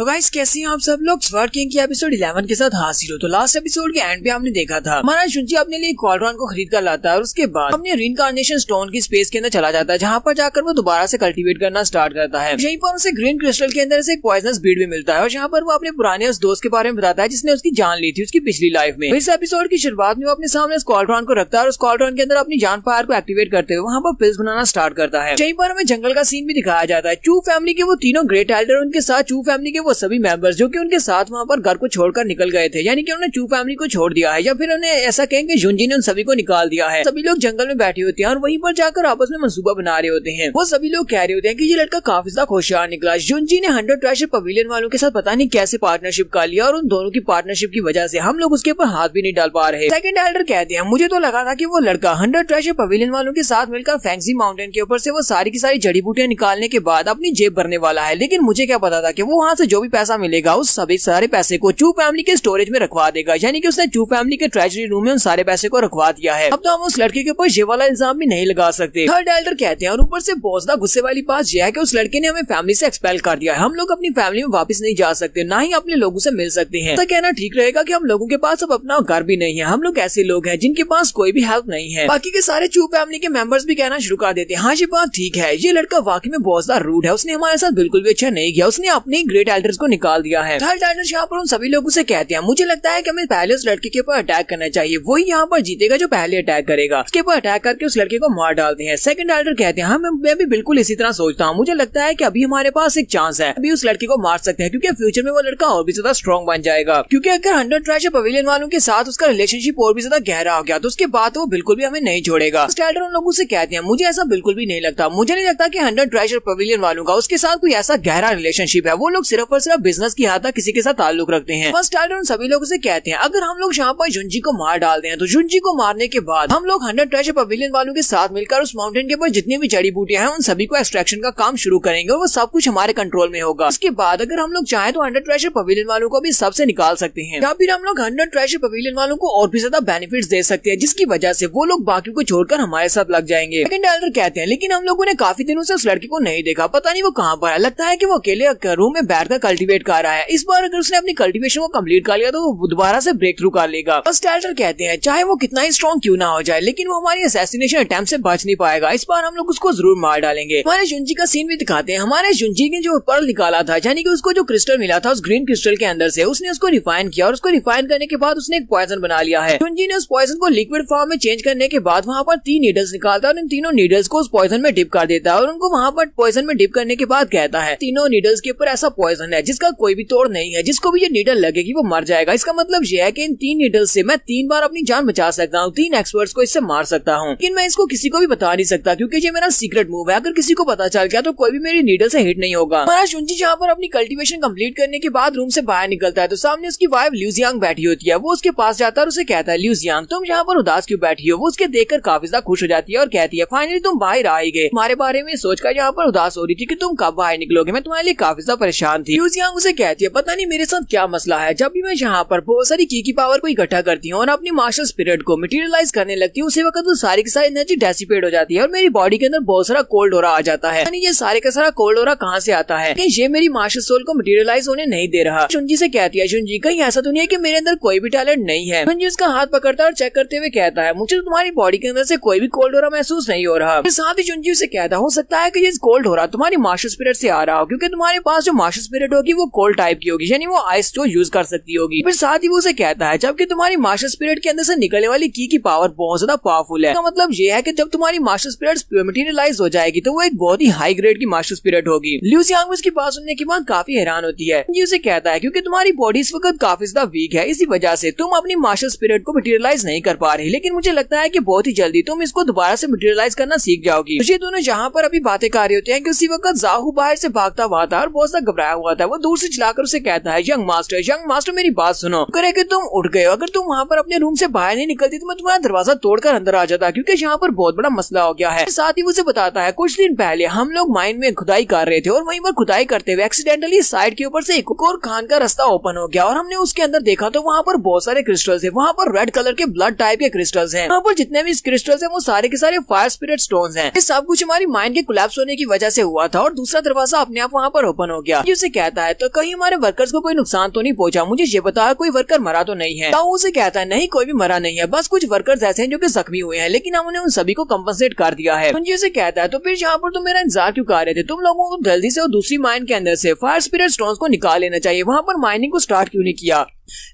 तो गाइस कैसे हैं आप सब लोग। स्वर्ड किंग की एपिसोड 11 के साथ हाजिर हो। तो लास्ट एपिसोड के एंड पे हमने देखा था हमारा शुंजी अपने लिए क्वाड्रॉन को खरीद कर लाता है और उसके बाद अपने रीइंकार्नेशन स्टोन की स्पेस के अंदर चला जाता है, जहाँ पर जाकर वो दोबारा से कल्टीवेट करना स्टार्ट करता है। यहीं पर उसे ग्रीन क्रिस्टल के अंदर से एक पॉइजनस बीड भी मिलता है और जहाँ पर वो अपने पुराने उस दोस्त के बारे में बताता है जिसने उसकी जान ली थी उसकी पिछली लाइफ में। इस एपिसोड की शुरुआत में वो अपने सामने स्क्वाड्रॉन को रखता है और स्क्वाड्रॉन के अंदर अपनी जान फायर को एक्टिवेट करते हुए वहाँ पर पिल्स बनाना स्टार्ट करता है। यहीं पर हमें जंगल का सीन भी दिखाया जाता है। चू फैमिली के वो तीनों ग्रेट एल्डर, उनके साथ चू फैमिली के वो सभी मेंबर्स जो कि उनके साथ वहाँ पर घर को छोड़कर निकल गए थे, यानी कि उन्होंने चू फैमिली को छोड़ दिया है या फिर उन्हें ऐसा कहेंगे जुंजी ने उन सभी को निकाल दिया है। सभी लोग जंगल में बैठे होते हैं और वहीं पर जाकर आपस में मंसूबा बना रहे होते हैं। वो सभी लोग कह रहे होते हैं कि ये लड़का काफी ज्यादा होशियार निकला। जुंजी ने 100 ट्रेजर पवेलियन वालों के साथ पता नहीं कैसे पार्टनरशिप कर लिया और उन दोनों की पार्टनरशिप की वजह से हम लोग उसके ऊपर हाथ भी नहीं डाल पा रहे। सेकंड एल्डर कहते हैं मुझे तो लगा था कि वो लड़का 100 ट्रेजर पवेलियन वालों के साथ मिलकर फैंक्सी माउंटेन के ऊपर से वो सारी की सारी जड़ी बूटियां निकालने के बाद अपनी जेब भरने वाला है, लेकिन मुझे क्या पता था कि वो वहाँ से जो भी पैसा मिलेगा उस सभी सारे पैसे को चू फैमिली के स्टोरेज में रखवा देगा, यानी कि उसने चू फैमिली के ट्रेजरी रूम में उन सारे पैसे को रखवा दिया है। अब तो हम उस लड़के के ऊपर ये वाला इल्जाम भी नहीं लगा सकते। थर्ड एल्डर कहते हैं और ऊपर से बहुत ज्यादा गुस्से वाली बात यह है कि उस लड़के ने हमें फैमिली से एक्सपेल कर दिया है। हम लोग अपनी फैमिली में वापस नहीं जा सकते, ना ही अपने लोगों से मिल सकते हैं। तो कहना ठीक रहेगा कि हम लोगों के पास अब अपना घर भी नहीं है। हम लोग ऐसे लोग हैं जिनके पास कोई भी हेल्प नहीं है। बाकी के सारे चू फैमिली के मेंबर्स भी कहना शुरू कर देते हैं हाँ ये बात ठीक है, ये लड़का वाकई में बहुत ज्यादा रूड है, उसने हमारे साथ बिल्कुल भी अच्छा नहीं किया, उसने अपने ग्रेट एल्डर्स को निकाल दिया है। थर्ड एल्डर यहाँ पर उन सभी लोगों से कहते हैं मुझे लगता है कि हमें पहले उस लड़के के ऊपर अटैक करना चाहिए, वही यहाँ पर जीतेगा जो पहले अटैक करेगा। उसके ऊपर अटैक करके उस लड़के को मार डालते हैं। सेकंड एल्डर कहते हैं हाँ मैं भी बिल्कुल इसी तरह सोचता हूँ, मुझे लगता है कि अभी हमारे पास एक चांस है, अभी उस लड़के को मार सकते हैं क्योंकि फ्यूचर में वो लड़का और भी ज्यादा स्ट्रॉन्ग बन जाएगा। क्योंकि अगर 100 ट्रेजर पवेलियन वालों के साथ उसका रिलेशनशिप और भी ज्यादा गहरा हो गया तो उसके बाद वो बिल्कुल भी हमें नहीं छोड़ेगा। एल्डर उन लोगों से कहते हैं मुझे ऐसा बिल्कुल भी नहीं लगता, मुझे नहीं लगता कि 100 ट्रेजर पवेलियन वालों का उसके साथ कोई ऐसा गहरा रिलेशनशिप है, वो लोग सिर्फ और सिर्फ बिजनेस की हद तक किसी के साथ ताल्लुक रखते हैं। फर्स्ट एल्डर उन सभी लोगों से कहते हैं अगर हम लोग यहाँ पर जुंजी को मार डालते हैं तो जुंजी को मारने के बाद हम लोग 100 ट्रेजर पवेलियन वालों के साथ मिलकर उस माउंटेन के ऊपर जितनी भी जड़ी बूटियां हैं उन सभी को एक्सट्रैक्शन का काम शुरू करेंगे और वो सब कुछ हमारे कंट्रोल में होगा। उसके बाद अगर हम लोग चाहें तो 100 ट्रेजर पवेलियन वालों को भी सबसे निकाल सकते हैं या फिर हम लोग 100 ट्रेजर पवेलियन वालों को और भी ज्यादा बेनिफिट्स दे सकते हैं जिसकी वजह से वो लोग बाकी को छोड़कर हमारे साथ लग जाएंगे। सेकंड एल्डर कहते हैं लेकिन हम लोगों ने काफी दिनों से उस लड़के को नहीं देखा, पता नहीं वो कहाँ पर है, लगता है कि वो अकेले रूम में बैठकर कल्टीवेट कर रहा है। इस बार अगर उसने अपनी कल्टीवेशन को कंप्लीट कर लिया तो वो दोबारा से ब्रेक थ्रू कर लेगा। फर्स्ट एल्डर कहते हैं चाहे वो कितना ही स्ट्रॉन्ग क्यों ना हो जाए लेकिन वो हमारी असैसिनेशन अटेम्प्ट से बच नहीं पाएगा, इस बार हम लोग उसको जरूर मार डालेंगे। हमारे जुंजी का सीन भी दिखाते हैं। हमारे जुंजी ने जो पर्ल निकाला था, यानी कि उसको जो क्रिस्टल मिला था उस ग्रीन क्रिस्टल के अंदर से, उसने उसको रिफाइन किया और उसको रिफाइन करने के बाद उसने एक पॉइजन बना लिया है। जुंजी ने उस पॉइजन को लिक्विड फॉर्म में चेंज करने के बाद वहाँ पर 3 नीडल्स निकालता है और इन तीनों नीडल्स को उस पॉइजन में डिप कर देता है और उनको वहाँ पर पॉइजन में डिप करने के बाद कहता है तीनों नीडल्स के ऊपर ऐसा पॉइजन है जिसका कोई भी तोड़ नहीं है, जिसको भी ये नीडल लगेगी वो मर जाएगा। इसका मतलब ये है कि इन 3 नीडल्स से मैं 3 बार अपनी जान बचा सकता हूँ, 3 एक्सपर्ट्स को इससे मार सकता हूँ, लेकिन मैं इसको किसी को भी बता नहीं सकता क्योंकि ये मेरा सीक्रेट मूव है। अगर किसी को पता चल गया तो कोई भी मेरी नीडल से हिट नहीं होगा। हमारा जुंजी जहाँ पर अपनी कल्टीवेशन कंप्लीट करने के बाद रूम से बाहर निकलता है तो सामने उसकी वाइफ ल्यूजियांग बैठी होती है। वो उसके पास जाता है और उसे कहता है ल्यूजियांग तुम यहाँ पर उदास क्यों बैठी हो। वो उसके देखकर काफी ज्यादा खुश हो जाती है और कहती है फाइनली तुम बाहर आ ही गए, तुम्हारे बारे में सोचकर यहाँ पर उदास हो रही थी कि तुम कब बाहर निकलोगे, मैं तुम्हारे लिए काफी ज्यादा परेशान थी। ल्यूजियांग उसे कहती है पता नहीं मेरे साथ क्या मसला है, जब भी मैं यहाँ पर बहुत सारी की पावर को इकट्ठा करती हूँ और अपनी मास्टर स्पिरिट को मटेरियलाइज करने लगती हूँ उसी वक्त वो सारी की सारी एनर्जी डेसिपेट हो जाती है और मेरी बॉडी के अंदर बहुत सारा कोल्ड ऑरा आ जाता है। यानी ये सारे का सारा कोल्ड ऑरा कहाँ से आता है कि ये मेरी मास्टर सोल को मटेरियलाइज होने नहीं दे रहा। जुंजी से कहती है जुंजी कहीं ऐसा तो नहीं है कि मेरे अंदर कोई भी टैलेंट नहीं है। जुंजी उसका हाथ पकड़ता है और चेक करते हुए कहता है मुझे तो तुम्हारी बॉडी के अंदर से कोई भी कोल्ड ऑरा महसूस नहीं हो रहा। फिर साथ ही जुंजी से कहता हो सकता है कि ये कोल्ड ऑरा तुम्हारी मास्टर स्पिरिट से आ रहा हो क्योंकि तुम्हारे पास जो मास्टर स्पिरिट होगी वो कोल्ड टाइप की होगी, यानी वो आइस जो यूज कर सकती होगी। फिर साथ ही वो उसे कहता है जबकि तुम्हारी मास्टर स्पिरिट के अंदर से निकलने वाली की पावर बहुत ज्यादा पावरफुल है, इसका मतलब ये है कि जब तुम्हारी मास्टर स्पिरिट मटेरियलाइज हो जाएगी तो वो एक बहुत ही हाई ग्रेड की मास्टर स्पिरिट होगी। ल्यूजियांग उसकी बात सुनने के बाद काफी हैरान होती है। ये उसे कहता है क्योंकि तुम्हारी बॉडी इस वक्त काफी ज्यादा वीक है, इसी वजह से तुम अपनी मास्टर स्पिरिट को मटेरियलाइज नहीं कर पा रही, लेकिन मुझे लगता है कि बहुत ही जल्दी तुम इसको दोबारा से मटेरियलाइज करना सीख जाओगी। तो ये दोनों जहाँ पर अभी बातें कर रहे होते हैं कि उसी वक्त जाहू बाहर से भागता हुआ था और बहुत सा घबराया हुआ था। वो दूर से चलाकर उसे कहता है यंग मास्टर मेरी बात सुनो, करे कि तुम उठ गए हो, अगर तुम वहाँ पर अपने रूम से बाहर नहीं निकलती तो मैं तुम्हारा दरवाजा तोड़कर अंदर आ जाता क्योंकि यहाँ पर बहुत बड़ा मसला हो गया है। साथ ही उसे बताता है कुछ दिन पहले हम लोग माइन में खुदाई कर रहे थे और वहीं पर खुदाई करते हुए एक्सीडेंटली साइड के ऊपर से एक और खान का रास्ता ओपन हो गया और हमने उसके अंदर देखा तो वहाँ पर बहुत सारे क्रिस्टल्स है, वहाँ पर रेड कलर के ब्लड टाइप के क्रिस्टल्स हैं। वहाँ पर जितने भी क्रिस्टल्स हैं वो सारे के सारे फायर स्पिरिट स्टोन्स हैं। ये सब कुछ हमारी माइंड के कोलैप्स होने की वजह से हुआ था और दूसरा दरवाजा अपने आप वहाँ पर ओपन हो गया। उसे कहता है तो कहीं हमारे वर्कर्स को कोई नुकसान तो नहीं पहुंचा, मुझे ये बता कोई वर्कर मरा तो नहीं है। ताऊ उसे कहता है नहीं कोई भी मरा नहीं है, बस कुछ वर्कर्स ऐसे हैं जो कि जख्मी हुए हैं, लेकिन हमने उन सभी को कंपनसेट कर दिया है। सुंजी उसे कहता है तो फिर यहाँ पर तुम मेरा इंतजार क्यों कर रहे थे, तुम लोगों को जल्दी से और दूसरी माइन के अंदर से फायर स्पिरिट स्टोन्स को निकाल लेना चाहिए, वहाँ पर माइनिंग को स्टार्ट क्यों नहीं किया।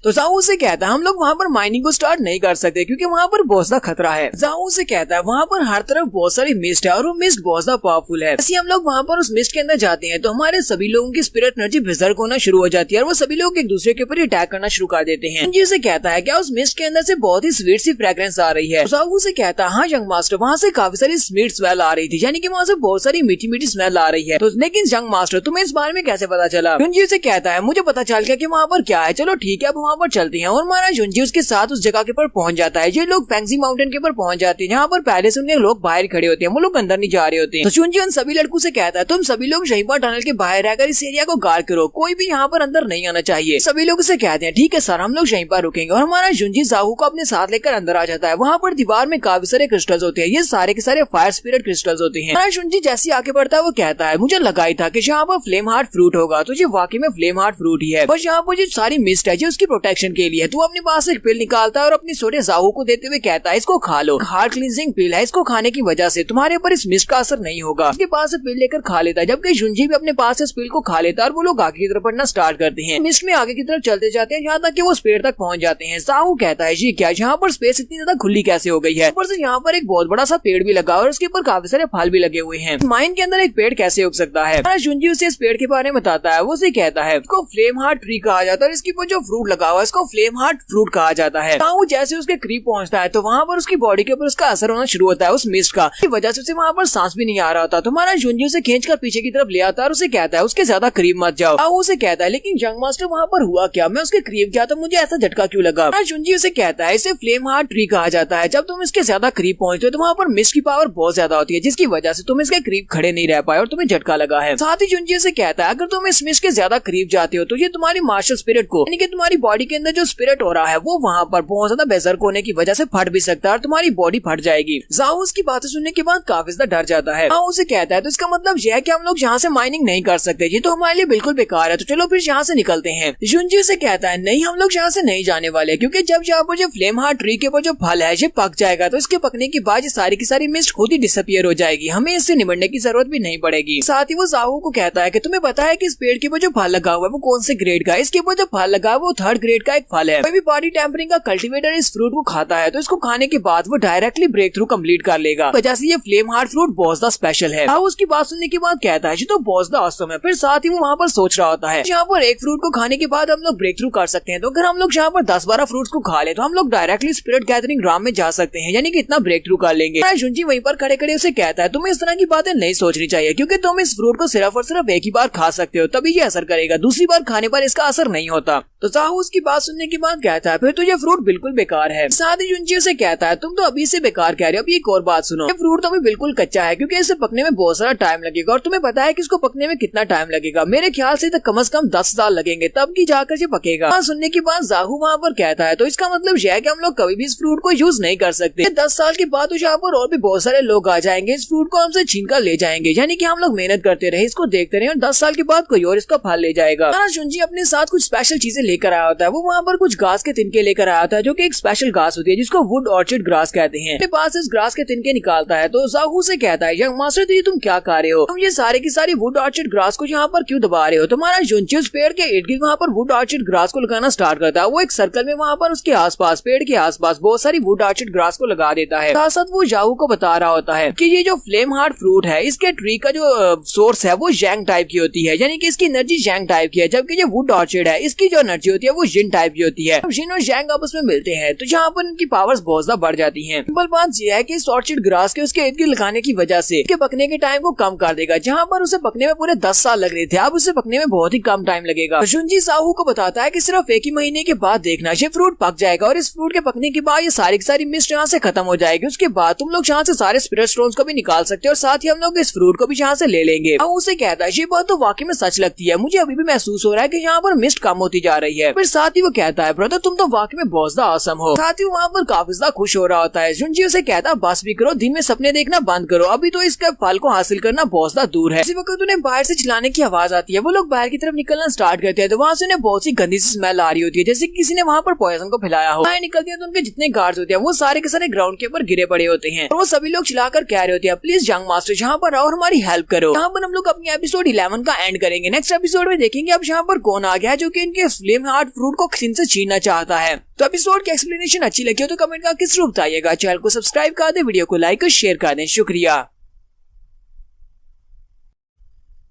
तो जाऊ से कहता है हम लोग वहाँ पर माइनिंग को स्टार्ट नहीं कर सकते क्योंकि वहाँ पर बहुत सा खतरा है। जाऊ से कहता है वहाँ पर हर तरफ बहुत सारी मिस्ट है और वो मिस्ट बहुत ज्यादा पावरफुल है। ऐसे हम लोग वहाँ पर उस मिस्ट के अंदर जाते हैं तो हमारे सभी लोगों की स्पिरिट एनर्जी विजर्क होना शुरू हो जाती है और वो सभी लोग एक दूसरे के ऊपर अटैक करना शुरू कर देते हैं। जी से कहता है क्या उस मिस्ट के अंदर से बहुत ही स्वीट सी फ्रेग्रेंस आ रही है। जाऊ से कहता है हाँ यंग मास्टर, वहाँ से काफी सारी स्वीट स्मेल आ रही थी, यानी कि वहाँ से बहुत सारी मीठी मीठी स्मेल आ रही है। तो लेकिन यंग मास्टर तुम्हें इस बारे में कैसे पता चला। जी से कहता है मुझे पता चल गया कि वहाँ पर क्या है, चलो ठीक है अब वहाँ पर चलते हैं। और हमारा जुंजी उसके साथ उस जगह के ऊपर पहुंच जाता है। ये लोग फेंगजी माउंटेन के ऊपर पहुंच जाते हैं जहाँ पर पहले से उनके लोग बाहर खड़े होते हैं, वो लोग अंदर नहीं जा रहे होते हैं। तो जुंजी उन सभी लड़कों से कहता है तुम सभी लोग यहीं पर टनल के बाहर रहकर इस एरिया को गार्ड करो, कोई भी यहाँ पर अंदर नहीं आना चाहिए। सभी लोग उसे कहते हैं ठीक है सर, हम लोग यहीं पर रुकेंगे। और हमारा जुंजी जाहू को अपने साथ लेकर अंदर आ जाता है। वहाँ पर दीवार में काफी सारे क्रिस्टल्स होते हैं, ये सारे के सारे फायर स्पिरिट क्रिस्टल्स होते हैं। हमारा जुंजी जैसे आगे बढ़ता है वो कहता है मुझे लगा ही था कि यहाँ पर फ्लेम हार्ट फ्रूट होगा, तो ये वाकई में फ्लेम हार्ट फ्रूट ही है। बस यहाँ पर जो सारी मिस्ट है जो उसकी प्रोटेक्शन के लिए, तो अपने पास एक पिल निकालता है और अपनी छोटे जाहू को देते हुए कहता है इसको खा लो, हार्ट क्लींजिंग पिल है, इसको खाने की वजह से तुम्हारे ऊपर इस मिस्ट का असर नहीं होगा। उसके पास से पिल लेकर खा लेता है, जबकि जुंजी भी अपने पास इस पिल को खा लेता है और वो लोग आगे की तरफ बढ़ना स्टार्ट करते हैं। मिस्ट में आगे की तरफ चलते जाते हैं यहाँ तक कि वो उस पेड़ तक पहुंच जाते हैं। जाहू कहता है जी क्या यहाँ पर स्पेस इतनी ज्यादा खुली कैसे हो गई है, ऊपर से यहाँ पर एक बहुत बड़ा सा पेड़ भी लगा और उसके ऊपर काफी सारे फल भी लगे हुए हैं, माइन के अंदर एक पेड़ कैसे उग सकता है। जुंजी उसे इस पेड़ के बारे में बताता है, वो उसे कहता है इसको फ्लेम हार्ट ट्री कहा जाता है और इसके ऊपर जो फ्रूट लगा हुआ है इसको फ्लेम हार्ट फ्रूट कहा जाता है। जैसे उसके करीब पहुंचता है तो वहाँ पर उसकी बॉडी के ऊपर उसका असर होना शुरू होता है उस मिस्ट का, की वजह से उसे वहाँ पर सांस भी नहीं आ रहा होता। तो हमारा जुंजी उसे खींचकर पीछे की तरफ ले आता है और उसे कहता है उसके ज्यादा करीब मत जाओ। उसे कहता है लेकिन यंग मास्टर वहाँ पर हुआ क्या, मैं उसके करीब गया तो मुझे ऐसा झटका क्यों लगा। जुंजी उसे कहता है इसे फ्लेम हार्ट ट्री कहा जाता है, जब तुम इसके ज्यादा करीब पहुंचते हो तो वहाँ पर मिस्ट की पावर बहुत ज्यादा होती है जिसकी वजह से तुम इसके करीब खड़े नहीं रह पाए और तुम्हें झटका लगा है। साथ ही जुंजी उसे कहता है अगर तुम इस मिस्ट के ज्यादा करीब जाते हो तो ये तुम्हारी मार्शल स्पिरिट को, यानी कि तुम्हारी बॉडी के अंदर जो स्पिरिट हो रहा है वो वहाँ पर बहुत ज्यादा बेजर्क होने की वजह से फट भी सकता है और तुम्हारी बॉडी फट जाएगी। जाओ उसकी बातें सुनने के बाद काफी ज्यादा डर जाता है। उसे कहता है तो इसका मतलब यह है कि हम लोग यहाँ से माइनिंग नहीं कर सकते, ये तो हमारे लिए बिल्कुल बेकार है, तो चलो फिर यहाँ से निकलते हैं। जुंजी से कहता है नहीं हम लोग यहाँ से नहीं जाने वाले, क्योंकि जब यहाँ पर जो फ्लेम हार्ट ट्री के ऊपर जो फल है ये पक जाएगा तो इसके पकने के बाद ये सारी की सारी मिस्ट खुद ही डिसअपियर हो जाएगी, हमें इससे निमटने की जरूरत भी नहीं पड़ेगी। साथ ही वो जाहू को कहता है कि तुम्हें पता है कि इस पेड़ के ऊपर जो फल लगा हुआ है वो कौन से ग्रेड का है, इसके ऊपर जो फल लगा है वो 3rd ग्रेड का एक फल है। कोई भी बॉडी टेम्परिंग का कल्टीवेटर इस फ्रूट को खाता है तो इसको खाने के बाद वो डायरेक्टली ब्रेक थ्रू कम्प्लीट कर लेगा, वजह से ये फ्लेम हार्ट फ्रूट बहुत ज्यादा स्पेशल है। उसकी बात सुनने के बाद कहता है ये तो बहुत ज्यादा ऑसम है। फिर साथ ही वो वहाँ पर सोच रहा होता है यहाँ पर एक फ्रूट को खाने के बाद हम लोग ब्रेक थ्रू कर सकते हैं, तो अगर हम लोग यहाँ पर 10-12 फ्रूट्स को खा ले तो हम लोग डायरेक्टली स्पिरिट गैदरिंग ग्राम में जा सकते हैं, यानी कि इतना ब्रेक थ्रू कर लेंगे। जुंजी वहीं पर खड़े खड़े उसे कहता है तुम्हें इस तरह की बातें नहीं सोचनी चाहिए, क्योंकि तुम इस फ्रूट को सिर्फ और सिर्फ एक ही बार खा सकते हो तभी ये असर करेगा, दूसरी बार खाने पर इसका असर नहीं होता। तो जाहू उसकी बात सुनने के बाद कहता है फिर तो ये फ्रूट बिल्कुल बेकार है। साथ ही जुंजी उसे कहता है तुम तो अभी से बेकार कह रहे हो, अब एक और बात सुनो, ये फ्रूट तो अभी बिल्कुल कच्चा है क्योंकि इसे पकने में बहुत सारा टाइम लगेगा और तुम्हें पता है कि इसको पकने में कितना टाइम लगेगा, मेरे ख्याल से तो कम से कम 10 साल लगेंगे तब की जाकर ये पकेगा। सुनने के बाद जाहू वहाँ पर कहता है तो इसका मतलब यह है कि हम लोग कभी भी इस फ्रूट को यूज नहीं कर सकते, 10 साल के बाद यहाँ पर और भी बहुत सारे लोग आ जाएंगे, इस फ्रूट को हमसे छीन कर ले जाएंगे, यानी कि हम लोग मेहनत करते रहे इसको देखते रहे और 10 साल के बाद कोई और इसका फल ले जाएगा। जुंजी अपने साथ कुछ स्पेशल चीजें लेकर आया होता है, वो वहाँ पर कुछ घास के तिनके लेकर आया था जो कि एक स्पेशल घास होती है जिसको वुड ऑर्चिड ग्रास कहते हैं। अपने पास इस ग्रास के तिनके निकालता है तो जाहू से कहता है यंग मास्टर तो ये तुम क्या कर रहे हो, तुम ये सारे की सारी वुड ऑर्चिड ग्रास को यहाँ पर क्यों दबा रहे हो। तुम्हारा जुंजी उस पेड़ के इर्द गिर्द वहाँ पर वुड ऑर्चिड ग्रास को लगाना स्टार्ट करता है, वो एक सर्कल में वहाँ पर उसके आसपास पेड़ के आसपास बहुत सारी वुड ऑर्चिड ग्रास को लगा देता है। साथ साथ वो जाहू को बता रहा होता है कि ये जो फ्लेम हार्ट फ्रूट है इसके ट्री का जो सोर्स है वो यांग टाइप की होती है, यानी कि इसकी एनर्जी यांग टाइप की है, जबकि जो वुड ऑर्चिड है इसकी जो एनर्जी होती है वो जिन टाइप की होती है। जिन और यांग आपस में मिलते हैं तो यहाँ पर इनकी पावर्स बहुत ज्यादा बढ़ जाती हैं। सिंपल बात यह है कि इस ऑर्चिड ग्रास के उसके इर्द गिर्द लगाने की वजह से इसके पकने के टाइम को कम कर देगा, जहाँ पर उसे पकने में पूरे 10 साल लग रहे थे अब उसे पकने में बहुत ही कम टाइम लगेगा। जुंजी जाहू को बताता है कि सिर्फ एक ही महीने के बाद देखना ये फ्रूट पक जाएगा और इस फ्रूट के पकने के बाद ये सारी की सारी मिस्ट यहाँ से खत्म हो जाएगी, उसके बाद तुम लोग यहाँ से सारे स्पिरिट स्टोन्स को भी निकाल सकते हो और साथ ही हम लोग इस फ्रूट को भी यहाँ से ले लेंगे। उसे कहता है ये बात तो वाकई में सच लगती है, मुझे अभी भी महसूस हो रहा है कि यहाँ पर मिस्ट कम होती जा रही है। फिर साथ ही वो कहता है ब्रदर तुम तो वाकई में बहुत ज्यादा आसम हो। साथ ही वहाँ पर काफी ज्यादा खुश हो रहा होता है। जुनजी उसे कहता है बस भी करो, दिन में सपने देखना बंद करो, अभी तो इसका फल को हासिल करना बहुत ज्यादा दूर है। इसी वक्त उन्हें बाहर से चिल्लाने की आवाज आती है। वो लोग बाहर की तरफ निकलना स्टार्ट करते हैं तो वहाँ से उन्हें बहुत सी गंदी सी स्मेल आ रही होती है, जैसे किसी ने वहाँ पर पॉइजन को फैलाया हो। बाहर निकलते हैं तो उनके जितने गार्ड्स होते हैं वो सारे के सारे ग्राउंड के ऊपर गिरे पड़े होते हैं और वो सभी लोग चिल्लाकर कह रहे होते हैं प्लीज यंग मास्टर यहाँ पर आओ और हमारी हेल्प करो। यहाँ पर हम लोग अपनी एपिसोड 11 का एंड करेंगे। नेक्स्ट एपिसोड में देखेंगे अब यहाँ पर कौन आ गया है जो कि इनके फ्लेम हार्ट फ्रूट को खिन से छीनना चाहता है। तो एपिसोड की एक्सप्लेनेशन अच्छी लगी हो तो कमेंट का किस रूप बताइएगा। चैनल को सब्सक्राइब कर दे, वीडियो को लाइक और शेयर कर दें। शुक्रिया।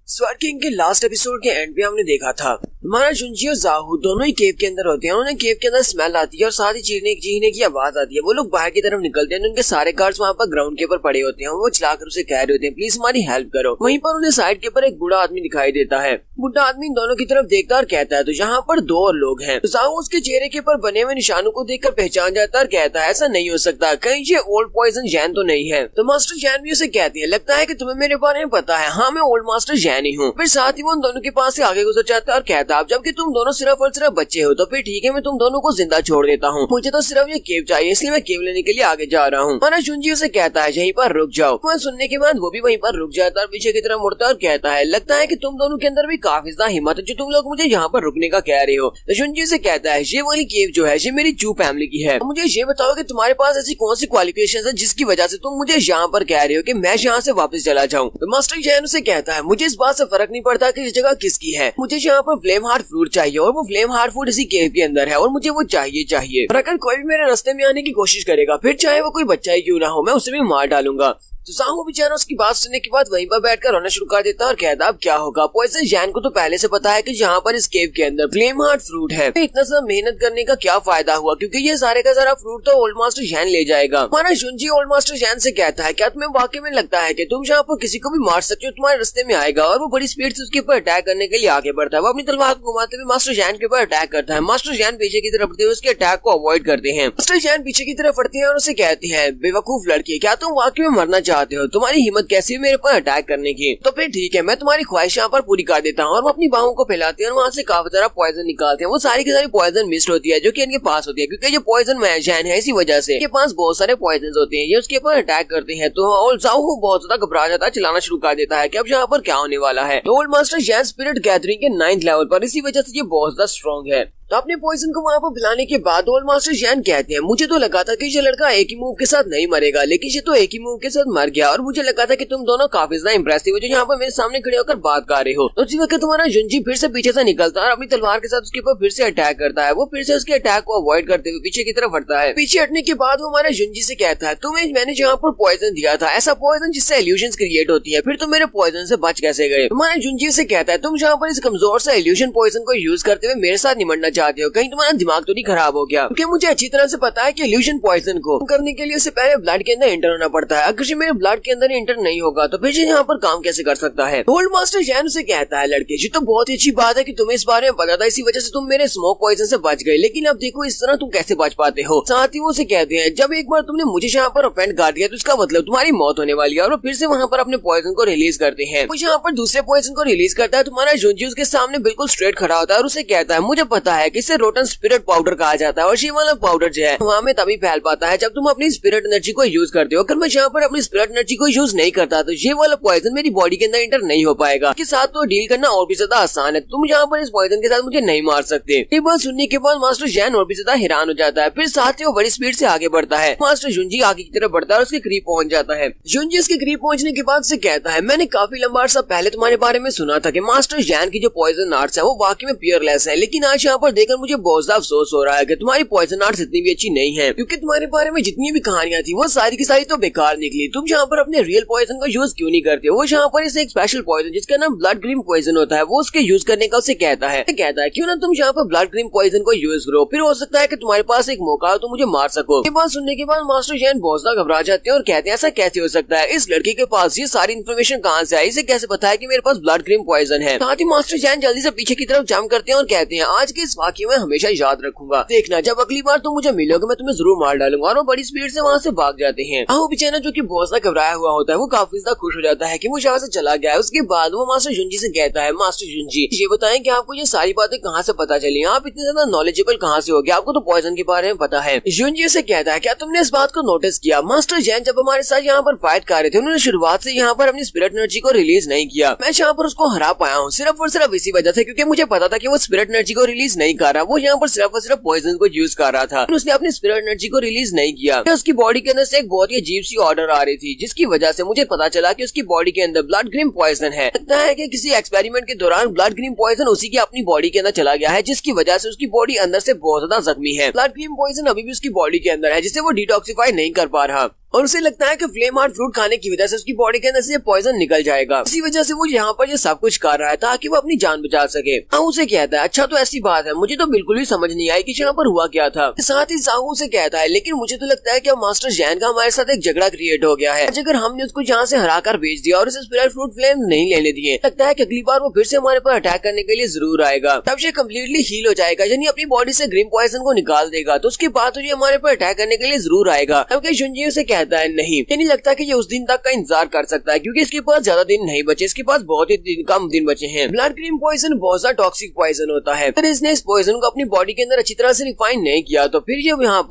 स्वर्ड किंग के लास्ट एपिसोड के एंड पे हमने देखा था हमारा जुंजी और जाहू दोनों ही केव के अंदर होते हैं। उन्हें केव के अंदर स्मेल आती है और साथ ही चीखने की आवाज आती है। वो लोग बाहर की तरफ निकलते हैं, उनके सारे गार्ड्स वहाँ पर ग्राउंड के ऊपर पड़े होते हैं। वो चिल्लाकर उसे कह रहे होते हैं प्लीज हमारी हेल्प करो। वहीं पर उन्हें साइड के ऊपर एक बूढ़ा आदमी दिखाई देता है। बूढ़ा आदमी इन दोनों की तरफ देखता है और कहता है तो यहाँ पर दो और लोग हैं। तो जाहू उसके चेहरे के ऊपर बने हुए निशानों को देखकर पहचान जाता है और कहता है ऐसा नहीं हो सकता, कहीं ये ओल्ड पॉइजन जैन तो नहीं है। तो मास्टर जैन भी उसे कहती है लगता है कि तुम्हें मेरे बारे में पता है। हाँ मैं ओल्ड मास्टर जैन ही हूँ। फिर साथ ही वो उन दोनों के पास से आगे गुजर जाता है और कहता है जबकि तुम दोनों सिर्फ और सिर्फ बच्चे हो तो फिर ठीक है मैं तुम दोनों को जिंदा छोड़ देता हूँ, मुझे तो सिर्फ ये केव चाहिए इसलिए मैं केव लेने के लिए आगे जा रहा हूँ। हमारा जुंजी उसे कहता है यहीं पर रुक जाओ। वह सुनने के बाद वो भी वहीं पर रुक जाता है और पीछे की तरफ मुड़ता है और कहता है लगता है कि तुम दोनों के अंदर भी काफी ज्यादा हिम्मत है जो तुम लोग मुझे यहाँ पर रुकने का कह रहे हो। तो जुंजी से कहता है ये वाली केव जो है ये मेरी चू फैमिली की है। मुझे ये बताओ कि तुम्हारे पास ऐसी कौन सी क्वालिफिकेशन है जिसकी वजह से तुम मुझे यहाँ पर कह रहे हो कि मैं यहाँ से वापस चला जाऊँ। तो मास्टर जैन उसे कहता है मुझे इस बात से फर्क नहीं पड़ता कि इस जगह किसकी है, मुझे यहाँ पर फ्लेम हार्ट फ्रूट चाहिए और वो फ्लेम हार्ट फ्रूट इसी केव के अंदर है और मुझे वो चाहिए। और अगर कोई भी मेरे रास्ते में आने की कोशिश करेगा फिर चाहे वो कोई बच्चा ही क्यों ना हो मैं उसे भी मार डालूंगा। तो जाहू बेचारा उसकी बात सुनने के बाद वहीं पर बैठकर रोना शुरू कर देता है और कहता अब क्या होगा। पॉइजन जैन को तो पहले से पता है कि यहाँ पर इस केव के अंदर फ्लेम हार्ट फ्रूट है, इतना सा मेहनत करने का क्या फायदा हुआ क्योंकि ये सारे का सारा फ्रूट तो ओल्ड मास्टर जैन ले जाएगा। हमारा जुंजी ओल्ड मास्टर जैन से कहता है क्या तुम्हें वाकई में लगता है कि तुम यहाँ पर किसी को भी मार सकते हो, तुम्हारे रास्ते में आएगा। और वो बड़ी स्पीड से उसके ऊपर अटैक करने के लिए आगे बढ़ता है। वो अपनी तलवार को घुमाते हुए मास्टर जैन के ऊपर अटैक करता है। मास्टर जैन पीछे की तरफ बढ़ते हुए उसके अटैक को अवॉइड करते हैं। मास्टर जैन पीछे की तरफ बढ़ते हैं और उसे कहते हैं बेवकूफ लड़की क्या तुम वाकई में मरना चाहते हो, तुम्हारी कैसे मेरे पर अटैक करने की, तो फिर ठीक है मैं तुम्हारी ख्वाहिश यहाँ पर पूरी कर देता हूँ। और वो अपनी बाहों को फैलाते हैं और वहाँ से काफी सारा पॉइजन निकालते हैं। वो सारी की सारी पॉइजन मिस्ट होती है जो कि इनके पास होती है क्योंकि ये पॉइजन मैजैन है, इसी वजह से इनके पास बहुत सारे पॉइजन होते हैं। ये उसके ऊपर अटैक करते हैं तो और जाहू बहुत ज्यादा घबरा जाता है, चिल्लाना शुरू कर देता है कि अब यहाँ पर क्या होने वाला है। तो old master Jain spirit gathering के 9th लेवल पर, इसी वजह से ये बहुत ज्यादा स्ट्रॉन्ग है। तो अपने पॉइजन को वहाँ पर पिलाने के बाद ओल्ड मास्टर जैन कहते हैं मुझे तो लगा था कि ये लड़का एक ही मूव के साथ नहीं मरेगा लेकिन ये तो एक ही मूव के साथ मर गया और मुझे लगा था कि तुम दोनों काफी ज्यादा इंप्रेसिव हो जो यहाँ पर मेरे सामने खड़े होकर बात कर रहे हो। तो उसी वक्त तुम्हारा जुंजी फिर से पीछे से निकलता है और अपनी तलवार के साथ उसके ऊपर फिर से अटैक करता है। वो फिर से उसके अटैक को अवॉइड करते हुए पीछे की तरफ हटता है। पीछे हटने के बाद वो हमारे जुंजी से कहता है तुम्हें मैंने जहाँ पर पॉइजन दिया था, ऐसा पॉइजन जिससे इल्यूजन क्रिएट होती है, फिर तुम मेरे पॉइजन से बच कैसे गए। तुम्हारे जुंजी से कहता है तुम जहाँ पर इस कमजोर से इल्यूजन पॉइजन को यूज करते हुए मेरे साथ निमटना चाहते हो, कहीं तुम्हारा दिमाग तो नहीं खराब हो गया, क्योंकि मुझे अच्छी तरह से पता है कि इल्यूजन पॉइजन को करने के लिए उससे पहले ब्लड के अंदर एंटर होना पड़ता है। अगर मेरे ब्लड के अंदर एंटर नहीं होगा तो फिर यहाँ पर काम कैसे कर सकता है। ओल्ड मास्टर जैन से कहता है लड़के जी तो बहुत ही अच्छी बात है कि तुम्हें इस बारे में पता था, इसी वजह से तुम मेरे स्मोक पॉइजन से बच गए, लेकिन अब देखो इस तरह तुम कैसे बच पाते हो। साथ ही वो से कहते हैं जब एक बार तुमने मुझे यहाँ पर ऑफेंड कर दिया तो इसका मतलब तुम्हारी मौत होने वाली है। और वो फिर से वहाँ पर अपने पॉइजन को रिलीज करते हैं। वो यहाँ पर दूसरे पॉइजन को रिलीज करता है। तुम्हारा जुंजी उसके सामने बिल्कुल स्ट्रेट खड़ा होता है और उसे कहता है मुझे पता है कि इसे रोटन स्पिरिट पाउडर कहा जाता है और ये वाला पाउडर जो है वहाँ में तभी फैल पाता है जब तुम अपनी स्पिरिट एनर्जी को यूज करते हो। अगर मैं यहाँ पर अपनी स्पिरिट एनर्जी को यूज नहीं करता तो ये वाला पॉइजन मेरी बॉडी के अंदर एंटर नहीं हो पाएगा। इसके साथ तो डील करना और भी ज्यादा आसान है, तुम यहाँ पर इस पॉइजन के साथ मुझे नहीं मार सकते। ये बात सुनने के बाद मास्टर जैन और भी ज्यादा हैरान हो जाता है। फिर साथ ही वो बड़ी स्पीड से आगे बढ़ता है। मास्टर जुंजी आगे की तरफ बढ़ता है और उसके करीब पहुंच जाता है। जुंजी उसके करीब पहुंचने के बाद से कहता है मैंने काफी लंबा अर्सा पहले तुम्हारे बारे में सुना था कि मास्टर जैन की जो पॉइजन आर्ट्स है वो वाकई में पियरलेस है, लेकिन आज यहाँ पर देखकर मुझे बहुत ज्यादा अफसोस हो रहा है कि तुम्हारी पॉइजन आर्ट्स इतनी भी अच्छी नहीं है, क्योंकि तुम्हारे बारे में जितनी भी कहानियां थी वो सारी की सारी तो बेकार निकली। तुम यहाँ पर अपने रियल पॉइजन का यूज क्यों नहीं करते हो। वो यहाँ पर इसे एक स्पेशल पॉइजन जिसका नाम ब्लड क्रीम पॉइजन होता है वो उसके यूज करने का उसे कहता है क्यों ना तुम यहाँ पर ब्लड क्रीम पॉइजन को यूज करो, फिर हो सकता है कि तुम्हारे पास एक मौका हो तो मुझे मार सको। ये बात सुनने के बाद मास्टर जैन बहुत ज्यादा घबरा जाते हैं और कहते हैं ऐसा कैसे हो सकता है, इस लड़की के पास ये सारी इन्फॉर्मेशन कहाँ से आई, इसे कैसे पता है कि मेरे पास ब्लड क्रीम पॉइजन है। साथ ही मास्टर जैन जल्दी से पीछे की तरफ जंप करते हैं और कहते हैं आज के इस वाकई में हमेशा याद रखूंगा। देखना जब अगली बार तुम मुझे मिलोगे मैं तुम्हें जरूर मार डालूंगा। और वो बड़ी स्पीड से वहाँ से भाग जाते हैं। वो बेचारा जो कि बहुत सा घबराया हुआ होता है वो काफी ज्यादा खुश हो जाता है कि वो यहाँ से चला गया है। उसके बाद वो मास्टर जुंजी से कहता है, मास्टर जुंजी ये बताएं कि आपको ये सारी बातें कहाँ से पता चली, आप इतने ज्यादा नॉलेजेबल कहाँ से हो गए, आपको तो पॉइजन के बारे में पता है। जुंजी से कहता है, क्या तुमने इस बात को नोटिस किया, मास्टर जैन जब हमारे साथ यहाँ पर फाइट कर रहे थे उन्होंने शुरुआत से यहाँ पर अपनी स्पिरिट एनर्जी को रिलीज नहीं किया। मैं यहाँ पर उसको हरा पाया हूँ सिर्फ और सिर्फ इसी वजह से क्योंकि मुझे पता था कि वो स्पिरिट एनर्जी को रिलीज नहीं कर रहा, वो यहाँ पर सिर्फ और सिर्फ पॉइजन को यूज कर रहा था। उसने अपनी स्पिरिट एनर्जी को रिलीज नहीं किया। उसकी बॉडी के अंदर से एक बहुत ही अजीब सी ऑर्डर आ रही थी जिसकी वजह से मुझे पता चला कि उसकी बॉडी के अंदर ब्लड ग्रीन पॉइजन है। लगता है कि किसी एक्सपेरिमेंट के दौरान ब्लड ग्रीन पॉइजन उसी की अपनी बॉडी के अंदर चला गया है जिसकी वजह से उसकी बॉडी अंदर से बहुत ज्यादा जख्मी है। ब्लड ग्रीन पॉइजन अभी भी उसकी बॉडी के अंदर है जिसे वो डिटॉक्सिफाई नहीं कर पा रहा और उसे लगता है कि फ्लेम हार्ट फ्रूट खाने की वजह से उसकी बॉडी के अंदर से पॉइजन निकल जाएगा। इसी वजह से वो यहाँ पर ये सब कुछ कर रहा है ताकि वो अपनी जान बचा सके। साहू से कहता है, अच्छा तो ऐसी बात है, मुझे तो बिल्कुल भी समझ नहीं आई कि यहाँ पर हुआ क्या था। साथ ही साहू से कहता है, लेकिन मुझे तो लगता है कि मास्टर जैन का हमारे साथ एक झगड़ा क्रिएट हो गया है। अगर हमने उसको यहाँ से हरा कर भेज दिया और उसे स्पिरिट फ्रूट फ्लेम नहीं लेने दिए, लगता है कि अगली बार वो फिर से हमारे पर अटैक करने के लिए जरूर आएगा। तब ये कम्प्लीटली हील हो जाएगा यानी अपनी बॉडी से ग्रीन पॉइजन को निकाल देगा, तो उसके बाद ये हमारे पर अटैक करने के लिए जरूर आएगा। तब जुंजी से कहता है, नहीं नहीं लगता कि ये उस दिन तक का इंतजार कर सकता है क्योंकि इसके पास ज्यादा दिन नहीं बचे, इसके पास बहुत ही कम दिन बचे हैं। ब्लड ग्रीन पॉइजन बहुत सा टॉक्सिक पॉइजन होता है, अगर इसने इस पॉइजन को अपनी बॉडी के अंदर अच्छी तरह से रिफाइन नहीं किया तो फिर ये यहाँ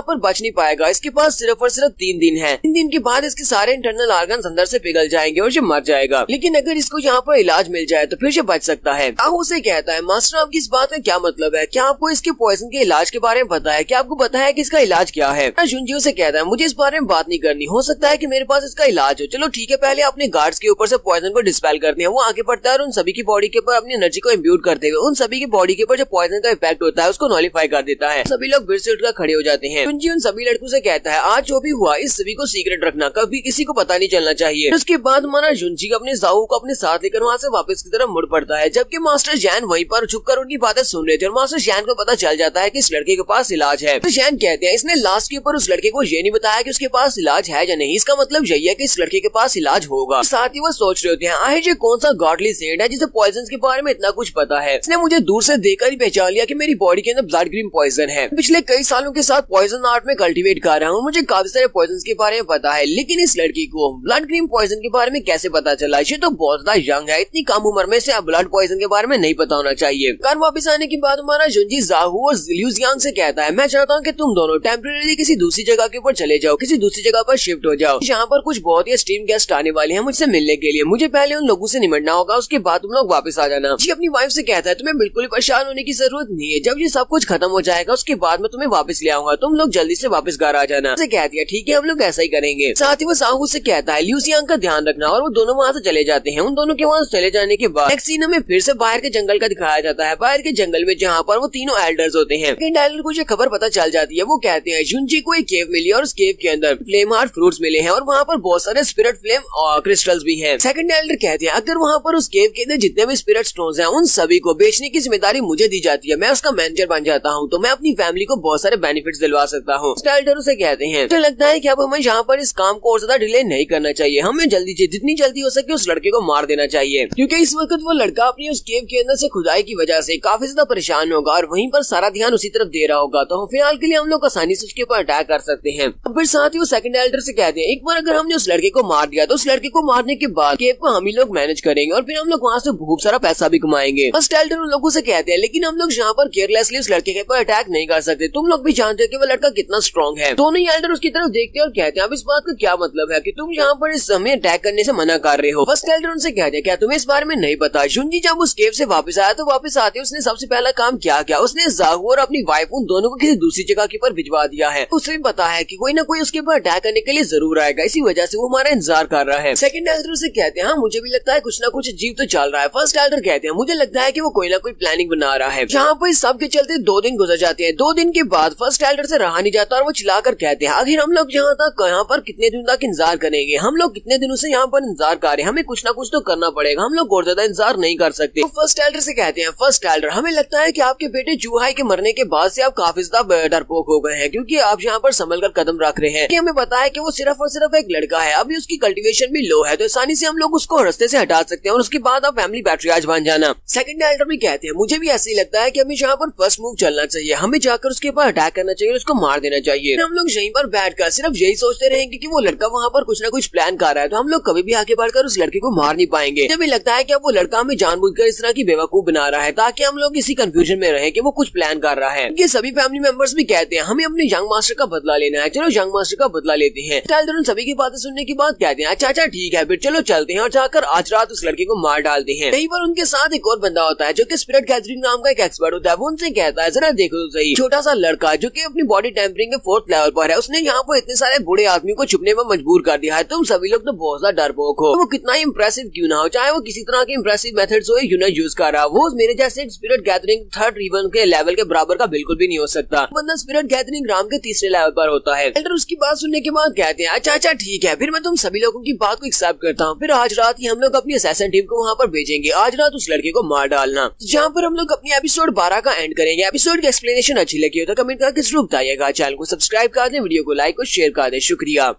पर बच नहीं पाएगा। इसके पास सिर्फ और सिर्फ 3 दिन है। 3 दिन के बाद इसके सारे इंटरनल ऑर्गन्स अंदर से पिघल जाएंगे और ये मर जाएगा। लेकिन अगर इसको यहाँ पर इलाज मिल जाए तो फिर ये बच सकता है। साहू से कहता है, मास्टर आपकी इस बात का क्या मतलब है, क्या आपको इसके पॉइजन के इलाज के बारे में पता है, क्या आपको पता है कि इसका इलाज क्या है। जुंजी से कहता है, मुझे इस बारे में बात नहीं करनी, हो सकता है कि मेरे पास इसका इलाज हो। चलो ठीक है, पहले अपने गार्ड्स के ऊपर से पॉइजन को डिस्पेल करते हैं। वो आगे बढ़ता है और उन सभी की बॉडी के ऊपर अपनी एनर्जी को इम्ब्यूट करते हुए उन सभी की बॉडी के ऊपर जो पॉइजन का इफेक्ट होता है उसको नॉलिफाई कर देता है। सभी लोग फिर से उठकर खड़े हो जाते हैं। जुंजी उन सभी लड़कों से कहता है, आज जो भी हुआ इस सभी को सीक्रेट रखना, कभी किसी को पता नहीं चलना चाहिए। उसके बाद हमारा जुंजी अपने जाऊ को अपने साथ लेकर वहाँ से वापस की तरफ मुड़ पड़ता है, जबकि मास्टर जैन वहीं पर छुपकर उनकी बातें सुन रहे थे और मास्टर जैन को पता चल जाता है कि इस लड़के के पास इलाज है। तो जैन कहते हैं, इसने लास्ट के ऊपर उस लड़के को ये नहीं बताया कि उसके पास इलाज है या नहीं, इसका मतलब यही है कि इस लड़के के पास इलाज होगा। साथ ही वो सोच रहे होते हैं, आखिर ये कौन सा गॉडली सेंट है जिसे पॉइजन के बारे में इतना कुछ पता है। इसने मुझे दूर से देखकर ही पहचान लिया कि मेरी बॉडी के अंदर ब्लड ग्रीन पॉइजन है। पिछले कई सालों के साथ पॉइजन आर्ट में कल्टीवेट कर रहा हूँ, मुझे काफी सारे पॉइजन के बारे में पता है, लेकिन इस लड़की को ब्लड ग्रीन पॉइजन के बारे में कैसे पता चला। ये तो बहुत ज्यादा यंग है, इतनी कम उम्र में से ब्लड पॉइजन के बारे में नहीं पता होना चाहिए। घर वापस आने के बाद हमारा जुंजी जाहू और लियूजियांग से कहता है, मैं चाहता हूँ कि तुम दोनों टेम्परेरी किसी दूसरी जगह के ऊपर चले जाओ, किसी दूसरी जगह पर शिफ्ट हो जाओ। यहाँ पर कुछ बहुत ही स्ट्रीम गेस्ट आने वाले हैं मुझसे मिलने के लिए, मुझे पहले उन लोगों से निपटना होगा, उसके बाद तुम लोग वापस आ जाना। जी अपनी वाइफ से कहता है, तुम्हें बिल्कुल परेशान होने की जरूरत नहीं है, जब ये सब कुछ खत्म हो जाएगा उसके बाद मैं तुम्हें वापस ले आऊंगा, तुम लोग जल्दी से वापस घर आ जाना। उसे कहती है, ठीक है हम लोग ऐसा ही करेंगे। साथ ही वो साहू से कहता है, लियूजियांग का ध्यान रखना, और वो दोनों वहाँ से चले जाते हैं। उन दोनों के वहाँ चले जाने के बाद नेक्स्ट सीन में फिर से बाहर के जंगल का दिखाया जाता है। बाहर के जंगल में जहाँ पर वो तीनों एल्डर्स होते हैं, एल्डर को ये खबर पता चल जाती है। वो कहते हैं, जुंजी को एक केव मिली और उस केव के अंदर फ्लेम हार्ट फ्रूट्स मिले हैं और वहाँ पर बहुत सारे स्पिरिट फ्लेम क्रिस्टल्स भी हैं। सेकंड एल्डर कहते हैं, अगर वहाँ पर उस केव के अंदर जितने भी स्पिरिट स्टोन्स हैं उन सभी को बेचने की जिम्मेदारी मुझे दी जाती है, मैं उसका मैनेजर बन जाता हूँ, तो मैं अपनी फैमिली को बहुत सारे बेनिफिट्स दिलवा सकता हूँ। एल्डर उसे कहते हैं, मुझे लगता है कि अब हमें यहाँ पर इस काम को और ज्यादा डिले नहीं करना चाहिए, हमें जल्दी से जितनी जल्दी हो सके उस लड़के को मार देना चाहिए, क्योंकि इस वक्त वो लड़का अपनी उस केव के अंदर से खुदाई की वजह से काफी ज्यादा परेशान होगा और वहीं पर सारा ध्यान उसी तरफ दे रहा होगा, तो फिलहाल के लिए हम लोग आसानी से उसके ऊपर अटैक कर सकते हैं। फिर साथ ही वो सेकंड एल्डर से कहते हैं, एक बार अगर हमने उस लड़के को मार दिया तो उस लड़के को मारने के बाद केव को हम ही लोग मैनेज करेंगे और फिर हम लोग वहाँ से बहुत सारा पैसा भी कमाएंगे। फर्स्ट एल्डर उन लोगों से कहते हैं, लेकिन हम लोग यहाँ पर केयरलेसली उस लड़के के ऊपर अटैक नहीं कर सकते, तुम लोग भी जानते हो कि वो लड़का कितना स्ट्रॉन्ग है। दोनों ही एल्डर उसकी तरफ देखते हैं और कहते हैं, अब इस बात का क्या मतलब है कि तुम यहाँ पर इस समय अटैक करने से मना कर रहे हो। फर्स्ट एल्डर उनसे कहते हैं, क्या तुम्हें इस बारे में नहीं पता, जुंजी जब उस केव से वापस आया तो वापस आते उसने सबसे पहला काम क्या किया, उसने जाहू और अपनी वाइफ उन दोनों को किसी दूसरी जगह के ऊपर भिजवा दिया है। उसे भी पता है कि कोई ना कोई उसके ऊपर अटैक करने के लिए जरूर आएगा, इसी वजह से वो हमारा इंतजार कर रहा है। सेकंड एल्डर से कहते हैं, हाँ मुझे भी लगता है कुछ ना कुछ अजीब तो चल रहा है। फर्स्ट एल्डर कहते हैं, मुझे लगता है कि वो कोई ना कोई प्लानिंग बना रहा है। यहाँ पर सब के चलते 2 दिन गुजर जाते हैं। 2 दिन के बाद फर्स्ट एल्डर से रहा नहीं जाता और वो चिल्लाकर कहते हैं, आखिर हम लोग यहाँ पर कितने दिन तक इंतजार करेंगे, हम लोग कितने दिनों से यहाँ पर इंतजार कर रहे हैं, हमें कुछ ना कुछ तो करना पड़ेगा, हम लोग और ज्यादा इंतजार नहीं कर सकते। तो फर्स्ट एल्डर से कहते हैं, फर्स्ट एल्डर हमें लगता है कि आपके बेटे चूहाई के मरने के बाद से आप काफी ज्यादा डरपोक हो गए हैं, क्योंकि आप यहाँ पर संभल कर कदम रख रहे हैं कि हमें पता है कि वो सिर्फ और सिर्फ एक लड़का है, अभी उसकी कल्टीवेशन भी लो है, तो आसानी से हम लोग उसको रास्ते से हटा सकते हैं और उसके बाद आप फैमिली पैट्रियार्च बन जाना। सेकंड डायरेक्टर भी कहते हैं मुझे भी ऐसे ही लगता है कि हमें यहाँ पर फर्स्ट मूव चलना चाहिए, हमें जाकर उसके ऊपर अटैक करना चाहिए, उसको मार देना चाहिए। हम लोग यहीं पर बैठकर सिर्फ यही सोचते रहेंगे कि वो लड़का वहाँ पर कुछ ना कुछ प्लान कर रहा है, तो हम लोग कभी भी आगे बढ़कर उस लड़के को मार नहीं पाएंगे। मुझे भी लगता है कि अब वो लड़का हमें जानबूझकर इस तरह की बेवकूफ बना रहा है ताकि हम लोग इसी कंफ्यूजन में रहे कि वो कुछ प्लान कर रहा है। ये सभी फैमिली मेंबर्स भी कहते हैं हमें अपने यंग मास्टर का बदला लेना है, चलो यंग मास्टर का बदला लेते हैं। टाइलर सभी की बातें सुनने के बाद कहते हैं अच्छा ठीक है, फिर चलो चलते हैं और जाकर आज रात उस लड़के को मार डालते हैं। कहीं पर उनके साथ एक और बंदा होता है जो कि स्पिरिट गैदरिंग नाम का एक एक्सपर्ट होता है। वो उनसे कहता है जरा देखो तो सही, छोटा सा लड़का जो कि अपनी बॉडी टेम्परिंग के 4th लेवल पर है, उसने यहाँ पर इतने सारे बूढ़े आदमी को छुपने में मजबूर कर दिया है। तुम सभी लोग तो बहुत ज्यादा डरपोक हो, वो कितना ही इंप्रेसिव क्यों ना हो, चाहे वो किसी तरह के इंप्रेसिव मेथड्स हो यूज कर रहा, वो मेरे जैसे स्पिरिट गैदरिंग 3rd रिबन के लेवल के बराबर का बिल्कुल भी नहीं हो सकता। बंदा स्पिरिट गैदरिंग राम के 3रे लेवल पर होता है। एल्डर उसकी बात सुनने के बाद कहते हैं अच्छा ठीक है, फिर मैं तुम सभी लोगों की बात को एक्सेप्ट करता हूँ, फिर आज रात ही हम लोग अपनी असैसिन टीम को वहाँ पर भेजेंगे, आज रात उस लड़के को मार डालना। जहाँ पर हम लोग अपनी एपिसोड 12 का एंड करेंगे। एपिसोड की एक्सप्लेनेशन अच्छी लगी हो तो कमेंट करके जरूर बताइएगा। चैनल को सब्सक्राइब कर दें, वीडियो को लाइक और शेयर कर दें। शुक्रिया।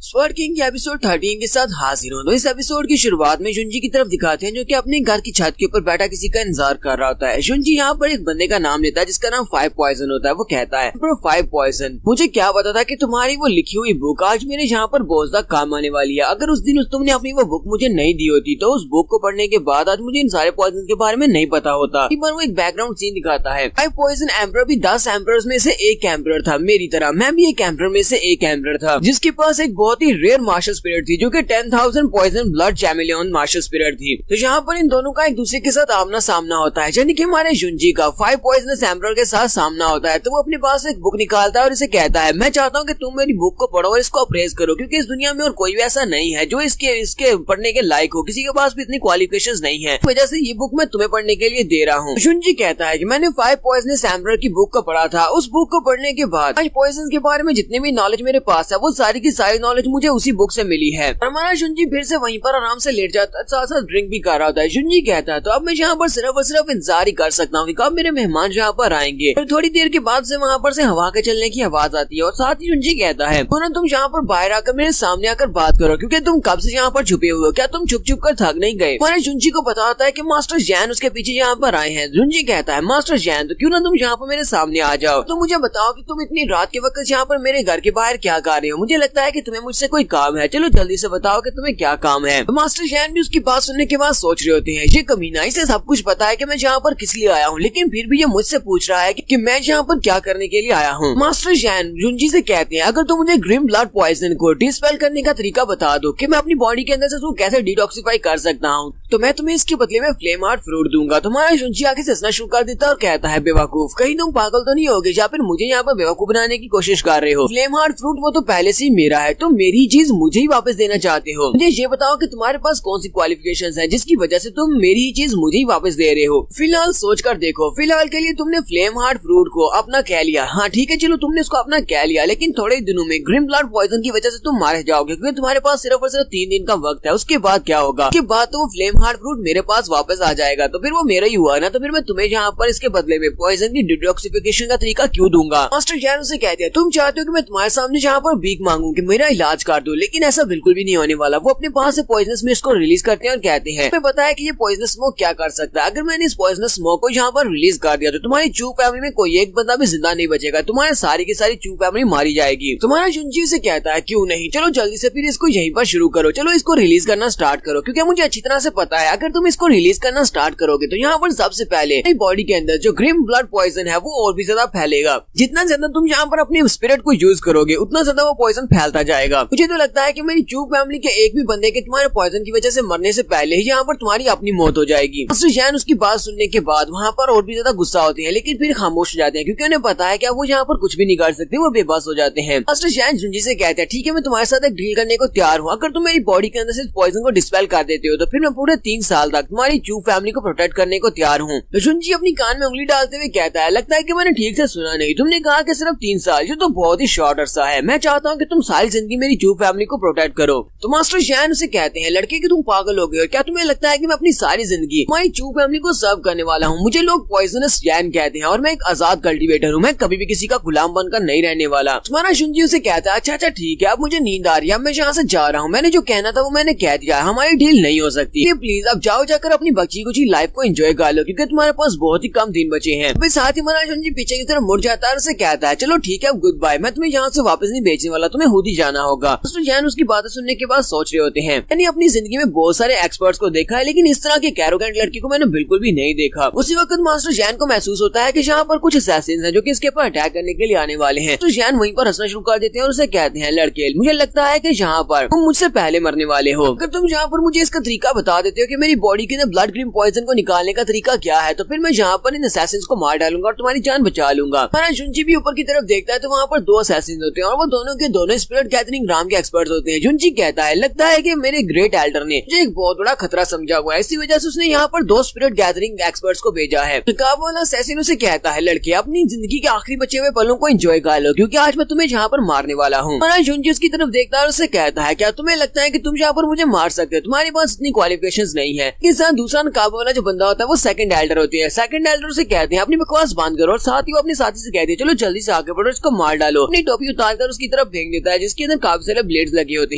स्वर्ड किंग के एपिसोड 13 के साथ हाजिर हूँ। तो इस एपिसोड की शुरुआत में जुंजी की तरफ दिखाते हैं जो कि अपने घर की छत के ऊपर बैठा किसी का इंतजार कर रहा होता है। जुंजी यहाँ पर एक बंदे का नाम लेता है जिसका नाम 5 पॉइजन होता है। वो कहता है ब्रो 5 पॉइजन, मुझे क्या पता था कि तुम्हारी वो लिखी हुई बुक आज मेरे यहाँ पर बहुत ज्यादा काम आने वाली है। अगर उस दिन तुमने अपनी वो बुक मुझे नहीं दी होती तो उस बुक को पढ़ने के बाद आज मुझे इन सारे पॉइजन के बारे में नहीं पता होता। वो एक बैकग्राउंड सीन दिखाता है। 5 पॉइजन एम्परर भी 10 एम्परर्स में से एक एम्परर था, मेरी तरह मैं भी एक एम्परर में से एक एम्परर था जिसके पास एक बहुत ही रेयर मार्शल स्पिरिट थी जो कि 10,000 पॉइजन ब्लड चैमेलियन मार्शल स्पिरिट थी। तो यहाँ पर इन दोनों का एक दूसरे के साथ आमना सामना होता है, यानी कि हमारे जुंजी का 5 पॉइजनस एम्परर के साथ सामना होता है। तो वो अपने पास एक बुक निकालता है और इसे कहता है मैं चाहता हूँ कि तुम मेरी बुक को पढ़ो और इसको अप्रेज करो, क्योंकि इस दुनिया में और कोई भी ऐसा नहीं है जो इसके पढ़ने के लायक हो, किसी के पास भी इतनी क्वालिफिकेशंस नहीं है, वजह से ये बुक मैं तुम्हें पढ़ने के लिए दे रहा हूँ। जुंजी कहता है कि मैंने 5 पॉइजनस एम्परर की बुक को पढ़ा था, उस बुक को पढ़ने के बाद 5 पॉइजन के बारे में जितने भी नॉलेज मेरे पास है वो सारी की सारी नॉलेज मुझे उसी बुक से मिली है। हमारा जुंजी फिर से वहीं पर आराम से लेट जाता है, साथ साथ ड्रिंक भी कर रहा होता है। जुंजी कहता है तो अब मैं यहाँ पर सिर्फ और सिर्फ इंतजार ही कर सकता हूँ कि कब मेरे मेहमान यहाँ पर आएंगे। फिर थोड़ी देर के बाद से वहाँ पर से हवा के चलने की आवाज आती है और साथ ही जुंजी कहता है तुम यहाँ पर बाहर आकर मेरे सामने आकर बात करो, क्योंकि तुम कब से यहाँ पर छुपे हुए हो, क्या तुम छुप छुप कर थक नहीं गए। हमारे जुंजी को पता होता है कि मास्टर जैन उसके पीछे यहाँ पर आए हैं। जुंजी कहता है मास्टर जैन तो क्यों ना तुम यहाँ पर मेरे सामने आ जाओ, तो मुझे बताओ कि तुम इतनी रात के वक्त यहाँ पर मेरे घर के बाहर क्या कर रहे हो, मुझे लगता है कि तुम्हें मुझसे कोई काम है, चलो जल्दी से बताओ कि तुम्हें क्या काम है। तो मास्टर जैन भी उसकी बात सुनने के बाद सोच रहे होते हैं ये कमीना, इसे सब कुछ पता है कि मैं यहाँ पर किस लिए आया हूँ, लेकिन फिर भी ये मुझसे पूछ रहा है कि मैं यहाँ पर क्या करने के लिए आया हूँ। मास्टर जैन जुंजी से कहते हैं अगर तुम मुझे ग्रिम ब्लड पॉइजन को डिस्पेल करने का तरीका बता दो कि मैं अपनी बॉडी के अंदर से उसको कैसे डिटॉक्सिफाई कर सकता हूँ, तो मैं तुम्हें इसके बदले में फ्लेम हार्ट फ्रूट दूंगा। तुम्हारा जुंजी आगे से हंसना शुरू कर देता और कहता है बेवकूफ, कहीं तुम पागल तो नहीं होगे या फिर मुझे यहाँ पर बेवकूफ बनाने की कोशिश कर रहे हो। फ्लेम हार्ट फ्रूट वो तो पहले से ही मेरा है, तुम मेरी चीज मुझे ही वापस देना चाहते हो। मुझे ये बताओ कि तुम्हारे पास कौन सी क्वालिफिकेशंस हैं जिसकी वजह से तुम मेरी ही चीज मुझे ही वापस दे रहे हो। फिलहाल सोच कर देखो, फिलहाल के लिए तुमने फ्लेम हार्ट फ्रूट को अपना कह लिया, हाँ ठीक है चलो तुमने उसको अपना कह लिया, लेकिन थोड़े दिनों में ग्रिम ब्लड पॉइजन की वजह से तुम मारे जाओगे, क्योंकि तुम्हारे पास सिर्फ और सिर्फ 3 दिन का वक्त है। उसके बाद क्या होगा, उसके बाद तो वो फ्लेम हार्ट फ्रूट मेरे पास वापस आ जाएगा, तो फिर वो मेरा ही हुआ ना, तो फिर मैं तुम्हें यहाँ पर इसके बदले में पॉइजन की डिटॉक्सिफिकेशन का तरीका क्यों दूंगा। मास्टर जैन उसे कहते हैं तुम चाहते हो कि मैं तुम्हारे सामने यहाँ पर भीख मांगू कि मेरा इलाज कर दो, लेकिन ऐसा बिल्कुल भी नहीं होने वाला। वो अपने पास से पॉइजनस मिस्ट को रिलीज करते हैं और कहते हैं तुम्हें पता है कि ये पॉइजनस स्मोक क्या कर सकता है, अगर मैंने इस पॉइजनस स्मोक को यहाँ पर रिलीज कर दिया तो तुम्हारी चू फैमिली में कोई एक बंदा भी जिंदा नहीं बचेगा, तुम्हारे सारी की सारी चू फैमिली मारी जाएगी। तुम्हारा जुंजी से कहता है क्यों नहीं, चलो जल्दी से फिर इसको यहीं पर शुरू करो, चलो इसको रिलीज करना स्टार्ट करो, क्योंकि मुझे अच्छी तरह से पता है अगर तुम इसको रिलीज करना स्टार्ट करोगे तो यहाँ पर सबसे पहले बॉडी के अंदर जो ग्रिम ब्लड पॉइजन है वो और भी ज्यादा फैलेगा। जितना ज्यादा तुम यहाँ पर अपने स्पिरिट को यूज करोगे उतना ज्यादा वो पॉइजन फैलता जाएगा। मुझे तो लगता है कि मेरी चू फैमिली के एक भी बंदे के तुम्हारे पॉइजन की वजह से मरने से पहले ही यहाँ पर तुम्हारी अपनी मौत हो जाएगी। मास्टर जैन उसकी बात सुनने के बाद वहाँ पर और भी ज्यादा गुस्सा होते हैं, लेकिन फिर खामोश हो जाते हैं क्योंकि उन्हें पता है कि वो यहाँ पर कुछ भी नहीं कर सकते, वो बेबस हो जाते हैं। मास्टर जैन जुंजी से कहते हैं ठीक है मैं तुम्हारे साथ एक डील करने को तैयार हूँ, अगर तुम मेरी बॉडी के अंदर से पॉइजन को डिस्पेल कर देते हो तो फिर मैं पूरे 3 साल तक तुम्हारी चू फैमिली को प्रोटेक्ट करने को तैयार हूँ। तो जुंजी अपनी कान में उंगली डालते हुए कहता है लगता है कि मैंने ठीक से सुना नहीं, तुमने कहा कि सिर्फ 3 साल, जो तो बहुत ही शॉर्ट अरसा है। मैं चाहता हूँ कि तुम सारी जिंदगी मेरी चू फैमिली को प्रोटेक्ट करो। तो मास्टर जैन उसे कहते हैं, लड़के कि तुम पागल हो गए हो क्या? तुम्हें लगता है कि मैं अपनी सारी जिंदगी हमारी चू फैमिली को सर्व करने वाला हूँ? मुझे लोग पॉइजनस जैन कहते हैं और मैं एक आजाद कल्टीवेटर हूँ। मैं कभी भी किसी का गुलाम बनकर नहीं रहने वाला। तुम्हारा शुंजी उसे कहता है, अच्छा अच्छा ठीक है, अब मुझे नींद आ रही है, अब मैं यहाँ से जा रहा हूँ। मैंने जो कहना था वो मैंने कह दिया, हमारी डील नहीं हो सकती। प्लीज अब जाओ, जाकर अपनी बच्ची कुछ लाइफ को एंजॉय कर लो, क्योंकि तुम्हारे पास बहुत ही कम दिन बचे हैं। फिर साथ ही हमारा शुंजी पीछे की तरफ मुड़ जाता है और उसे कहता है, चलो ठीक है अब गुड बाय, मैं तुम्हें यहाँ से वापस नहीं भेजने वाला, तुम्हें खुद ही जाना होगा। मास्टर जैन उसकी बातें सुनने के बाद सोच रहे होते हैं, मैंने अपनी जिंदगी में बहुत सारे एक्सपर्ट्स को देखा है, लेकिन इस तरह की एरोगेंट लड़की को मैंने बिल्कुल भी नहीं देखा। उसी वक्त मास्टर जैन को महसूस होता है कि यहाँ पर कुछ असैसिन्स हैं जो कि इसके ऊपर अटैक करने के लिए आने वाले हैं। तो जैन वहीं पर हंसना शुरू कर देते हैं और उसे कहते हैं, लड़के मुझे लगता है कि यहाँ पर तुम मुझसे पहले मरने वाले हो। अगर तुम यहाँ पर मुझे इसका तरीका बता देते हो कि मेरी बॉडी के अंदर ब्लड ग्रीन पॉइजन को निकालने का तरीका क्या है, तो फिर मैं यहाँ पर इन असैसिन्स को मार डालूंगा और तुम्हारी जान बचा लूंगा। हमारा जुंजी भी ऊपर की तरफ देखता है तो वहाँ पर दो असैसिन्स होते हैं और वो दोनों के दोनों स्पिरिट गैदरिंग ग्राम के एक्सपर्ट्स होते हैं। जुंजी कहता है, लगता है कि मेरे ग्रेट एल्डर ने मुझे एक बहुत बड़ा खतरा समझा हुआ है, इसी वजह से उसने यहाँ पर दो स्पिरिट गैदरिंग एक्सपर्ट्स को भेजा है। काबुल असैसिन उसे कहता है, लड़के अपनी जिंदगी के आखिरी बचे हुए पलों को एंजॉय कर लो, क्योंकि आज मैं तुम्हें यहाँ पर मारने वाला हूँ। जुंजी उसकी तरफ देखता है और उसे कहता है, क्या तुम्हें लगता है कि तुम यहाँ पर मुझे मार सकते हो? तुम्हारे पास इतनी क्वालिफिकेशंस नहीं है। इस साथ दूसरा काबू वाला जो बंदा होता है वो सेकंड एल्डर होती है। सेकंड एल्डर उसे कहते हैं, अपनी बकवास बंद करो, और साथ ही वो अपने साथी से कहते हैं, चलो जल्दी से आगे बढ़ो, इसको मार डालो। अपनी टोपी उतार कर उसकी तरफ फेंक देता है, जिसके अंदर काफी सारे ब्लेड्स लगे होते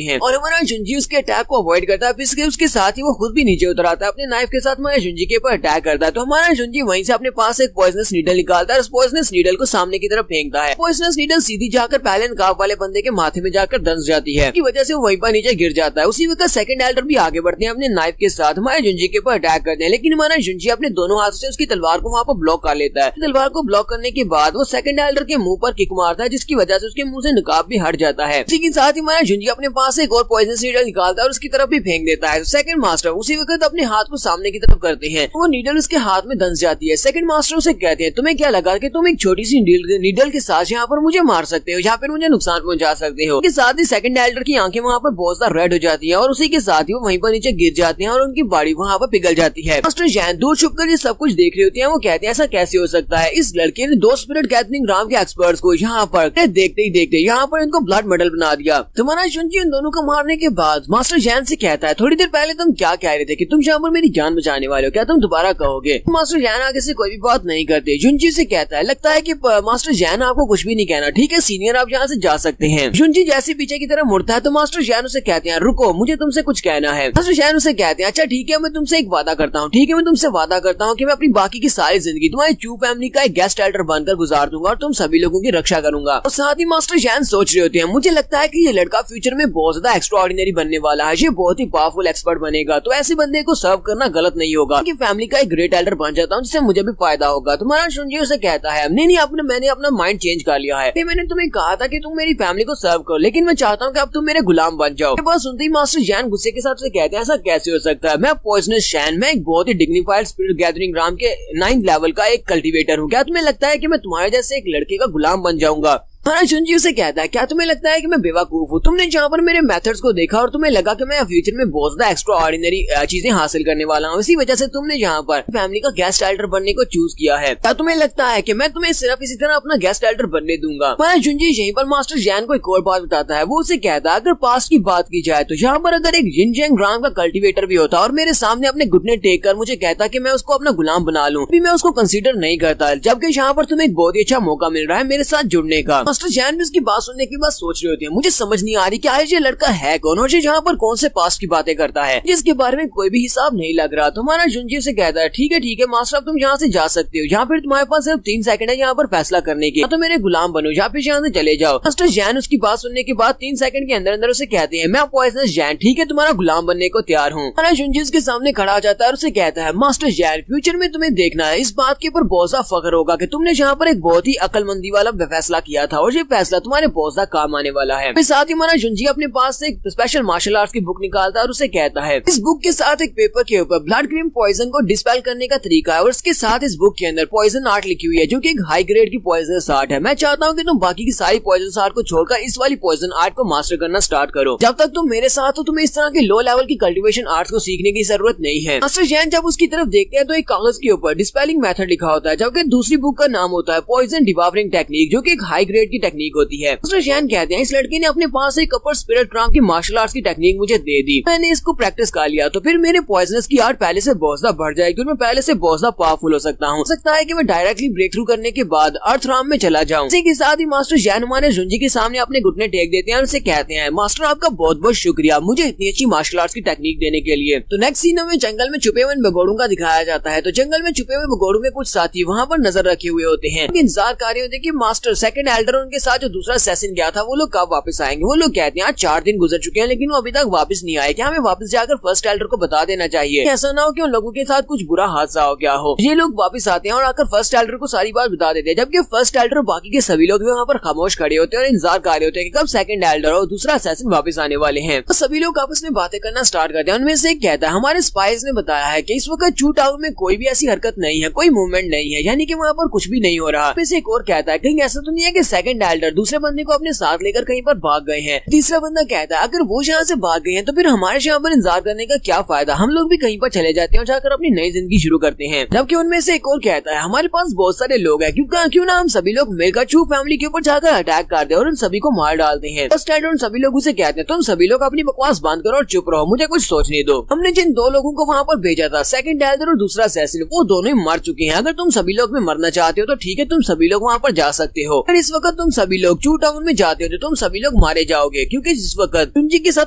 हैं और हमारा जुंजी उसके अटैक को अवॉइड करता है। फिर उसके साथ ही वो खुद भी नीचे उतर आता है, अपने नाइफ के साथ हमारे जुंजी के ऊपर अटैक करता है। तो हमारा जुंजी वहीं से अपने पास एक पॉइजनस नीडल निकालता है, उस पॉइजनस नीडल को सामने की तरफ फेंकता है। पॉइजनस नीडल सीधी जाकर पहले नकाब वाले बंदे के माथे में जाकर दंस जाती है, की वजह से वो वहीं पर नीचे गिर जाता है। उसी वक्त सेकंड एल्डर भी आगे बढ़ते हैं, अपने नाइफ के साथ हमारे जुंजी के ऊपर अटैक करते हैं, लेकिन हमारा जुंजी अपने दोनों हाथों से उसकी तलवार को वहाँ पर ब्लॉक कर लेता है। तलवार को ब्लॉक करने के बाद वो सेकंड एल्डर के मुंह पर किक मारता है, जिसकी वजह से उसके मुंह से नकाब भी हट जाता है। इसी के साथ ही हमारा जुंजी अपने पास एक और पॉइजनस नीडल निकालता है और उसकी तरफ भी फेंक देता है। सेकंड मास्टर उसी वक्त अपने हाथ को सामने की तरफ करते हैं, वो नीडल उसके हाथ में दंस जाती है। सेकंड मास्टर उसे कहते हैं, तुम्हें क्या लगा कि तुम एक छोटी सी नीडल के साथ यहाँ पर मुझे मार सकते हो, यहाँ पर मुझे नुकसान पहुंचा सकते हो? इसके साथ ही सेकंड एल्डर की आंखें वहाँ पर बहुत ज्यादा रेड हो जाती है और उसी के साथ ही वो वहीं पर नीचे गिर जाते हैं और उनकी बॉडी वहाँ पर पिघल जाती है। मास्टर जैन दूर छुप कर ये सब कुछ देख रहे होते हैं। वो कहते हैं, ऐसा कैसे हो सकता है? इस लड़के ने दो स्पिरिट गैदरिंग ग्राम के एक्सपर्ट्स को यहाँ पर देखते ही देखते यहाँ पर इनको ब्लड मेडल बना दिया। तुम्हारा जुंजी उन दोनों को मारने के बाद मास्टर जैन से कहता है, थोड़ी देर पहले तुम क्या कह रहे थे कि तुम यहाँ पर मेरी जान बचाने वाले हो, क्या तुम दोबारा कहोगे? मास्टर जैन आगे से कोई भी बात नहीं करते। जुंजी से कहता है, लगता है कि मास्टर जैन आपको कुछ भी नहीं कहना, ठीक है सीनियर, आप यहाँ से जा सकते हैं। जुंजी जैसे पीछे की तरफ मुड़ता है तो मास्टर जैन उसे कहते हैं, रुको, मुझे तुमसे कुछ कहना है। मास्टर जैन उसे कहते हैं, अच्छा ठीक है, मैं तुमसे एक वादा करता हूँ, ठीक है, मैं तुमसे वादा करता हूँ कि मैं अपनी बाकी की सारी जिंदगी तुम्हारी चू फैमिली का एक गेस्ट एल्डर बनकर गुजार दूंगा और तुम सभी लोगों की रक्षा करूंगा। और साथ ही मास्टर जैन सोच रहे होते हैं, मुझे लगता है कि ये लड़का फ्यूचर में बहुत ज्यादा एक्स्ट्राऑर्डिनरी बनने वाला है, ये बहुत ही पावरफुल एक्सपर्ट बनेगा, तो ऐसे बंदे को सर्व करना गलत नहीं होगा कि फैमिली का एक ग्रेट एल्डर बन जाता हूँ, जिससे मुझे भी फायदा होगा। तुम्हारा शुंजी उसे कहता है, नहीं मैंने अपना माइंड चेंज कर लिया है, मैंने तुम्हें कहा था कि तुम मेरी फैमिली को सर्व करो, लेकिन मैं चाहता हूँ कि अब तुम मेरे गुलाम बन जाओ। बस सुनते ही मास्टर जैन गुस्से के साथ कहते हैं, ऐसा कैसे हो सकता है? मैं पॉइजनस शैन, मैं एक बहुत ही डिग्निफाइड स्पिरिट गैदरिंग ग्राम के 9th लेवल का एक कल्टीवेटर हूँ, क्या तुम्हें लगता है कि मैं तुम्हारे जैसे एक लड़के का गुलाम बन जाऊंगा? हमारा जुंजी उसे कहता है, क्या तुम्हें लगता है कि मैं बेवकूफ हूँ? तुमने जहाँ पर मेरे मेथड्स को देखा और तुम्हें लगा कि मैं फ्यूचर में बहुत ज्यादा एक्स्ट्रा ऑर्डिनरी चीजें हासिल करने वाला हूँ, इसी वजह से तुमने यहाँ पर फैमिली का गेस्ट एल्डर बनने को चूज किया है। क्या तुम्हें लगता है कि मैं तुम्हें सिर्फ इसी तरह अपना गेस्ट एल्डर बनने दूंगा? हमारा जुंजी यहीं पर मास्टर जैन को एक और बात बताता है। वो उसे कहता है, अगर पास्ट की बात की जाए तो यहाँ पर अगर एक जिनजेंग ग्राम का कल्टीवेटर भी होता और मेरे सामने अपने घुटने टेक कर मुझे कहता कि मैं उसको अपना गुलाम बना लूँ, मैं उसको कंसीडर नहीं करता, जबकि यहाँ पर तुम्हें एक बहुत ही अच्छा मौका मिल रहा है मेरे साथ जुड़ने का। मास्टर जैन भी उसकी बात सुनने के बाद सोच रहे होते हैं, मुझे समझ नहीं आ रही कि आज ये लड़का है कौन और जहाँ पर कौन से पास्ट की बातें करता है, जिसके बारे में कोई भी हिसाब नहीं लग रहा। तो हमारा जुंजी से कहता है, ठीक है मास्टर, अब तुम यहाँ से जा सकते हो, यहाँ फिर तुम्हारे पास सिर्फ 3 सेकंड है यहाँ पर फैसला करने के, तो मेरे गुलाम बनो या फिर यहाँ से चले जाओ। मास्टर जैन उसकी बात सुनने के बाद 3 सेकंड के अंदर अंदर उसे कहते हैं, मैं पॉइजनस जैन, ठीक है, तुम्हारा गुलाम बनने को तैयार हूँ। हमारा जुंजी उसके सामने खड़ा हो जाता है और उसे कहता है, मास्टर जैन, फ्यूचर में तुम्हें देखना है, इस बात के ऊपर बहुत सा फख्र होगा कि तुमने यहाँ पर एक बहुत ही अकलमंदी वाला फैसला किया था और ये फैसला तुम्हारे बहुत सा काम आने वाला है। फिर साथ ही हमारा जुंजी अपने पास से एक स्पेशल मार्शल आर्ट्स की बुक निकालता है और उसे कहता है, इस बुक के साथ एक पेपर के ऊपर ब्लड ग्रीन पॉइजन को डिस्पेल करने का तरीका है और इसके साथ इस बुक के अंदर पॉइजन आर्ट लिखी हुई है, जो कि एक हाई ग्रेड की पॉइजन आर्ट है। मैं चाहता हूँ कि तुम बाकी की सारी पॉइजन आर्ट को छोड़कर इस वाली पॉइजन आर्ट को मास्टर करना स्टार्ट करो। जब तक तुम मेरे साथ हो तुम्हें इस तरह के लो लेवल की कल्टीवेशन आर्ट्स को सीखने की जरूरत नहीं है। मास्टर जैन जब उसकी तरफ देखते हैं तो एक कागज के ऊपर डिस्पेलिंग मेथड लिखा होता है, जबकि दूसरी बुक का नाम होता है पॉइजन डिवावरिंग टेक्निक, जो कि एक हाई ग्रेड की टेक्निक होती है। मास्टर जैन कहते हैं इस लड़के ने अपने पास एक अपर स्पिरिट राम की मार्शल आर्ट्स की टेक्निक मुझे दे दी, मैंने इसको प्रैक्टिस कर लिया तो फिर मेरे पॉइजनस की आर्ट पहले से बहुत ज्यादा बढ़ जाएगी और मैं पहले से बहुत ज्यादा पावरफुल हो सकता हूँ। सकता है कि मैं डायरेक्टली ब्रेक थ्रू करने के बाद अर्थ राम में चला जाऊँ। इसी के साथ ही मास्टर जैन हमारे जुंजी के सामने अपने घुटने टेक देते हैं और उसे कहते हैं मास्टर आपका बहुत बहुत शुक्रिया मुझे इतनी अच्छी मार्शल आर्ट्स की टेक्निक देने के लिए। तो नेक्स्ट सीन में जंगल में छुपे हुए भगोड़ों का दिखाया जाता है। तो जंगल में छुपे हुए भगोड़ों में कुछ साथी वहाँ पर नजर रखे हुए होते हैं, इंतजार कर रहे होते हैं कि मास्टर सेकंड एल्डर उनके साथ जो दूसरा असैसिन गया था वो लोग कब वापस आएंगे। वो लोग कहते हैं आज 4 दिन गुजर चुके हैं लेकिन वो अभी तक वापस नहीं आए, क्या हमें वापस जाकर फर्स्ट एल्डर को बता देना चाहिए, ऐसा ना हो कि उन लोगों के साथ कुछ बुरा हादसा हो गया हो। ये लोग वापस आते हैं और आकर फर्स्ट एल्डर को सारी बात बता देते हैं, जबकि फर्स्ट एल्डर और बाकी के सभी लोग वहाँ पर खामोश खड़े होते हैं और इंतजार कर रहे होते हैं कि कब सेकंड एल्डर और दूसरा असैसिन वापस आने वाले हैं। तो सभी लोग आपस में बातें करना स्टार्ट करते हैं। उनमें से एक कहता है हमारे स्पाइस ने बताया है कि इस वक्त चू टाउन में कोई भी ऐसी हरकत नहीं है, कोई मूवमेंट नहीं है, यानी कि वहाँ पर कुछ भी नहीं हो रहा। उनमें से एक और कहता है कहीं ऐसा तो नहीं है कि सेकंड एल्डर दूसरे बंदे को अपने साथ लेकर कहीं पर भाग गए हैं। तीसरा बंदा कहता है अगर वो यहाँ से भाग गए हैं तो फिर हमारे यहाँ पर इंतजार करने का क्या फायदा, हम लोग भी कहीं पर चले जाते हैं और जाकर अपनी नई जिंदगी शुरू करते हैं। जबकि उनमें से एक और कहता है हमारे पास बहुत सारे लोग हैं, क्यों ना हम सभी लोग मिलकर चू फैमिली के ऊपर जाकर अटैक कर दे और उन सभी को मार डालते हैं। फर्स्ट एल्डर उन सभी लोगों से कहते हैं तुम सभी लोग अपनी बकवास बंद करो और चुप रहो, मुझे कुछ सोचने दो। हमने जिन 2 लोगों को वहाँ पर भेजा था सेकंड एल्डर और दूसरा असैसिन, वो दोनों ही मर चुके हैं। अगर तुम सभी लोग में मरना चाहते हो तो ठीक है, तुम सभी लोग वहाँ पर जा सकते हो। अगर इस वक्त तुम सभी लोग चू टाउन में जाते हो तो तुम सभी लोग मारे जाओगे, क्योंकि इस वक्त जुंजी के साथ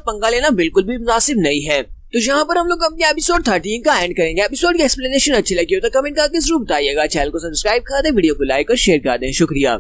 पंगा लेना बिल्कुल भी मुनासिब नहीं है। तो यहाँ पर हम लोग अपने एपिसोड 13 का एंड करेंगे। एपिसोड की एक्सप्लेनेशन अच्छी लगी हो तो कमेंट करके जरूर बताइएगा। चैनल को सब्सक्राइब कर दें, वीडियो को लाइक और शेयर कर दें। शुक्रिया।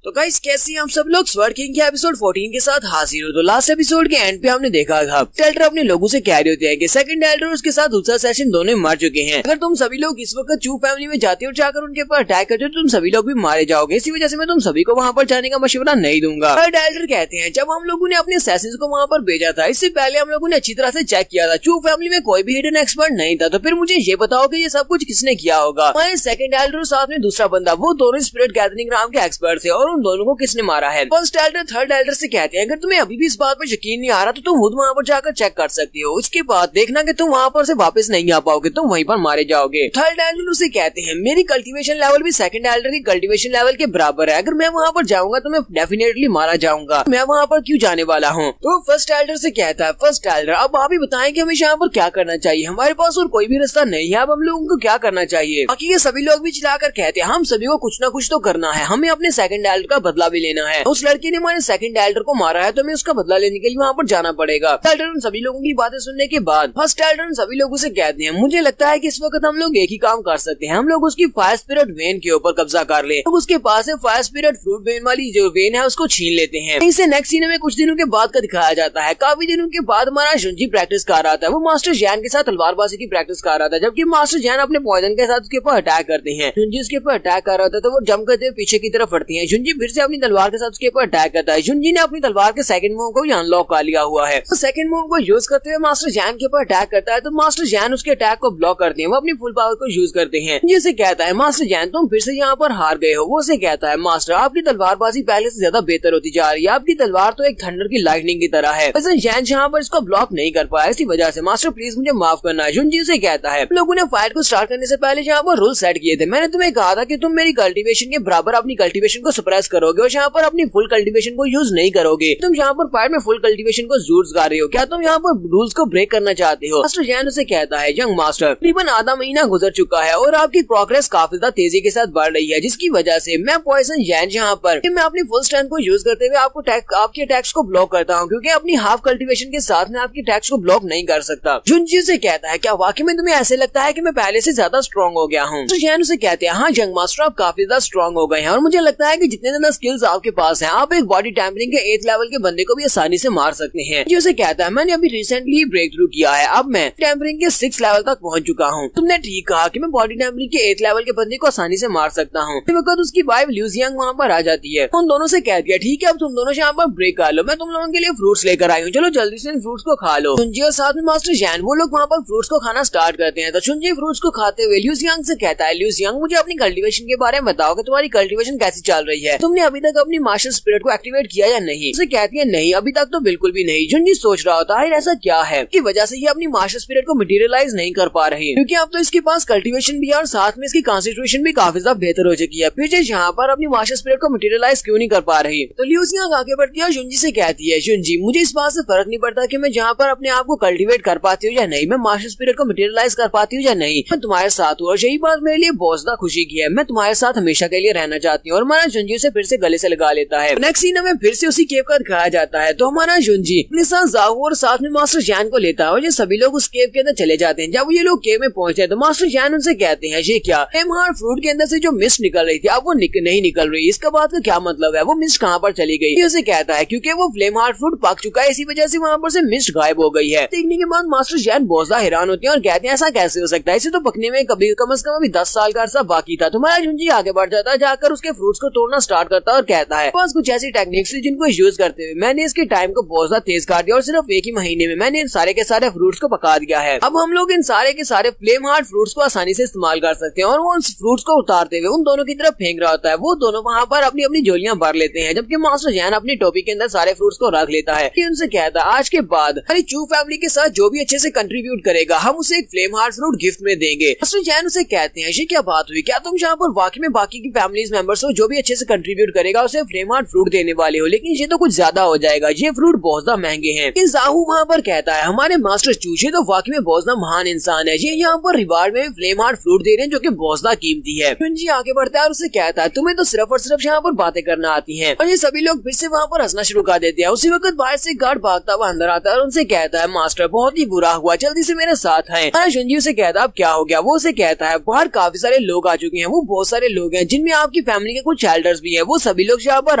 तो गाइस कैसे हम सब लोग स्वर्ड किंग के एपिसोड 14 के साथ हाजिर हो। तो लास्ट एपिसोड के एंड पे हमने देखा था एल्डर अपने लोगों से कह रहे होते हैं कि सेकंड एल्डर और उसके साथ दूसरा सेशन दोनों मर चुके हैं। अगर तुम सभी लोग इस वक्त चू फैमिली में जाते हो जाकर उनके ऊपर अटैक करते हो तो तुम सभी लोग भी मारे जाओगे, इसी वजह से मैं तुम सभी को वहाँ पर जाने का मशवरा नहीं दूंगा। थर्ड एल्डर कहते हैं जब हम लोगों ने अपने असैसिन्स को वहाँ पर भेजा था इससे पहले हम लोगों ने अच्छी तरह से चेक किया था, चू फैमिली में कोई भी हिडन एक्सपर्ट नहीं था। तो फिर मुझे ये बताओ कि ये सब कुछ किसने किया होगा। हमारे सेकंड एल्डर और साथ में दूसरा बंदा वो दोनों स्पिरिट गैदरिंग राम के एक्सपर्ट थे और उन दोनों को किसने मारा है। फर्स्ट एल्डर थर्ड एल्डर से कहते हैं अगर तुम्हें अभी भी इस बात पर यकीन नहीं आ रहा तो तुम खुद वहाँ पर जाकर चेक कर सकते हो, उसके बाद देखना कि तुम वहाँ पर से वापस नहीं आ पाओगे, तुम वहीं पर मारे जाओगे। थर्ड एल्डर उसे कहते हैं मेरी कल्टीवेशन लेवल भी सेकंड एल्डर की कल्टीवेशन लेवल के बराबर है, अगर मैं वहाँ पर जाऊंगा तो मैं डेफिनेटली मारा जाऊंगा, मैं वहाँ पर क्यों जाने वाला हूँ। तो फर्स्ट एल्डर से कहता है फर्स्ट एल्डर अब आप ही बताएं कि हमें यहाँ पर क्या करना चाहिए, हमारे पास और कोई भी रास्ता नहीं है, अब हम लोगों को क्या करना चाहिए। बाकी ये सभी लोग भी चिल्लाकर कहते हैं हम सभी को कुछ ना कुछ तो करना है, हमें अपने सेकंड एल्डर का बदला भी लेना है। उस लड़के ने हमारे सेकंड एल्डर को मारा है तो हमें उसका बदला लेने के लिए वहाँ पर जाना पड़ेगा। एल्डर उन सभी लोगों की बातें सुनने के बाद फर्स्ट एल्डर उन सभी लोगों से कहते हैं मुझे लगता है कि इस वक्त हम लोग एक ही काम कर सकते हैं, हम लोग उसकी फायर स्पिरिट वेन के ऊपर कब्जा कर ले, तो उसके पास है फायर स्पिरिट फ्रूट वेन वाली जो वेन है उसको छीन लेते हैं। इसे नेक्स्ट सीन में कुछ दिनों के बाद का दिखाया जाता है। काफी दिनों के बाद हमारा जुंजी प्रैक्टिस कर रहा था, वो मास्टर जैन के साथ तलवारबाजी की प्रैक्टिस कर रहा था, जबकि मास्टर जैन अपने पॉइजन के साथ उसके ऊपर अटैक करते हैं। जुंजी उसके ऊपर अटैक कर रहा था तो वो जम करते पीछे की तरफ बढ़ती है। जुंजी फिर से अपनी तलवार के साथ उसके ऊपर अटैक करता है। जुंजी ने अपनी तलवार के सेकंड मूव को अनलॉक कर लिया हुआ है, तो सेकंड मूव को यूज करते हुए मास्टर जैन के ऊपर अटैक करता है, तो मास्टर जैन उसके अटैक को ब्लॉक करते हैं, वो अपनी फुल पावर को यूज करते हैं। जिसे कहता है मास्टर जैन तुम फिर से यहाँ पर हार गए हो। वो उसे कहता है मास्टर आपकी तलवारबाजी पहले से ज्यादा बेहतर होती जा रही है, आपकी तलवार तो एक थंडर की लाइटनिंग की तरह है, वैसे जैन यहाँ पर इसको ब्लॉक नहीं कर पाया, इसी वजह से मास्टर प्लीज मुझे माफ करना है। जुंजी से कहता है लोगों ने फाइट को स्टार्ट करने से पहले यहाँ पर रूल सेट किए थे, मैंने तुम्हें कहा था कि तुम मेरी कल्टीवेशन के बराबर अपनी कल्टीवेशन को सप्रेस करोगे और यहाँ पर अपनी फुल कल्टीवेशन को यूज नहीं करोगे, तुम यहाँ पर फाइट में फुल कल्टीवेशन को यूज कर रहे हो, क्या तुम यहाँ पर रूल्स को ब्रेक करना चाहते हो। मास्टर जैन उसे कहता है यंग मास्टर तकरीबन आधा महीना गुजर चुका है और आपकी प्रोग्रेस काफी ज्यादा तेजी के साथ बढ़ रही है, जिसकी वजह से मैं पॉइजन जैन यहाँ पर मैं अपनी फुल स्ट्रेंथ को यूज करते हुए आपके अटैक्स को ब्लॉक करता हूँ, क्योंकि अपनी हाफ कल्टीवेशन के साथ मैं आपकी अटैक्स को ब्लॉक नहीं कर सकता। जुंजी से कहता है क्या वाकई में तुम्हें ऐसे लगता है कि मैं पहले से ज्यादा स्ट्रॉन्ग हो गया हूँ। तो जैन उसे कहते हैं हाँ यंग मास्टर आप काफी ज्यादा स्ट्रॉन्ग हो गए हैं और मुझे लगता है कि जितने ज्यादा स्किल्स आपके पास हैं आप एक बॉडी टैम्परिंग के 8th लेवल के बंदे को भी आसानी से मार सकते हैं। उसे कहता है मैंने अभी रिसेंटली ब्रेक थ्रू किया है, अब मैं टैम्परिंग के 6th लेवल तक पहुंच चुका हूँ। तुमने ठीक कहा कि मैं बॉडी टैम्परिंग के 8th लेवल के बंदे को आसानी से मार सकता हूँ। वक्त उसकी वाइफ ल्यूजियांग वहाँ पर आ जाती है, उन दोनों से कह दिया ठीक है अब तुम दोनों यहाँ पर ब्रेक कर लो, मैं तुम लोगों के लिए फ्रूट्स लेकर आई हूँ, चलो जल्दी से इन फ्रूट्स को खा लो। जुंजी और साथ में मास्टर जैन वो लोग वहाँ पर फ्रूट्स को खाना स्टार्ट करते हैं। तो जुंजी फ्रूट्स को खाते हुए ल्यूजियांग से कहता है ल्यूजियांग मुझे अपनी कल्टीवेशन के बारे में बताओ कि तुम्हारी कल्टीवेशन कैसी चल रही है। तुमने अभी तक अपनी मास्टर स्पिरिट को एक्टिवेट किया या नहीं? उसे कहती है नहीं, अभी तक तो बिल्कुल भी नहीं। जुनजी सोच रहा होता है ऐसा क्या है की वजह से ये अपनी मास्टर स्पिरिट को मटेरियलाइज नहीं कर पा रही, क्योंकि अब तो इसके पास कल्टीवेशन भी है और साथ में इसकी कॉन्सेंट्रेशन भी काफी ज्यादा बेहतर हो चुकी है। फिर यहाँ पर अपनी मास्टर स्पिरिट को मटेरियलाइज क्यों नहीं कर पा रही? तो लियूसियांग आगे बढ़ती है और जुनजी से कहती है जुनजी मुझे इस बात से फर्क नहीं पड़ता कि मैं जहाँ पर अपने आप को कल्टीवेट कर पाती हूँ या नहीं, मैं मास्टर स्पिरिट को मटेरियलाइज कर पाती हूँ या नहीं, मैं तुम्हारे साथ हूँ और यही बात मेरे लिए बहुत ज्यादा खुशी की है। मैं तुम्हारे साथ हमेशा के लिए रहना चाहती हूँ। और हमारा जुनजी से फिर से गले से लगा लेता है। नेक्स्ट सीन में फिर से उसी केव का दिखाया जाता है। तो हमारा जुनजी अपने साथ जाहू और साथ में मास्टर जैन को लेता है और ये सभी लोग उस केव के अंदर चले जाते हैं। जब ये लोग केव में पहुंचते हैं तो मास्टर जैन उनसे कहते हैं ये क्या फ्लेमहार्ट फ्रूट के अंदर से जो मिस्ट निकल रही थी अब वो नहीं निकल रही, इसका बात का क्या मतलब है? वो मिस्ट कहाँ पर चली गई? ये उसे कहता है क्योंकि वो फ्लेमहार्ट फ्रूट पक चुका है, इसी वजह से वहाँ पर से मिस्ट गायब हो गई है। देखने के बाद मास्टर जैन बहुत ज्यादा हैरान होते हैं और कहते हैं ऐसा कैसे हो सकता है, इसे तो पकने में कभी कम से कम अभी 10 साल का अर्सा बाकी था। तुम्हारा जुनजी आगे बढ़ जाता है, जाकर उसके फ्रूट्स को तोड़ना स्टार्ट करता है और कहता है बस कुछ ऐसी टेक्निक्स जिनको यूज करते हुए मैंने इसके टाइम को बहुत ज्यादा तेज कर दिया और सिर्फ एक ही महीने में मैंने इन सारे के सारे फ्रूट्स को पका दिया है। अब हम लोग इन सारे के सारे फ्लेम हार्ट फ्रूट्स को आसानी से इस्तेमाल कर सकते हैं। और वो उन फ्रूट्स को उतारते हुए उन दोनों की तरफ फेंक रहा होता है। वो दोनों वहाँ पर अपनी अपनी झोलियां भर लेते हैं, जबकि मास्टर जैन अपनी टोपी के अंदर सारे फ्रूट्स को रख लेता है। उनसे कहता है आज के बाद हमारी चू फैमिली के साथ जो भी अच्छे से कंट्रीब्यूट करेगा हम उसे एक फ्लेम हार्ट फ्रूट गिफ्ट में देंगे। मास्टर जैन उसे कहते हैं ये क्या बात हुई, क्या तुम यहाँ पर वाकई में बाकी की फैमिलीज मेंबर्स को जो भी अच्छे से कंट्रीब्यूट करेगा उसे फ्लेम हार्ट फ्रूट देने वाले हो? लेकिन ये तो कुछ ज्यादा हो जाएगा, ये फ्रूट बहुत ज्यादा महंगे हैं। जाहू वहाँ पर कहता है हमारे मास्टर चूचे तो वाकई में बहुत ज्यादा महान इंसान है, ये यहाँ पर रिवार्ड में फ्लेम हार्ट फ्रूट दे रहे हैं जो कि बहुत ज्यादा कीमती है। जुनजी आगे बढ़ता है और उसे कहता है तुम्हें तो सिर्फ और सिर्फ यहाँ पर बातें करना आती हैं। और ये सभी लोग फिर से वहाँ पर हंसना शुरू कर देते हैं। उसी वक्त बाहर से गार्ड भागता हुआ अंदर आता है और उनसे कहता है मास्टर बहुत ही बुरा हुआ, जल्दी से मेरे साथ आए। जुनजी उसे कहता है अब क्या हो गया? वो उसे कहता है बाहर काफी सारे लोग आ चुके हैं, वो बहुत सारे लोग हैं जिनमें आपकी फैमिली के कुछ एल्डर्स भी है। वो सभी लोग यहाँ पर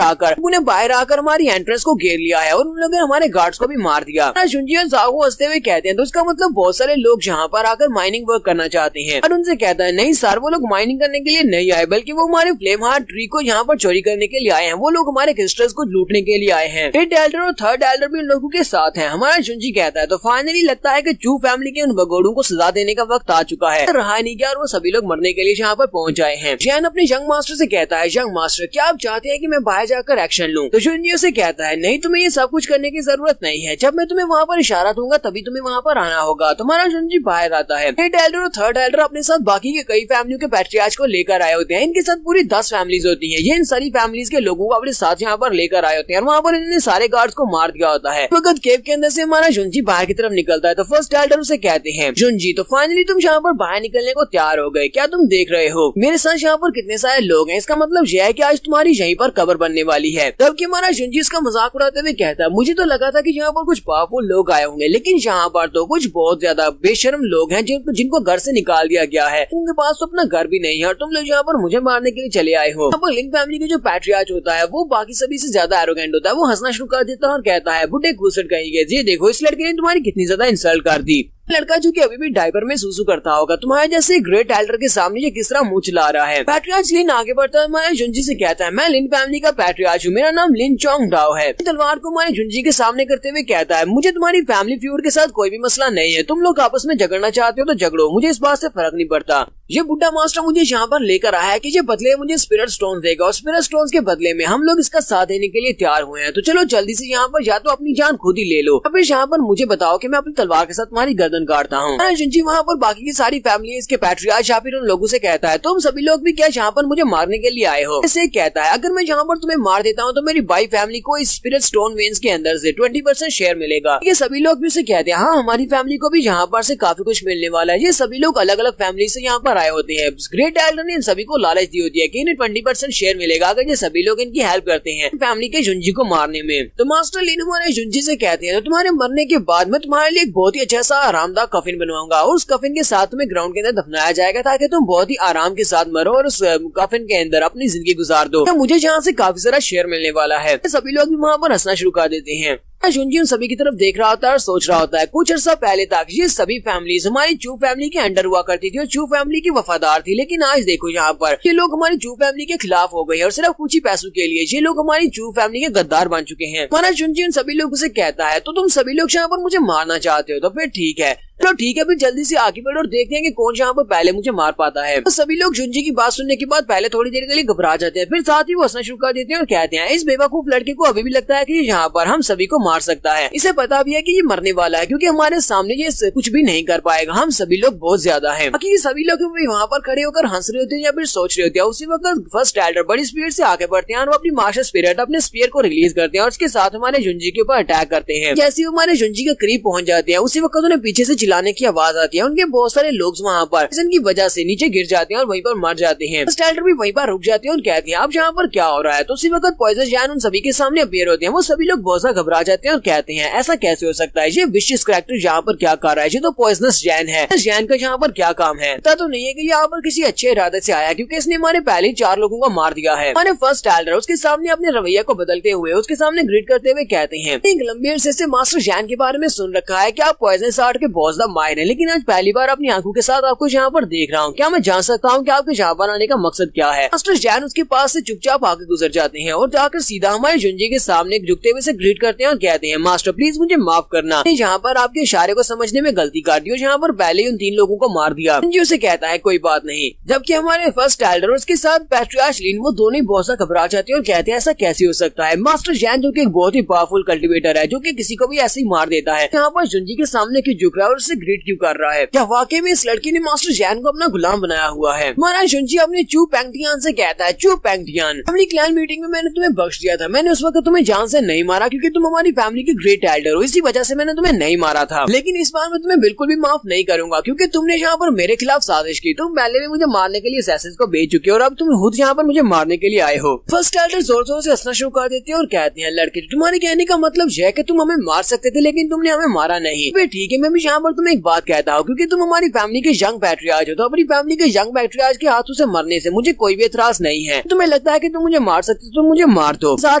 आकर उन्हें बाहर आकर हमारी एंट्रेंस को घेर लिया है और उन लोगों ने हमारे गार्ड्स को भी मार दिया। जुनजी और जाहू हंसते हुए कहते हैं तो उसका मतलब बहुत सारे लोग यहाँ पर आकर माइनिंग वर्क करना चाहते हैं। और उनसे कहता है नहीं सर, वो लोग माइनिंग करने के लिए नहीं आए बल्कि वो हमारे फ्लेम हार्ट ट्री को यहाँ पर चोरी करने के लिए आए हैं। वो लोग हमारे क्रिस्टल्स को लूटने के लिए आए हैं। फिफ्थ एल्डर और थर्ड एल्डर भी उन लोगों के साथ हैं। हमारा जुनजी कहता है तो फाइनली लगता है कि चू फैमिली के उन भगोड़ों को सजा देने का वक्त आ चुका है। रहा नहीं गया और वो सभी लोग मरने के लिए यहाँ पर पहुंच आए हैं। जैन अपने यंग मास्टर से कहता है यंग मास्टर क्या आप चाहते हैं कि मैं बाहर जाकर एक्शन लूं? तो जुनजी उसे कहता है नहीं, तुम्हें ये सब कुछ करने की जरूरत नहीं है, जब मैं तुम्हें वहाँ पर इशारा दूंगा तभी तुम्हें वहाँ पर आना होगा। तुम्हारा जुनजी बाहर आता है। फिफ्थ एल्डर और थर्ड एल्डर अपने साथ बाकी के कई फैमिलियों के पैट्रियार्च को लेकर आए होते हैं। इनके साथ पूरी 10 फैमिलीज होती हैं। ये इन सारी फैमिलीज के लोगों को अपने साथ यहाँ पर लेकर आए होते हैं और वहाँ पर इन्होंने सारे गार्ड्स को मार दिया होता है। वक्त केव के अंदर से हमारा जुनजी बाहर की तरफ निकलता है तो फर्स्ट एल्डर उसे कहते हैं जुनजी तो फाइनली तुम यहाँ पर बाहर निकलने को तैयार हो गए, क्या तुम देख रहे हो मेरे साथ यहाँ पर कितने सारे लोग हैं, इसका मतलब यह है कि आज तुम्हारी यहीं पर कब्र बनने वाली है। तब हमारा जुनजी इसका मजाक उड़ाते हुए कहता है मुझे तो लगा था कि यहाँ पर कुछ पावरफुल लोग आए होंगे, लेकिन यहाँ पर तो कुछ बहुत ज्यादा बेशर्म लोग हैं जिनको घर से निकाल दिया गया है। उनके पास तो अपना घर भी नहीं है और तुम लोग यहाँ पर मुझे मारने के लिए चले आए हो। यहाँ पर लिंक फैमिली के जो पैट्रियार्च होता है वो बाकी सभी से ज्यादा एरोगेंट होता है। वो हंसना शुरू कर देता है और कहता है बुड्ढे घूसट कहेंगे, ये देखो इस लड़के ने तुम्हारी कितनी ज्यादा इंसल्ट कर दी। लड़का जो कि अभी भी डायपर में सूसू करता होगा, तुम्हारे जैसे ग्रेट एल्डर के सामने ये किस तरह मुंह चला रहा है। पैट्रियार्च लिन आगे बढ़ता है, हमारे जुनजी से कहता है मैं लिन फैमिली का पैट्रियार्च हूँ, मेरा नाम लिन चोंग डाओ है। तलवार को हमारे जुनजी के सामने करते हुए कहता है मुझे तुम्हारी फैमिली फ्यूड के साथ कोई भी मसला नहीं है, तुम लोग आपस में झगड़ना चाहते हो तो झगड़ो, मुझे इस बात से फर्क नहीं पड़ता। ये बुड्ढा मास्टर मुझे यहाँ पर लेकर आया है कि ये बदले मुझे स्पिरिट स्टोन देगा और स्पिरिट स्टोन के बदले में हम लोग इसका साथ देने के लिए तैयार हुए हैं। तो चलो जल्दी से यहाँ पर या तो अपनी जान खुद ही ले लो और फिर यहाँ पर मुझे बताओ कि मैं अपनी तलवार के साथ तुम्हारी गर्दन काटता हूँ। जुनजी वहाँ पर बाकी की सारी फैमिली इसके पैट्रियार्च या फिर उन लोगों से कहता है तुम सभी लोग भी क्या यहाँ पर मुझे मारने के लिए आए हो? ऐसे कहता है अगर मैं यहाँ पर तुम्हें मार देता हूँ तो मेरी बाई फैमिली को इस स्पिरिट स्टोन वेन्स के अंदर से 20% शेयर मिलेगा। ये सभी लोग भी उसे कहते हैं हाँ हमारी फैमिली को भी यहाँ पर से काफी कुछ मिलने वाला है। ये सभी लोग अलग अलग फैमिली से यहाँ पर आए होते हैं। ग्रेट एल्डर ने इन सभी को लालच दी होती है कि इन्हें 20% शेयर मिलेगा अगर ये सभी लोग इनकी हेल्प करते हैं फैमिली के जुनजी को मारने में। तो मास्टर लिन हमारे जुनजी से कहते हैं तो तुम्हारे मरने के बाद मैं तुम्हारे लिए एक बहुत ही अच्छा सा आरामदायक कफिन बनवाऊंगा और उस कफिन के साथ में ग्राउंड के अंदर दफनाया जाएगा ताकि तुम बहुत ही आराम के साथ मरो और उस कफिन के अंदर अपनी जिंदगी गुजार दो। तो मुझे जहाँ से काफी सारा शेयर मिलने वाला है। सभी लोग भी वहाँ पर हंसना शुरू कर देते हैं। जुनजी उन सभी की तरफ देख रहा होता है और सोच रहा होता है कुछ अर्सा पहले तक ये सभी फैमिलीज हमारी चू फैमिली के अंडर हुआ करती थी और चू फैमिली की वफादार थी, लेकिन आज देखो यहाँ पर ये लोग हमारी चू फैमिली के खिलाफ हो गए और सिर्फ कुछ ही पैसों के लिए ये लोग हमारी चू फैमिली के गद्दार बन चुके हैं। हमारा जुनजी उन सभी लोगों से कहता है तो तुम सभी लोग यहाँ पर मुझे मारना चाहते हो तो फिर ठीक है, तो ठीक है, फिर जल्दी से आगे बढ़ो और देखते हैं कि कौन यहाँ पर पहले मुझे मार पाता है। तो सभी लोग जुंजी की बात सुनने के बाद पहले थोड़ी देर के लिए घबरा जाते हैं, फिर साथ ही वो हंसना शुरू कर देते हैं और कहते हैं इस बेवकूफ लड़के को अभी भी लगता है कि यहाँ पर हम सभी को मार सकता है। इसे पता भी है कि ये मरने वाला है क्योंकि हमारे सामने ये कुछ भी नहीं कर पाएगा। हम सभी लोग बहुत ज्यादा हैं। बाकी सभी लोग वहाँ पर खड़े होकर हंस रहे होते हैं या फिर सोच रहे होते हैं। उसी वक्त फर्स्ट एल्डर बड़ी स्पीड से आगे बढ़ते हैं और वो अपनी मार्शल स्पिरिट अपने स्पीयर को रिलीज करते हैं और उसके साथ हमारे जुंजी के ऊपर अटैक करते हैं। जैसे वो हमारे जुंजी के करीब पहुंच जाते हैं उसी वक्त उन्हें पीछे से चिल्लाने की आवाज आती है। उनके बहुत सारे लोग वहाँ पर की वजह से नीचे गिर जाते हैं और वहीं पर मर जाते हैं। फर्स्ट एल्डर भी वहीं पर रुक जाते हैं और कहते हैं अब यहाँ पर क्या हो रहा है। तो उसी वक्त पॉइजन जैन उन सभी के सामने अपीयर होते हैं। वो सभी लोग बहुत ज्यादा घबरा जाते हैं और कहते हैं ऐसा कैसे हो सकता है, ये विशिष्ट कैरेक्टर यहाँ पर क्या कर रहा है, ये तो पॉइजनस जैन है। जैन का यहाँ पर क्या काम है? पता तो नहीं है कि यहाँ पर किसी अच्छे इरादे से आया क्योंकि इसने हमारे पहले 4 लोगों को मार दिया है। हमारे फर्स्ट एल्डर उसके सामने अपने रवैया को बदलते हुए उसके सामने ग्रिड करते हुए कहते हैं एक लंबे अरसे से मास्टर जैन के बारे में सुन रखा है कि आप पॉइजनस आर्ट के बहुत ज्यादा माहिर हैं, लेकिन आज पहली बार अपनी आंखों के साथ आपको यहाँ पर देख रहा हूँ। क्या मैं जान सकता हूँ कि आपके यहाँ पर आने का मकसद क्या है? मास्टर जैन उसके पास से चुपचाप आगे गुजर जाते हैं और जाकर सीधा हमारे जुंजी के सामने झुकते हुए से ग्रीट करते हैं और कहते हैं मास्टर प्लीज मुझे माफ करना, यहाँ पर आपके इशारे को समझने में गलती कर दी और यहाँ पर पहले ही उन 3 लोगों को मार दिया। जुंजी उसे कहता है कोई बात नहीं, जबकि हमारे फर्स्ट एल्डर और उसके साथ पैट्रियार्च लीन वो दोनों ही बहुत ज्यादा घबरा जाते हैं और कहते हैं ऐसा कैसे हो सकता है। मास्टर जैन जो कि एक बहुत ही पावरफुल कल्टिवेटर है जो कि किसी को भी ऐसे ही मार देता है, यहाँ पर जुंजी के सामने क्यों झुक रहा है और उससे ग्रीट क्यों कर रहा है? क्या वाकई में इस लड़की ने मास्टर जैन को अपना गुलाम बनाया हुआ है? हमारा जुंजी अपने चू पेंगटियान से कहता है चू पेंगटियान, अपनी क्लैन मीटिंग में मैंने तुम्हें बख्श दिया था। मैंने उस वक्त तुम्हें जान से नहीं मारा क्योंकि तुम हमारी फैमिली के ग्रेट एल्डर हो, इसी वजह से मैंने तुम्हें नहीं मारा था। लेकिन इस बार मैं तुम्हें बिल्कुल भी माफ नहीं करूंगा क्योंकि तुमने यहाँ पर मेरे खिलाफ साजिश की। तुम पहले भी मुझे मारने के लिए असैसिन्स को भेज चुके हो और अब तुम खुद यहाँ पर मुझे मारने के लिए आए हो। फर्स्ट एल्डर जोर जोर से हंसना शुरू कर देते हैं और कहते हैं लड़के तुम्हारे कहने का मतलब यह है कि तुम हमें मार सकते थे लेकिन तुमने हमें मारा नहीं। फिर ठीक है, मैं भी यहाँ पर तुम्हें एक बात कहता हूँ क्योंकि तुम हमारी फैमिली के यंग पैट्रियार्च हो, तो अपनी फैमिली के यंग पैट्रियार्च के हाथों से मरने से मुझे कोई भी एतराज नहीं है। तुम्हें लगता है कि तुम मुझे मार सकते तो तुम मुझे मार दो। साथ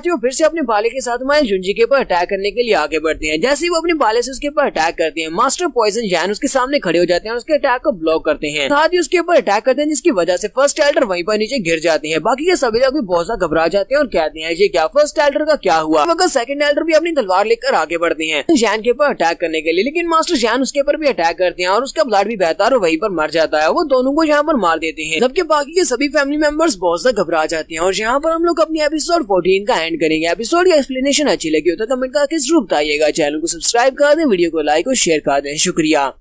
ही वो फिर से अपने भाले के साथ हमारे जुंजी के ऊपर अटैक करने के लिए आगे बढ़ते हैं। जैसे ही वो अपने भाले से उसके ऊपर अटैक करते हैं मास्टर पॉइजन जैन उसके सामने खड़े हो जाते हैं और उसके अटैक को ब्लॉक करते हैं। साथ ही उसके ऊपर अटैक करते हैं जिसकी वजह से फर्स्ट एल्डर वहीं पर नीचे गिर जाते हैं। बाकी के सभी लोग भी बहुत ज्यादा घबरा जाते हैं और कहते हैं ये क्या, फर्स्ट एल्डर का क्या हुआ? मगर सेकंड एल्डर भी अपनी तलवार लेकर आगे बढ़ते हैं जैन के ऊपर अटैक करने के लिए, लेकिन मास्टर जैन उसके ऊपर भी अटैक करते हैं और उसका ब्लड भी बहता है और वहीं पर मर जाता है। वो दोनों को यहाँ पर मार देते हैं जबकि बाकी के सभी फैमिली मेंबर्स बहुत ज्यादा घबरा जाते हैं। और यहाँ पर हम लोग अपनी एपिसोड 14 का एंड करेंगे। एपिसोड की एक्सप्लेनेशन अच्छी लगी हो तो कमेंट करके जरूर बताइएगा। चैनल को सब्सक्राइब कर दें, वीडियो को लाइक और शेयर कर दें। शुक्रिया।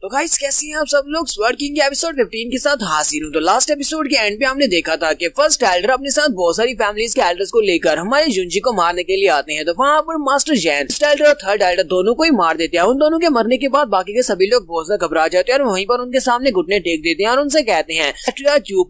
तो गाइस कैसे हैं आप सब लोग? स्वर्ड किंग के एपिसोड 15 के साथ हाजिर हूँ। तो लास्ट एपिसोड के एंड पे हमने देखा था कि फर्स्ट एल्डर अपने साथ बहुत सारी फैमिलीज के एल्डर्स को लेकर हमारे जुंजी को मारने के लिए आते हैं। तो वहाँ पर मास्टर जैन फर्स्ट एल्डर और थर्ड एल्डर दोनों को ही मार देते हैं। उन दोनों के मरने के बाद बाकी के सभी लोग बहुत ज्यादा घबरा जाते हैं और वहीं पर उनके सामने घुटने टेक देते हैं और उनसे कहते हैं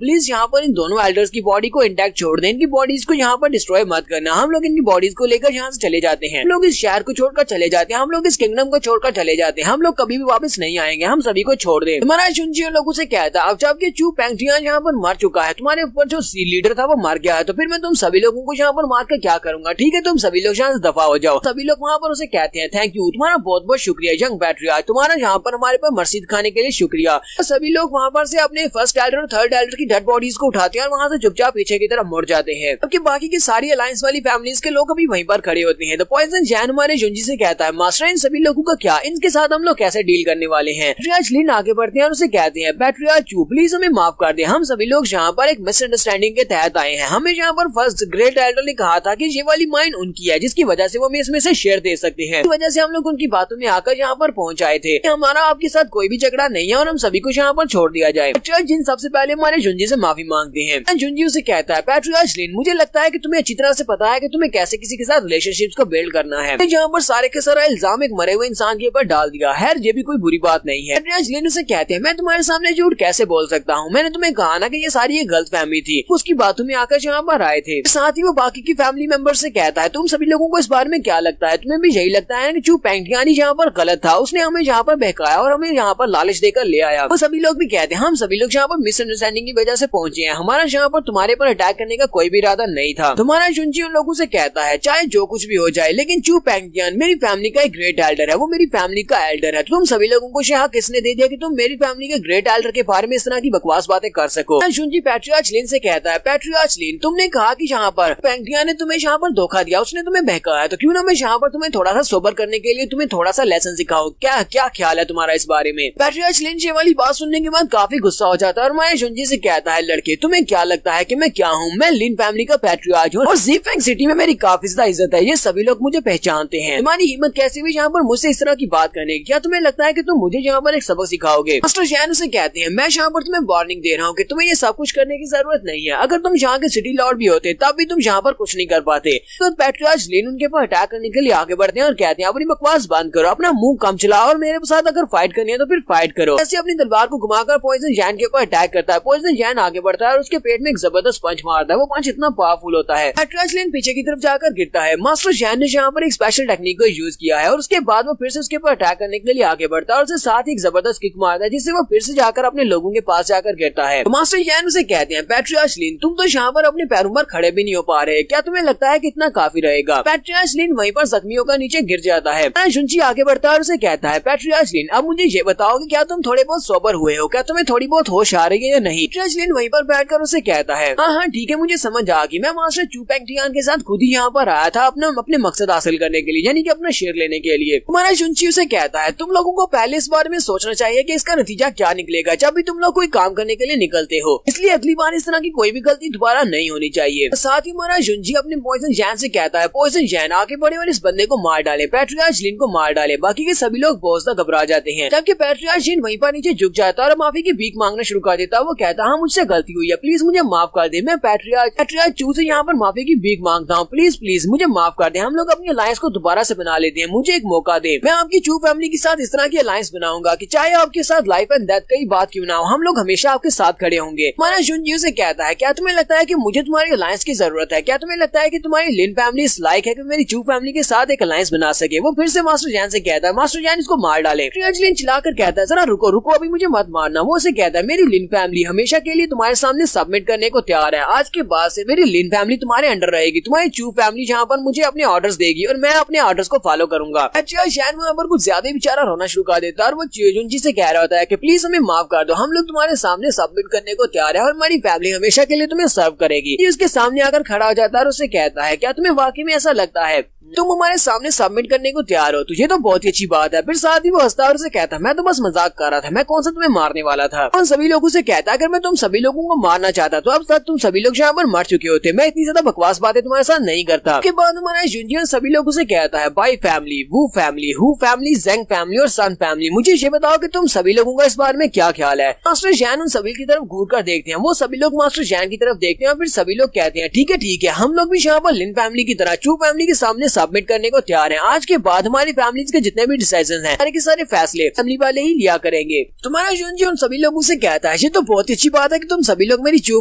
प्लीज यहाँ पर इन दोनों एल्डर्स की बॉडी को इंटैक्ट छोड़ दें, इनकी बॉडीज को यहाँ पर डिस्ट्रॉय मत करना। हम लोग इनकी बॉडीज को लेकर यहाँ से चले जाते हैं। हम लोग इस शहर को छोड़कर चले जाते हैं, हम लोग इस किंगडम को छोड़कर चले जाते हैं, हम लोग कभी भी वापस नहीं आएंगे, हम सभी को छोड़ दे। तुम्हारा जुंजी लोगों से कहता अब जबकि चू पेंगटियान यहाँ पर मर चुका है, तुम्हारे ऊपर जो सी लीडर था वो मर गया है, तो फिर मैं तुम सभी लोगों को यहाँ पर मार कर क्या करूंगा? ठीक है, तुम सभी लोग यहाँ से दफा हो जाओ। सभी लोग वहाँ पर उसे कहते हैं थैंक यू, तुम्हारा बहुत बहुत शुक्रिया यंग पैट्रियार्च, तुम्हारा यहाँ पर हमारे पर मर्सी दिखाने के लिए शुक्रिया। तो सभी लोग वहाँ पर से अपने फर्स्ट एल्डर और थर्ड एल्डर की डेड बॉडीज को उठाते हैं और वहाँ से चुपचाप पीछे की तरफ मुड़ जाते हैं। जबकि बाकी की सारी अलायंस वाली फैमिलीज के लोग अभी वहीं पर खड़े होते हैं। तो पॉइजन जैन हमारे जुंजी से कहता है मास्टर इन सभी लोगों का क्या, इनके साथ हम लोग कैसे डील करने वाले हैं? पैट्रियार्च लिन आगे बढ़ते हैं और उसे कहते हैं पैट्रियार्च चू प्लीज हमें माफ कर दे, हम सभी लोग यहाँ पर एक मिसअंडरस्टैंडिंग के तहत आए हैं। हमें यहाँ पर फर्स्ट ग्रेट एल्डर ने कहा था कि ये वाली माइन उनकी है जिसकी वजह से वो हमें इसमें से शेयर दे सकते हैं, इस वजह से हम लोग उनकी बातों में आकर यहाँ पर पहुँच आए थे। हमारा आपके साथ कोई भी झगड़ा नहीं है और हम सभी को यहाँ पर छोड़ दिया जाए। पैट्रियार्च जिन सबसे पहले हमारे जुंजी से माफी मांगते हैं। जुंजी उसे कहता है पैट्रियार्च लिन मुझे लगता है कि तुम्हें अच्छी तरह से पता है कि तुम्हें कैसे किसी के साथ रिलेशनशिप्स को बिल्ड करना है। यहाँ पर सारे के सारा इल्जाम एक मरे हुए इंसान के ऊपर डाल दिया है, ये भी कोई बुरी बात नहीं है। पैट्रियार्च लिन उसे कहते हैं मैं तुम्हारे सामने झूठ कैसे बोल सकता हूँ, मैंने तुम्हें कहा ना कि ये सारी एक गलत फैमिली थी, उसकी बातों में आकर यहाँ पर आए थे। साथ ही वो बाकी की फैमिली मेंबर से कहता है तुम सभी लोगों को इस बारे में क्या लगता है? तुम्हें भी यही लगता है कि चू पेंगटियान यहाँ पर गलत था, उसने हमें यहाँ पर बहकाया और हमें यहाँ पर लालच देकर ले आया। वो सभी लोग भी कहते हैं हम सभी लोग यहाँ पर मिसअंडरस्टैंडिंग की वजह से पहुंचे हैं, हमारा यहाँ पर तुम्हारे पर अटैक करने का कोई भी इरादा नहीं था। तुम्हारा जुंजी उन लोगों से कहता है चाहे जो कुछ भी हो जाए लेकिन चू पेंगटियान मेरी फैमिली का एक ग्रेट एल्डर है, वो मेरी फैमिली का एल्डर है, तुम सभी लोगों को यहाँ दिमाग किसने दे दिया कि तुम मेरी फैमिली के ग्रेट एल्डर के बारे में इस तरह की बकवास बातें कर सको। शुनजी पैट्रियार्च लिन से कहता है, पैट्रियार्च लिन, तुमने कहा कि यहाँ पर पेंटिया ने तुम्हें यहाँ पर धोखा दिया, उसने तुम्हें बहकाया, तो क्यों ना मैं यहाँ पर तुम्हें थोड़ा सा सोबर करने के लिए तुम्हें थोड़ा सा लेसन सिखाऊं। क्या क्या ख्याल है तुम्हारा इस बारे में? पैट्रियार्च लिन ये वाली बात सुनने के बाद काफी गुस्सा हो जाता है और माया शुनजी से कहता है, लड़के तुम्हें क्या लगता है कि मैं क्या हूँ? मैं लिन फैमिली का पैट्रियार्च हूँ और ज़ीफेंग सिटी में मेरी काफी ज्यादा इज्जत है, ये सभी लोग मुझे पहचानते हैं। तुम्हारी हिम्मत कैसे हुई यहाँ पर मुझसे इस तरह की बात करने की? क्या तुम्हें लगता है कि तुम मुझे यहाँ पर एक सबक सिखाओगे? मास्टर जैन उसे कहते हैं, मैं यहाँ पर तुम्हें वार्निंग दे रहा हूँ कि तुम्हें ये सब कुछ करने की जरूरत नहीं है। अगर तुम यहाँ के सिटी लॉर्ड भी होते तब भी तुम यहाँ पर कुछ नहीं कर पाते। तो पैट्रियार्च लिन उनके पर अटैक करने के लिए आगे बढ़ते हैं और कहते हैं, अपनी बकवास बंद करो, अपना मुंह कम चलाओ और मेरे साथ अगर फाइट करनी है तो फिर फाइट करो। ऐसे अपनी तलवार को घुमाकर पॉइजन जैन के ऊपर अटैक करता है। पॉइजन जैन आगे बढ़ता है और उसके पेट में एक जबरदस्त पंच मारता है। वो पंच इतना पावरफुल होता है पैट्रियार्च लिन पीछे की तरफ जाकर गिरता है। मास्टर जैन ने यहाँ पर एक स्पेशल टेक्निक को यूज किया है और उसके बाद वो फिर से उसके ऊपर अटैक करने के लिए आगे बढ़ता है और उसके साथ ही एक जबरदस्त किक मारता है जिससे वो फिर से जाकर अपने लोगों के पास जाकर गिरता है। तो मास्टर जैन उसे कहते हैं, पैट्रियार्च लिन, तुम तो यहाँ पर अपने पैरों पर खड़े भी नहीं हो पा रहे, क्या तुम्हें लगता है कि इतना काफी रहेगा? पैट्रियार्च लिन वहीं पर जख्मियों का नीचे गिर जाता है। शुनजी आगे बढ़ता है और उसे कहता है, पैट्रियार्च लिन, अब मुझे ये बताओ कि क्या तुम थोड़े बहुत सोबर हुए हो? क्या तुम्हें थोड़ी बहुत होश आ रही है या नहीं? पैट्रियार्च लिन वहीं पर बैठकर उसे कहता है, हाँ ठीक है, मुझे समझ आ गई, मैं मास्टर चू पेंगटियान के साथ खुद ही यहाँ पर आया था अपने मकसद हासिल करने के लिए, यानी कि अपना शेर लेने के लिए। तुम्हारा शुनजी उसे कहता है, तुम लोगों को पहले इस बारे में सोचना चाहिए कि इसका नतीजा क्या निकलेगा जब भी तुम लोग कोई काम करने के लिए निकलते हो, इसलिए अगली बार इस तरह की कोई भी गलती दोबारा नहीं होनी चाहिए। साथ ही हमारा शुनजी अपने पॉइजन जैन से कहता है, पॉइजन जैन आगे बढ़े और इस बंदे को मार डाले, पैट्रियार्च लिन को मार डाले। बाकी के सभी लोग बहुत ज्यादा घबरा जाते हैं जबकि पैट्रियार्च लिन वहीं पर नीचे झुक जाता है और माफी की भीख मांगना शुरू कर देता है। वो कहता है, हाँ मुझसे गलती हुई है, प्लीज मुझे माफ कर दे, मैं पैट्रियार्च चू से यहाँ पर माफी की भीख मांगता हूँ, प्लीज प्लीज मुझे माफ कर दे, हम लोग अपनी अलायंस को दोबारा से बना लेते हैं, मुझे एक मौका दे, मैं आपकी चू फैमिली के साथ इस तरह की अलायंस बनाऊंगा कि चाहे आपके साथ लाइफ एंड डेथ की बात क्यों ना हो, हम लोग हमेशा आपके साथ खड़े होंगे। हमारा शुनजी से कहता है, क्या तुम्हें लगता है कि मुझे तुम्हारी अलायंस की जरूरत है? क्या तुम्हें लगता है कि तुम्हारी लिन फैमिली इस लायक है कि मेरी चू फैमिली के साथ एक अलायंस बना सके? वो फिर से मास्टर जैन से कहता है, मास्टर जैन इसको मार डाले। पैट्रियार्च लिन चिल्लाकर कहता है, जरा रुको रुको, अभी मुझे मत मारना। वो उसे कहता है, मेरी लिन फैमिली हमेशा के लिए तुम्हारे सामने सबमिट करने को तैयार है, आज के बाद से मेरी लिन फैमिली तुम्हारे अंडर रहेगी, तुम्हारी चू फैमिली जहाँ पर मुझे अपने ऑर्डर्स देगी और मैं अपने ऑर्डर्स को फॉलो करूंगा। पैट्रियार्च जैन वहाँ पर कुछ ज्यादा बेचारा रोना शुरू कर देता है और वो शुनजी से कह रहा होता है कि प्लीज हमें माफ कर दो, हम लोग तुम्हारे सामने सबमिट करने को तैयार है और हमारी फैमिली हमेशा के लिए तुम्हें सर्व करेगी। ये उसके सामने आकर खड़ा हो जाता है और उसे कहता है, क्या तुम्हें वाकई में ऐसा लगता है तुम हमारे सामने सबमिट करने को तैयार हो? तुझे तो बहुत ही अच्छी बात है। फिर साथ ही वो हंसता और उसे कहता है, मैं तो बस मजाक कर रहा था, मैं कौन सा तुम्हें मारने वाला था। उन सभी लोगों से कहता है, अगर मैं तुम सभी लोगों को मारना चाहता तो अब तक तुम सभी लोग यहाँ पर मर चुके होते, मैं इतनी ज्यादा बकवास बातें तुम्हारे साथ नहीं करता। उसके बाद हमारा शुनजी सभी लोगों से कहता है, Bai family, Wu family, Hu family, Zheng family और सन फैमिली, मुझे ये बताओ कि तुम सभी लोगों का इस बारे में क्या ख्याल है? मास्टर जैन उन सभी की तरफ घूर कर देखते हैं, वो सभी लोग मास्टर जैन की तरफ देखते हैं और फिर सभी लोग कहते हैं, ठीक है, हम लोग भी यहाँ पर लिन फैमिली की तरह चू फैमिली के सामने सबमिट करने को तैयार हैं। आज के बाद हमारी फैमिलीज के जितने भी डिसीजंस हैं, सारे के सारे फैसले फैमिली वाले ही लिया करेंगे। तुम्हारा शुनजी उन सभी लोगों से कहता है, ये तो बहुत ही अच्छी बात है कि तुम सभी लोग मेरी चू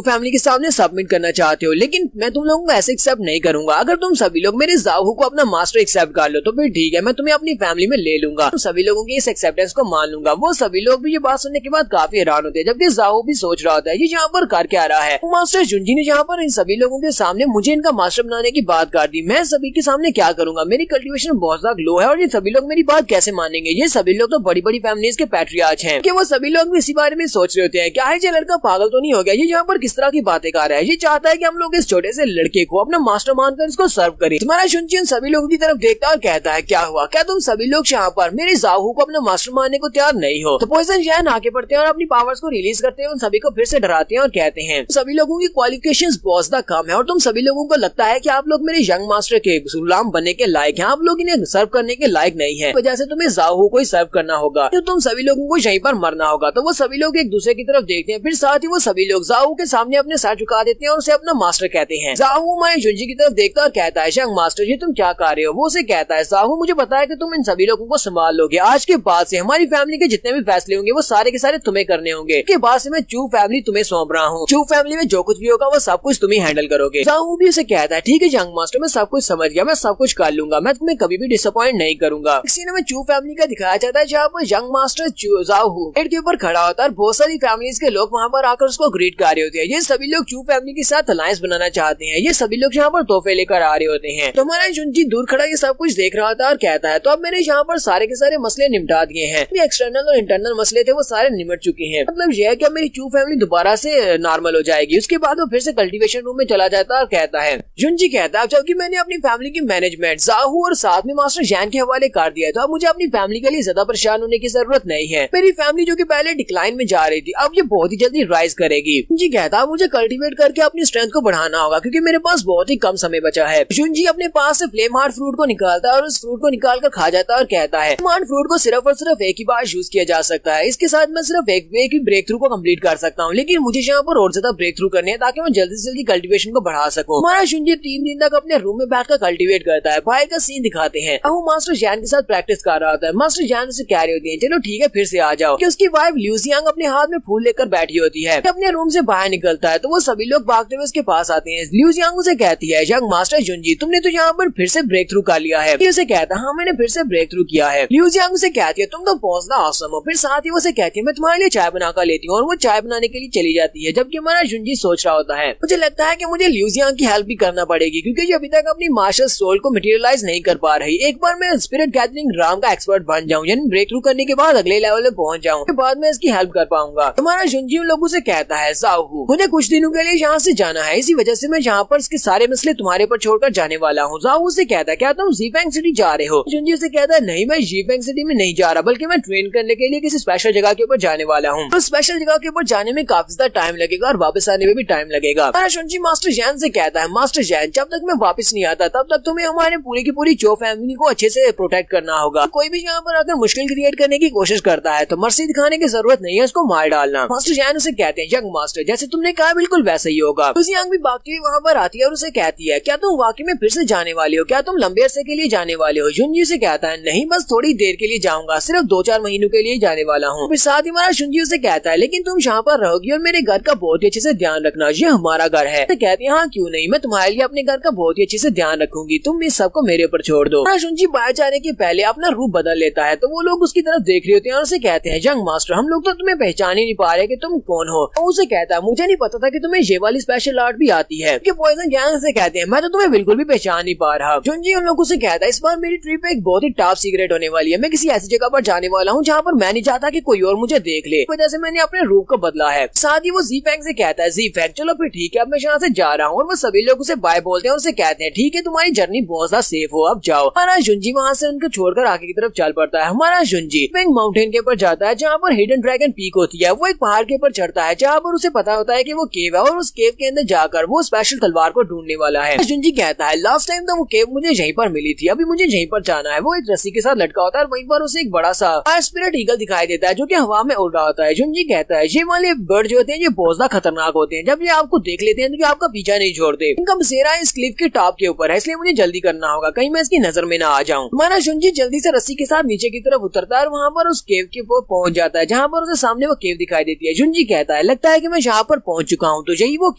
फैमिली के सामने सबमिट करना चाहते हो, लेकिन मैं तुम लोगों को ऐसे एक्सेप्ट नहीं करूंगा। अगर तुम सभी लोग मेरे जाहू को अपना मास्टर एक्सेप्ट कर लो तो फिर ठीक है, मैं तुम्हें अपनी फैमिली में ले लूंगा, तुम सभी लोगों की इस एक्सेप्टेंस को मान लूंगा। वो सभी लोग भी ये बात सुनने के बाद काफी हैरान होते हैं, जबकि जाहू भी सोच रहा होता है ये यहाँ पर कर क्या रहा है। मास्टर शुनजी ने यहाँ पर इन सभी लोगों के सामने मुझे इनका मास्टर बनाने की बात कर दी, मैं सभी के सामने क्या करूंगा? मेरी कल्टिवेशन बहुत ज्यादा लो है और ये सभी लोग मेरी बात कैसे मानेंगे? ये सभी लोग तो बड़ी बड़ी फैमिलीज के पैट्रियार्च हैं कि वो सभी लोग भी इसी बारे में सोच रहे होते हैं, क्या है ये लड़का पागल तो नहीं हो गया? ये यहाँ पर किस तरह की बातें कर रहा है? ये चाहता है कि हम लोग इस छोटे से लड़के को अपना मास्टर मानकर इसको सर्व करें। तुम्हारा शुनजी उन सभी लोगों की तरफ देखता है और कहता है, क्या हुआ? क्या तुम सभी लोग यहाँ पर मेरे जाहू को अपना मास्टर मानने को तैयार नहीं हो? तो पॉइजन जैन आगे बढ़ते हैं और अपनी पावर्स को रिलीज करते हैं, उन सभी को फिर से डराते हैं और कहते हैं, सभी लोगों की क्वालिफिकेशंस बहुत ज्यादा कम है और तुम सभी लोगों को लगता है कि आप लोग मेरे यंग मास्टर के गुलाम बनने के लायक हैं, आप लोग इन्हें सर्व करने के लायक नहीं है, वजह से तुम्हें जाहू को ही सर्व करना होगा, तो तुम सभी लोगों को यहीं पर मरना होगा। तो वो सभी लोग एक दूसरे की तरफ देखते हैं, फिर साथ ही वो सभी लोग जाहू के सामने अपने सर झुका देते हैं और उसे अपना मास्टर कहते हैं। जाहू हमारे शुनजी की तरफ देखता है और कहता है, यंग मास्टर ये तुम क्या कर रहे हो? वो उसे कहता है, जाहू मुझे पता है कि तुम इन सभी लोगों को संभाल लोगे, आज के बाद से हमारी फैमिली के जितने भी फैसले होंगे वो सारे के सारे तुम्हें करने होंगे, इसके बाद से मैं चू फैमिली तुम्हें सौंप रहा हूँ, चू फैमिली में जो कुछ भी होगा वो सब कुछ तुम ही हैंडल करोगे। जाहू भी उसे कहता है, ठीक है यंग मास्टर, मैं सब कुछ समझ गया, मैं सब कुछ कर लूंगा, मैं तुम्हें कभी भी डिसअपॉइंट नहीं करूंगा। इस सीन में चू फैमिली का दिखाया जाता है जहाँ पर यंग मास्टर जाओहू गेट के ऊपर खड़ा होता है और बहुत सारी फैमिलीज के लोग वहाँ पर आकर उसको ग्रीट कर रहे होते हैं। ये सभी लोग चू फैमिली के साथ अलायंस बनाना चाहते हैं। ये सभी लोग यहाँ पर तोहफे लेकर आ रहे होते हैं। तो हमारा जुंजी दूर खड़ा ये सब कुछ देख रहा था और कहता है तो अब मैंने यहाँ पर सारे के सारे मसले निपटा दिए हैं। एक्सटर्नल और इंटरनल मसले थे वो सारे निपट चुके हैं। मतलब यह है कि मेरी चू फैमिली दोबारा से नॉर्मल हो जाएगी। उसके बाद वो फिर से कल्टीवेशन रूम में चला जाता है और कहता है जुंजी कहता है जबकि मैंने अपनी फैमिली की मैनेजमेंट जाहू और साथ में मास्टर जैन के हवाले कर दिया है तो अब मुझे अपनी फैमिली के लिए ज्यादा परेशान होने की जरूरत नहीं है। मेरी फैमिली जो कि पहले डिक्लाइन में जा रही थी अब ये बहुत ही जल्दी राइज करेगी। जुंजी कहता है मुझे कल्टीवेट करके अपनी स्ट्रेंथ को बढ़ाना होगा क्योंकि मेरे पास बहुत ही कम समय बचा है। जुंजी अपने पास से फ्लेम हार्ट फ्रूट को निकालता है और उस फ्रूट को निकाल कर खा जाता है और कहता है हार्ट फ्रूट को सिर्फ और सिर्फ एक ही बार यूज किया जा सकता है। इसके साथ मैं सिर्फ एक ही ब्रेक थ्रू को कंप्लीट कर सकता हूँ, लेकिन मुझे यहाँ पर और ज्यादा ब्रेक थ्रू करने हैं ताकि मैं जल्दी से जल्दी कल्टीवेशन को बढ़ा सकूं। हमारा जुंजी 3 दिन तक अपने रूम में बैठकर कल्टीवेट करता है। बाहर का सीन दिखाते हैं अब वो मास्टर जैन के साथ प्रैक्टिस कर रहा होता है। मास्टर जैन उसे कह रही होती है चलो ठीक है फिर से आ जाओ कि उसकी वाइफ ल्यूजियांग अपने हाथ में फूल लेकर बैठी होती है। अपने रूम से बाहर निकलता है तो वो सभी लोग भागते हुए उसके पास आते हैं। ल्यूजियांग उसे कहती है यंग मास्टर जुंजी तुमने तो यहाँ पर फिर से ब्रेक थ्रू कर लिया है। उसे कहता है हाँ मैंने फिर से ब्रेक थ्रू किया है। ल्यूजियांग उसे कहती है तुम तो बहुत ज्यादा ऑसम हो। फिर साथ ही उसे कहती है मैं तुम्हारे लिए चाय बनाकर लेती हूँ और वो चाय बनाने के लिए चली जाती है। जबकि हमारा जुंजी सोच रहा होता है मुझे लगता है कि मुझे ल्यूजियांग की हेल्प भी करना पड़ेगी क्योंकि ये अभी तक अपनी मार्शल सोल को मटेरियलाइज नहीं कर पा रही। एक बार मैं स्पिरिट गैदरिंग राम का एक्सपर्ट बन जाऊं यानी ब्रेक थ्रू करने के बाद अगले लेवल में पहुंच जाऊं के बाद मैं इसकी हेल्प कर पाऊंगा। तुम्हारा जुंजी उन लोगों से कहता है जाओहू मुझे कुछ दिनों के लिए यहाँ से जाना है, इसी वजह से मैं यहाँ पर इसके सारे मसले तुम्हारे पर छोड़कर जाने वाला हूँ। जाओहू से कहता है क्या तुम ज़ीफेंग सिटी जा रहे हो? जुंजी से कहता है नहीं मैं ज़ीफेंग सिटी में नहीं जा रहा बल्कि मैं ट्रेन करने के लिए किसी स्पेशल जगह के ऊपर जाने वाला हूँ। तो स्पेशल जगह के ऊपर जाने में काफी ज्यादा टाइम लगेगा और वापस आने में भी टाइम लगेगा। जुंजी मास्टर जैन से कहता है मास्टर जैन जब तक मैं वापस नहीं आता तब तक तुम्हें हमारे पूरी की पूरी चो फैमिली को अच्छे से प्रोटेक्ट करना होगा। कोई भी यहाँ पर आकर मुश्किल क्रिएट करने की कोशिश करता है तो मर्सी दिखाने की जरूरत नहीं है, उसको मार डालना। मास्टर जैन उसे कहते हैं यंग मास्टर जैसे तुमने कहा बिल्कुल वैसा ही होगा। ल्यूजियांग भी भागती हुई वहाँ पर आती है और उसे कहती है क्या तुम वाकई में फिर से जाने वाले हो? क्या तुम लंबे अरसे के लिए जाने वाले हो? जुंजी से कहता है नहीं बस थोड़ी देर के लिए जाऊंगा, सिर्फ 2-4 महीनों के लिए जाने वाला हूँ। फिर साथ ही हमारा जुंजी से कहता है लेकिन तुम यहाँ पर रहोगी और मेरे घर का बहुत ही अच्छे से ध्यान रखना, ये हमारा घर है। तो कहती है हाँ क्यों नहीं, मैं तुम्हारे लिए अपने घर का बहुत ही अच्छे से ध्यान रखूंगी, तुम इस सबको मेरे ऊपर छोड़ दो। जुंजी बाहर जाने के पहले अपना रूप बदल लेता है तो वो लोग उसकी तरफ देख रहे होते हैं और उसे कहते हैं यंग मास्टर हम लोग तो तुम्हें पहचान ही नहीं पा रहे कि तुम कौन हो। और उसे कहता है मुझे नहीं पता था कि तुम्हें ये वाली स्पेशल आर्ट भी आती है। पॉइजन गैंग से कहते हैं मैं तो तुम्हें बिल्कुल भी पहचान नहीं पा रहा। जुंजी उन लोगों से कहता है इस बार मेरी ट्रिप एक बहुत ही टॉप सीक्रेट होने वाली है, मैं किसी ऐसी जगह पर जाने वाला हूँ जहाँ पर मैं नहीं चाहता कि कोई और मुझे देख ले, वजह से मैंने अपने रूप को बदला है। साथ ही वो ज़ीफेंग से कहता है ज़ीफेंग चलो फिर ठीक है अब मैं यहाँ से जा रहा हूँ। और वो सभी लोग उसे बाय बोलते हैं और उसे कहते हैं ठीक है तुम्हारी जर्नी बहुत ज्यादा सेफ हो अब जाओ। हमारा जुंजी वहाँ से उनको छोड़कर आगे की तरफ चल पड़ता है। हमारा जुंजी पिंक माउंटेन के ऊपर जाता है जहाँ पर हिडन ड्रैगन पीक होती है। वो एक पहाड़ के ऊपर चढ़ता है जहाँ पर उसे पता होता है कि वो केव है और उस केव के अंदर जाकर वो स्पेशल तलवार को ढूंढने वाला है। जुंजी कहता है लास्ट टाइम तो वो केव मुझे यहीं पर मिली थी, अभी मुझे यहीं पर जाना है। वो एक रस्सी के साथ लटका होता है और वहीं पर उसे एक बड़ा सा स्पिरिट ईगल दिखाई देता है जो कि हवा में उड़ रहा होता है। जुंजी कहता है ये वाले बर्ड जो होते हैं ये बहुत ज्यादा खतरनाक होते हैं, जब ये आपको देख लेते हैं तो ये आपका पीछा नहीं छोड़ते। इनका बसेरा इस क्लिफ के टॉप के ऊपर है इसलिए मुझे जल्दी करना होगा कहीं मैं इसकी नजर में ना आ जाऊं। हमारा जुंजी जल्दी से रस्सी के साथ नीचे की तरफ उतरता है और वहाँ पर उस केव के ऊपर पहुंच जाता है जहाँ पर उसे सामने वो केव दिखाई देती है। जुंजी कहता है लगता है कि मैं यहाँ पर पहुंच चुका हूँ तो यही वो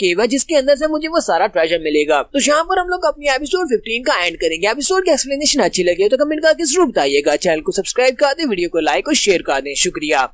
केव है जिसके अंदर से मुझे वो सारा ट्रेजर मिलेगा। तो यहाँ पर हम लोग अपनी एपिसोड 15 का एंड करेंगे। एपिसोड की एक्सप्लेनेशन अच्छी लगी तो कमेंट करके जरूर बताइएगा। चैनल को सब्सक्राइब कर दें, वीडियो को लाइक और शेयर कर दें। शुक्रिया।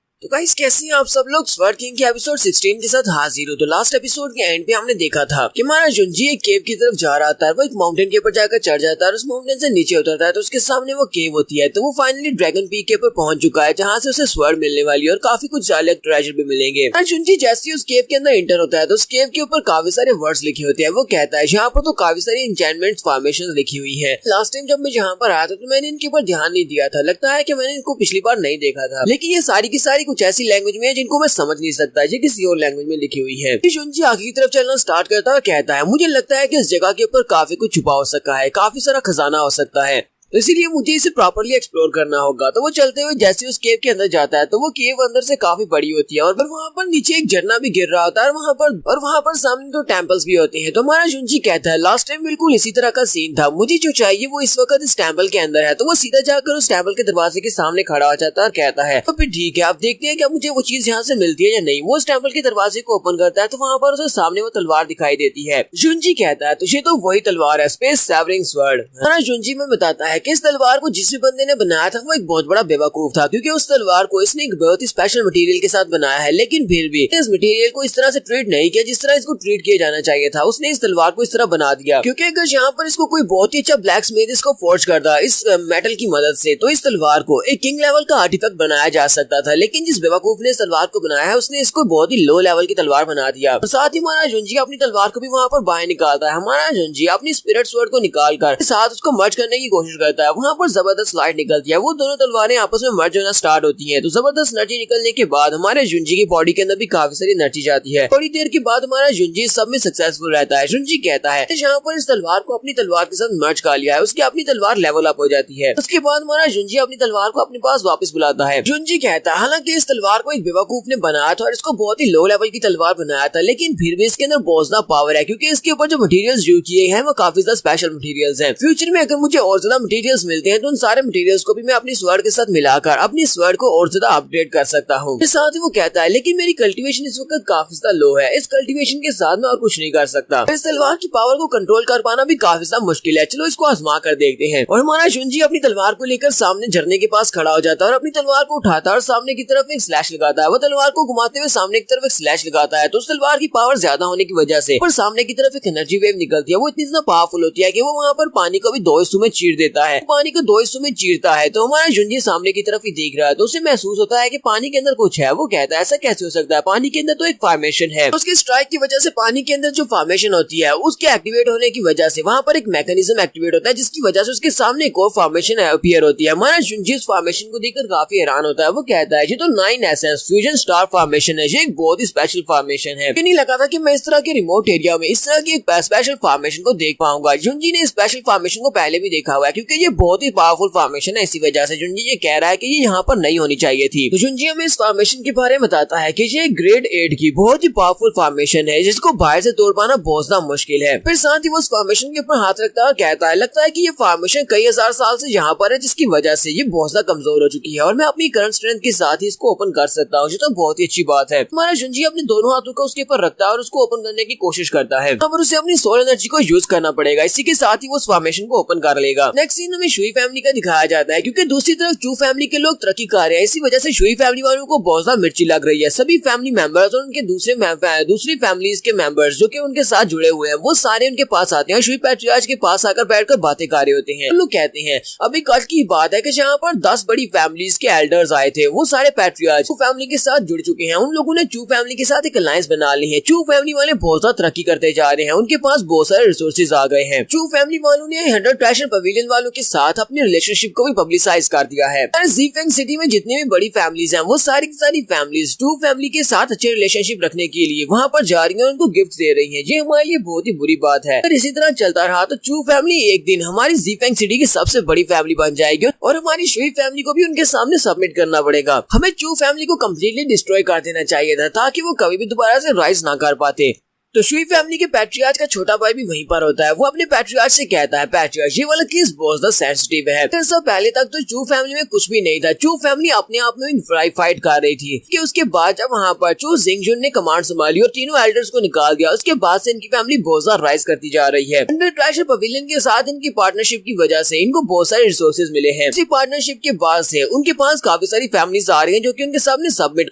तो गाइस कैसे हैं आप सब लोग? स्वर्ड किंग के एपिसोड 16 के साथ हाजिर हो। तो लास्ट एपिसोड के एंड पे हमने देखा था कि हमारा जुंजी एक केव की तरफ जा रहा था। वो एक माउंटेन के ऊपर जाकर चढ़ जाता है और उस माउंटेन से नीचे उतरता है तो उसके सामने वो केव होती है। तो वो फाइनली ड्रैगन पीक के ऊपर पहुंच चुका है जहाँ से उसे स्वर्ड मिलने वाली है और काफी कुछ अलग ट्रेजर भी मिलेंगे। और जुंजी जैसे ही उस केव के अंदर एंटर होता है तो उस केव के ऊपर काफी सारे वर्ड्स लिखे होते हैं। वो कहता है यहाँ पर तो काफी सारी एन्चेंटमेंट फॉर्मेशन लिखी हुई है। लास्ट टाइम जब मैं यहाँ पर आया था तो मैंने इनके ऊपर ध्यान नहीं दिया था, लगता है कि मैंने इनको पिछली बार नहीं देखा था, लेकिन ये सारी की सारी कुछ ऐसी लैंग्वेज में जिनको मैं समझ नहीं सकता, ये किसी और लैंग्वेज में लिखी हुई है। जुंजी आगे की तरफ चलना स्टार्ट करता है और कहता है मुझे लगता है कि इस जगह के ऊपर काफी कुछ छुपा हो सकता है, काफी सारा खजाना हो सकता है। तो इसीलिए मुझे इसे प्रॉपर्ली एक्सप्लोर करना होगा। तो वो चलते हुए जैसे उस केव के अंदर जाता है तो वो केव अंदर से काफी बड़ी होती है और वहाँ पर नीचे एक झरना भी गिर रहा होता है और वहाँ पर सामने दो टेम्पल्स भी होते हैं। तो हमारा जुंजी कहता है लास्ट टाइम बिल्कुल इसी तरह का सीन था, मुझे जो चाहिए वो इस वक्त इस टेम्पल के अंदर है। तो वो सीधा जाकर उस टेम्पल के दरवाजे के सामने खड़ा हो जाता है और कहता है तो फिर ठीक है, आप देखते हैं क्या मुझे वो चीज यहाँ से मिलती है या नहीं। वो उस टेम्पल के दरवाजे को ओपन करता है तो वहाँ पर उसे सामने वो तलवार दिखाई देती है। जुंजी कहता है तुझे तो वही तलवार है, स्पेस सेवरिंग स्वर्ड। हमारा जुंजी में बताता है कि इस तलवार को जिस भी बंदे ने बनाया था वो एक बहुत बड़ा बेवकूफ था, क्योंकि उस तलवार को इसने एक बहुत ही स्पेशल मटेरियल के साथ बनाया है, लेकिन फिर भी इस मटेरियल को इस तरह से ट्रीट नहीं किया जिस तरह इसको ट्रीट किया जाना चाहिए था। उसने इस तलवार को इस तरह बना दिया, क्योंकि अगर यहाँ पर इसको कोई बहुत ही अच्छा ब्लैक स्मिथ इसको फोर्ज करता इस मेटल की मदद से तो इस तलवार को एक किंग लेवल का आर्टिफैक्ट बनाया जा सकता था। लेकिन जिस बेवकूफ ने इस तलवार को बनाया है उसने इसको बहुत ही लो लेवल की तलवार बना दिया। और साथ ही हमारा जुंजी अपनी तलवार को भी वहाँ पर बाहर निकालता है। हमारा जुंजी अपनी स्पिरिट स्वॉर्ड को निकाल कर साथ उसको मर्ज करने की कोशिश करता है। वहाँ पर जबरदस्त लाइट निकलती है, वो दोनों तलवारें आपस में मर्ज होना स्टार्ट होती है। तो जबरदस्त एनर्जी निकलने के बाद हमारे जुंजी की बॉडी के अंदर भी काफी सारी एनर्जी जाती है। थोड़ी देर के बाद हमारा जुंजी सब में सक्सेसफुल रहता है। जुंजी कहता है यहाँ पर इस तलवार को अपनी तलवार के साथ मर्ज कर लिया है, उसकी अपनी तलवार लेवल अप हो जाती है। उसके बाद हमारा जुंजी अपनी तलवार को अपने पास वापस बुलाता है। जुंजी कहता है हालांकि इस तलवार को एक बेवकूफ ने बनाया था और इसको बहुत ही लो लेवल की तलवार बनाया था, लेकिन फिर भी इसके अंदर बहुत ज्यादा पावर है, क्योंकि इसके ऊपर जो मटेरियल्स यूज किए हैं वो काफी ज्यादा स्पेशल मटेरियल्स हैं। फ्यूचर में अगर मुझे और ज्यादा मटेरियल्स मिलते हैं तो उन सारे मटेरियल्स को भी मैं अपनी स्वर्ड के साथ मिलाकर अपनी स्वर्ड को और ज्यादा अपग्रेड कर सकता हूँ। साथ ही वो कहता है लेकिन मेरी कल्टीवेशन इस वक्त काफी ज्यादा लो है, इस कल्टीवेशन के साथ मैं और कुछ नहीं कर सकता। इस तलवार की पावर को कंट्रोल कर पाना भी काफी ज्यादा मुश्किल है, चलो इसको आजमा कर देखते हैं। और हमारा जुंजी अपनी तलवार को लेकर सामने झरने के पास खड़ा हो जाता है और अपनी तलवार को उठाता है और सामने की तरफ एक स्लैश लगाता है। वो तलवार को घुमाते हुए सामने की तरफ एक स्लैश लगाता है। तो उस तलवार की पावर ज्यादा होने की वजह से पर सामने की तरफ एक एनर्जी वेव निकलती है, वो इतनी ज्यादा पावरफुल होती है कि वो वहाँ पर पानी को भी दो हिस्सों में चीर देता है। पानी को दो हिस्सों में चीरता है तो हमारा जुंजी सामने की तरफ ही देख रहा है, तो उसे महसूस होता है कि पानी के अंदर कुछ है। वो कहता है ऐसा कैसे हो सकता है, पानी के अंदर तो एक फॉर्मेशन है। उसके स्ट्राइक की वजह से पानी के अंदर जो फॉर्मेशन होती है उसके एक्टिवेट होने की वजह से वहाँ पर एक मैकेनिज्म एक्टिवेट होता है, जिसकी वजह से उसके सामने एक और फॉर्मेशन अपीयर होती है। हमारा जुंजी इस फॉर्मेशन को देखकर काफी हैरान होता है। वो कहता है ये तो 9 एसेंस फ्यूजन स्टार फॉर्मेशन है, ये एक बहुत ही स्पेशल फॉर्मेशन है। नहीं लगा था कि मैं इस तरह के रिमोट एरिया में इस तरह की एक स्पेशल फॉर्मेशन को देख पाऊंगा। जुंजी ने स्पेशल फॉर्मेशन को पहले भी देखा हुआ है, क्योंकि ये बहुत ही पावरफुल फॉर्मेशन है। इसी वजह से जुंजी ये कह रहा है कि ये यहाँ पर नहीं होनी चाहिए थी। तो जुंजी हमें इस फॉर्मेशन के बारे में बताता है कि ये ग्रेड 8 की बहुत ही पावरफुल फॉर्मेशन है, जिसको बाहर से तोड़ पाना बहुत ज्यादा मुश्किल है। फिर साथ ही वो उस फॉर्मेशन के ऊपर हाथ रखता है और कहता है लगता है कि ये फॉर्मेशन कई हजार साल से यहाँ पर है, जिसकी वजह से ये बहुत ज्यादा कमजोर हो चुकी है और मैं अपनी करंट स्ट्रेंथ के साथ ही इसको ओपन कर सकता हूँ, जो तो बहुत ही अच्छी बात है। हमारा जुंजी अपने दोनों हाथों को उसके ऊपर रखता है और उसको ओपन करने की कोशिश करता है, और उसे अपनी सोल एनर्जी को यूज करना पड़ेगा। इसी के साथ ही वो उस फॉर्मेशन को ओपन कर लेगा। नेक्स्ट सीन हमें शुई फैमिली का दिखाया जाता है, क्योंकि दूसरी तरफ चू फैमिली के लोग तरक्की कर रहे हैं। इसी वजह से शुई फैमिली वालों को बहुत ज्यादा मिर्ची लग रही है। सभी फैमिली मेंबर्स और उनके दूसरी फैमिलीज के मेंबर्स जो कि उनके साथ जुड़े हुए हैं वो सारे उनके पास आते हैं। शुई पैट्रियार्च के पास आकर बैठकर बातें कर रहे होते हैं। लोग कहते हैं अभी कल की बात है कि जहाँ पर 10 बड़ी फैमिलीज के एल्डर्स आए थे, वो सारे पैट्रियार्च चू फैमिली के साथ जुड़ चुके हैं। उन लोगों ने चू फैमिली के साथ एक अलायंस बना ली है। चू फैमिली वाले बहुत ज्यादा तरक्की करते जा रहे हैं, उनके पास बहुत सारे रिसोर्सेज आ गए हैं। चू फैमिली वालों ने 100 ट्रेजर पवेलियन वालों के साथ अपने रिलेशनशिप को भी पब्लिसाइज कर दिया है। ज़ीफेंग सिटी में जितनी भी बड़ी फैमिलीज हैं वो सारी की सारी फैमिलीज चू फैमिली के साथ अच्छे रिलेशनशिप रखने के लिए वहाँ पर जा रही है, उनको गिफ्ट दे रही है। ये हमारे लिए बहुत ही बुरी बात है। अगर इसी तरह चलता रहा तो चू फैमिली एक दिन हमारी ज़ीफेंग सिटी की सबसे बड़ी फैमिली बन जाएगी और हमारी शुई फैमिली को भी उनके सामने सबमिट करना पड़ेगा। हमें चू फैमिली को कम्प्लीटली डिस्ट्रॉय कर देना चाहिए था, ताकि वो कभी भी दोबारा से राइज ना कर पाते। तो शुई फैमिली के पैट्रियार्च का छोटा भाई भी वहीं पर होता है। वो अपने पैट्रियार्च से कहता है पैट्रियार्च ये वाला केस बहुत ज्यादा सेंसिटिव है। दरअसल पहले तक तो चू फैमिली में कुछ भी नहीं था। चू फैमिली अपने आप में फाइट कर रही थी कि उसके बाद जब वहाँ पर चू जिंगजुन ने कमांड संभाली और तीनों एल्डर्स को निकाल दिया, उसके बाद से इनकी फैमिली बहुत ज्यादा राइज करती जा रही है। अंडर ट्रेजर पवेलियन के साथ इनकी पार्टनरशिप की वजह से इनको बहुत सारे रिसोर्सेज मिले हैं। इसी पार्टनरशिप के बाद से उनके पास काफी सारी फैमिलीज आ रही है जो की उनके सामने सबमिट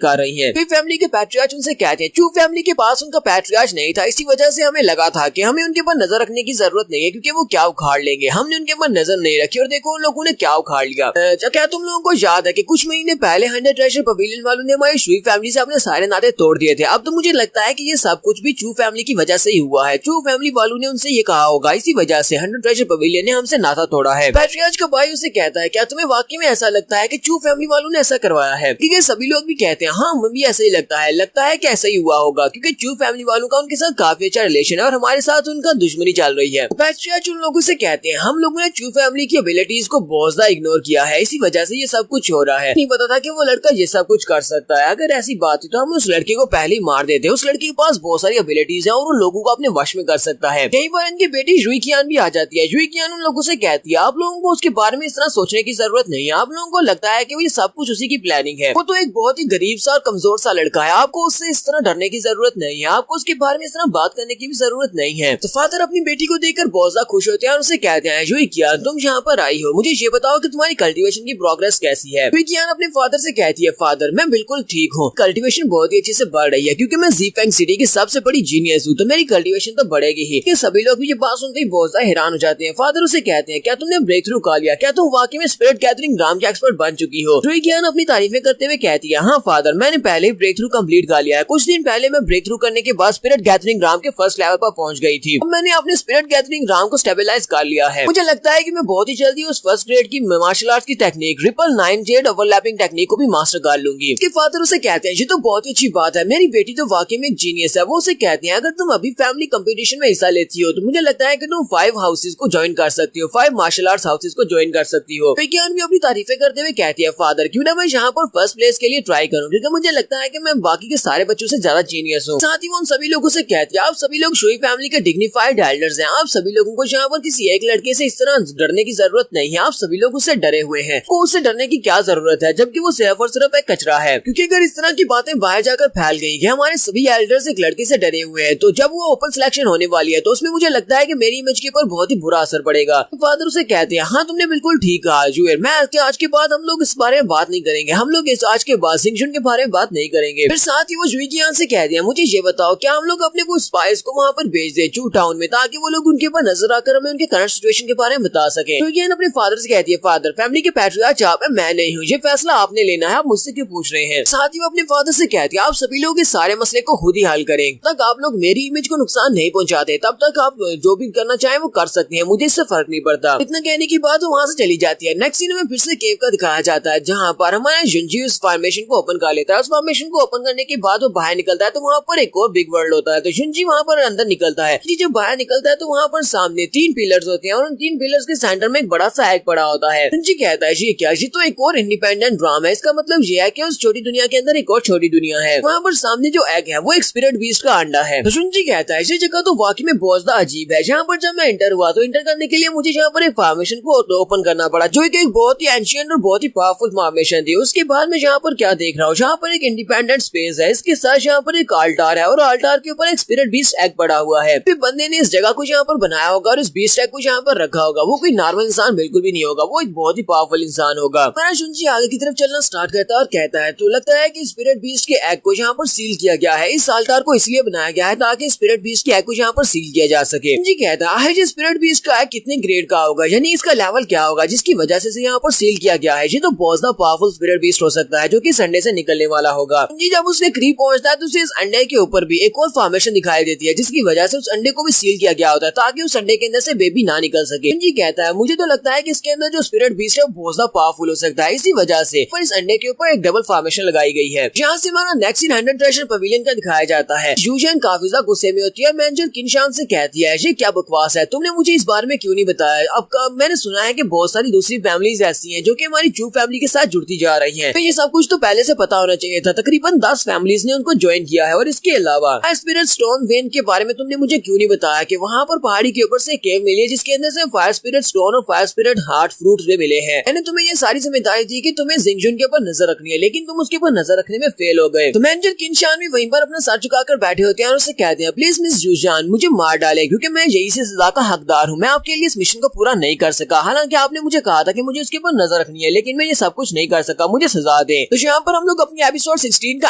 कर रही है। चू फैमिली के पैट्रियार्च उनसे कहते हैं चू फैमिली के पास उनका पैट्रियार्च नहीं था, इसी वजह से हमें लगा था कि हमें उनके ऊपर नजर रखने की जरूरत नहीं है, क्योंकि वो क्या उखाड़ लेंगे। हमने उनके ऊपर नजर नहीं रखी और देखो उन लोगों ने क्या उखाड़ लिया। क्या तुम लोगों को याद है कि कुछ महीने पहले 100 ट्रेजर पवेलियन वालों ने हमारी शुई फैमिली से अपने सारे नाते तोड़ दिए थे। अब तो मुझे लगता है कि ये सब कुछ भी चू फैमिली की वजह से ही हुआ है। चू फैमिली वालों ने उनसे ये कहा होगा, इसी वजह से 100 ट्रेजर पवेलियन ने हमसे नाता तोड़ा है। पैट्रियार्च का भाई उसे कहता है क्या तुम्हें वाकई में ऐसा लगता है कि चू फैमिली वालों ने ऐसा करवाया है? क्योंकि सभी लोग भी कहते हैं हाँ हमें भी ऐसा ही लगता है कि ऐसा ही हुआ होगा, क्योंकि चू फैमिली वालों का उनके साथ काफी अच्छा रिलेशन है और हमारे साथ उनका दुश्मनी चल रही है। पैट्रियार्च उन लोगों से कहते हैं हम लोगों ने चू फैमिली की एबिलिटीज को बहुत ज्यादा इग्नोर किया है, इसी वजह से ये सब कुछ हो रहा है। नहीं पता था कि वो लड़का ये सब कुछ कर सकता है। अगर ऐसी बात है तो हम उस लड़के को पहले ही मार देते। उस लड़के के पास बहुत सारी एबिलिटीज है और उन लोगों को अपने वश में कर सकता है। कई बार इनकी बेटी जुइकियान भी आ जाती है। जुइकियान उन लोगों से कहती है आप लोगों को उसके बारे में इस तरह सोचने की जरूरत नहीं है। आप लोगों को लगता है कि ये सब कुछ उसी की प्लानिंग है। वो तो एक बहुत ही गरीब सा और कमजोर सा लड़का है। आपको उससे इस तरह डरने की जरूरत नहीं है। आपको उसके बारे में इस तरह बात करने की भी जरूरत नहीं है। तो फादर अपनी बेटी को देखकर बहुत ज्यादा खुश होते हैं और उसे कहते हैं जुइकियान तुम यहाँ पर आई हो, मुझे ये बताओ कि तुम्हारी कल्टीवेशन की प्रोग्रेस कैसी है। जुइकियान अपने फादर से कहती है फादर मैं बिल्कुल ठीक हूँ, कल्टीवेशन बहुत ही अच्छे से बढ़ रही है क्योंकि मैं ज़ीफेंग सिटी की सबसे बड़ी जीनियस हूँ, तो मेरी कल्टीवेशन तो बढ़ेगी ही। कि सभी लोग भी ये बात सुनते ही बहुत ज्यादा हैरान हो जाते हैं। फादर उसे कहते हैं क्या तुमने ब्रेक थ्रू कर लिया, क्या तुम वाकई में स्पिरिट गैदरिंग ग्राम के एक्सपर्ट बन चुकी हो। जुइकियान अपनी तारीफें करते हुए कहती है हाँ फादर मैंने पहले ही ब्रेक थ्रू कम्प्लीट कर लिया है। कुछ दिन पहले मैं ब्रेक थ्रू करने के बाद स्पिरिट गैदरिंग ग्राम के फर्स्ट लेवल पर पहुंच गई थी। मैंने अपने स्पिरिट गैदरिंग ग्राम को स्टेबलाइज कर लिया है। मुझे लगता है कि मैं बहुत ही जल्दी उस फर्स्ट ग्रेड की मार्शल आर्ट की technique triple 9 Z overlapping technique को भी मास्टर कर लूंगी। उसके फादर उसे कहते हैं ये तो बहुत ही अच्छी बात है, मेरी बेटी तो वाकई में एक जीनियस है। वो उसे कहते हैं अगर तुम अभी फैमिली कंपटीशन में हिस्सा लेती हो तो मुझे लगता है कि तुम 5 हाउसेज को ज्वाइन कर सकती हो, 5 मार्शल आर्ट्स हाउसेज को ज्वाइन कर सकती हो। विज्ञान भी अपनी तारीफें करते हुए कहती है फादर क्यों ना मैं यहाँ पर फर्स्ट प्लेस के लिए ट्राई करूँ क्योंकि मुझे लगता है कि मैं बाकी के सारे बच्चों से ज्यादा जीनियस हूँ। साथ ही वो उन सभी लोगों से कहती है आप सभी लोग शोई फैमिली के डिग्निफाइड एल्डर्स हैं। आप सभी लोगों को यहाँ पर किसी एक लड़के से इस तरह डरने की जरूरत नहीं है। आप सभी लोग उससे डरे हुए हैं। को उससे डरने की क्या जरूरत है जबकि वो सिर्फ और सिर्फ एक कचरा है। क्योंकि अगर इस तरह की बातें बाहर जाकर फैल गई कि हमारे सभी एल्डर्स एक लड़के से डरे हुए हैं तो जब वो ओपन सिलेक्शन होने वाली है तो उसमें मुझे लगता है कि मेरी इमेज के ऊपर बहुत ही बुरा असर पड़ेगा। फादर उसे कहते हैं हाँ तुमने बिल्कुल ठीक कहा जुएर, मैं आज के बाद हम लोग इस बारे में बात नहीं करेंगे। हम लोग इस आज के बाद जिंगजुन के बारे में बात नहीं करेंगे। फिर साथ ही वो जुइकियान से कह दिया मुझे ये बताओ क्या हम लोग अपने वो स्पाइस को वहाँ पर भेज दे चू टाउन में ताकि वो लोग उनके ऊपर नजर आकर हमें उनके करंट सिचुएशन के बारे में बता सके। जुइकियान अपने फादर से कहती है फादर फैमिली के पैट्रियार्च आप हैं, मैं नहीं हूँ, ये फैसला आपने लेना है, आप मुझसे क्यों पूछ रहे हैं। साथ ही वो अपने फादर से कहती है आप सभी लोग इस सारे मसले को खुद ही हल करें। तक आप लोग मेरी इमेज को नुकसान नहीं पहुंचाते तब तक आप जो भी करना चाहे वो कर सकते हैं, मुझे इससे फर्क नहीं पड़ता। इतना कहने के बाद वो वहाँ से चली जाती है। नेक्स्ट सीन में फिर से केव का दिखाया जाता है जहाँ पर हमारा जुंजी उस फॉर्मेशन को ओपन कर लेता है। उस फॉर्मेशन को ओपन करने के बाद वो बाहर निकलता है तो वहाँ पर एक और बिग वर्ल्ड होता है। तो जुंजी वहाँ पर अंदर निकलता है। जब बाहर निकलता है तो वहाँ पर सामने 3 पिलर्स होते हैं और उन 3 पिलर्स के सेंटर में एक बड़ा सा एग पड़ा होता है। जुंजी कहता है ये क्या, ये तो एक और इंडिपेंडेंट ड्राम है। इसका मतलब ये है कि उस छोटी दुनिया के अंदर एक और छोटी दुनिया है। वहाँ पर सामने जो एग है वो एक स्पिरिट बीस्ट का अंडा है। तो जुंजी कहता है ये जगह तो वाकई में बहुत ज्यादा अजीब है। जहाँ पर जब मैं एंटर हुआ तो एंटर करने के लिए मुझे यहाँ पर एक फॉर्मेशन को ओपन करना पड़ा जो एक बहुत ही एंशिएंट और बहुत ही पावरफुल फॉर्मेशन थी। उसके बाद मैं यहाँ पर क्या देख रहा हूँ, यहाँ पर एक इंडिपेंडेंट स्पेस है, इसके साथ यहाँ पर एक आल्टार है और आल्टार के ऊपर एक स्पिरिट बीस्ट एग पड़ा हुआ है। फिर बंदे ने इस जगह को यहाँ पर बनाया होगा और इस बीस्ट एग को यहाँ पर रखा होगा। वो कोई नॉर्मल इंसान बिल्कुल भी नहीं होगा, वो एक बहुत ही पावरफुल इंसान होगा। हमारा जुंजी आगे की तरफ चलना स्टार्ट करता है और कहता है तो लगता है कि स्पिरिट बीस्ट के एग को यहाँ पर सील किया गया है। इस आल्टार को इसलिए बनाया गया है ताकि स्पिरिट बीस्ट के एग को यहाँ पर सील किया जा सके। जुंजी कहता है ये स्पिरिट बीस्ट का एग कितने ग्रेड का होगा, यानी इसका लेवल क्या होगा जिसकी वजह से यहाँ पर सील किया गया है। ये तो बहुत ज्यादा पावरफुल स्पिरिट बीस्ट हो सकता है जो कि संडे से निकलने वाला होगा। जुंजी जब उसके करीब पहुंचता है तो उसे इस अंडे के ऊपर भी एक और फॉर्मेशन दिखाई देती है जिसकी वजह से उस अंडे को भी सील किया गया होता है ताकि उस अंडे के अंदर से बेबी ना निकल सके। जुंजी कहता है मुझे तो लगता है कि इसके अंदर जो स्पिरिट बीस्ट है वो बहुत ज्यादा पावरफुल हो सकता है, इसी वजह से पर इस अंडे के ऊपर एक डबल फॉर्मेशन लगाई गई है। यहाँ से हमारा नेक्स्ट सीन 100 ट्रेजर पवेलियन का दिखाया जाता है। यूजिन काफी ज्यादा गुस्से में होती है। मैनेजर किनशान से कहती है ये क्या बकवास है, तुमने मुझे इस बारे में क्यों नहीं बताया। अब मैंने सुना है कि बहुत सारी दूसरी फैमिलीज ऐसी हैं जो कि हमारी चू फैमिली के साथ जुड़ती जा रही हैं। तो ये सब कुछ तो पहले से पता होना चाहिए था। तकरीबन 10 फैमिलीज ने उनको ज्वाइन किया है और इसके अलावा स्पिरिट स्टोन वेन के बारे में तुमने मुझे क्यों नहीं बताया कि वहाँ पर पहाड़ी के ऊपर से केव मिली है जिसके अंदर से फायर स्पिरिट स्टोन और फायर स्पिरिट हार्ट फ्रूट्स भी मिले हैं। मैंने तुम्हें ये सारी जिम्मेदारी दी कि तुम्हें जिंगजुन के ऊपर नजर रखनी है लेकिन तुम उसके ऊपर नजर रखने में फेल हो गए। तो मैनेजर किनशान भी वहीं पर अपना सर झुकाकर बैठे होते हैं और उससे कहते हैं प्लीज मिस यूजान मुझे मार डाले क्योंकि मैं यही से सजा का हकदार हूँ। मैं आपके लिए इस मिशन को पूरा नहीं कर सका। हालांकि आपने मुझे कहा था कि मुझे उसके ऊपर नजर रखनी है लेकिन मैं ये सब कुछ नहीं कर सका, मुझे सजा दे। तो यहाँ पर हम लोग अपनी एपिसोड 16 का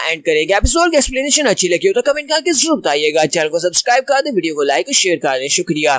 एंड करेंगे। एपिसोड की एक्सप्लेनेशन अच्छी लगी हो तो कमेंट करके जरूर बताइएगा। चैनल को सब्सक्राइब कर दे, वीडियो को लाइक और शेयर कर दे। शुक्रिया।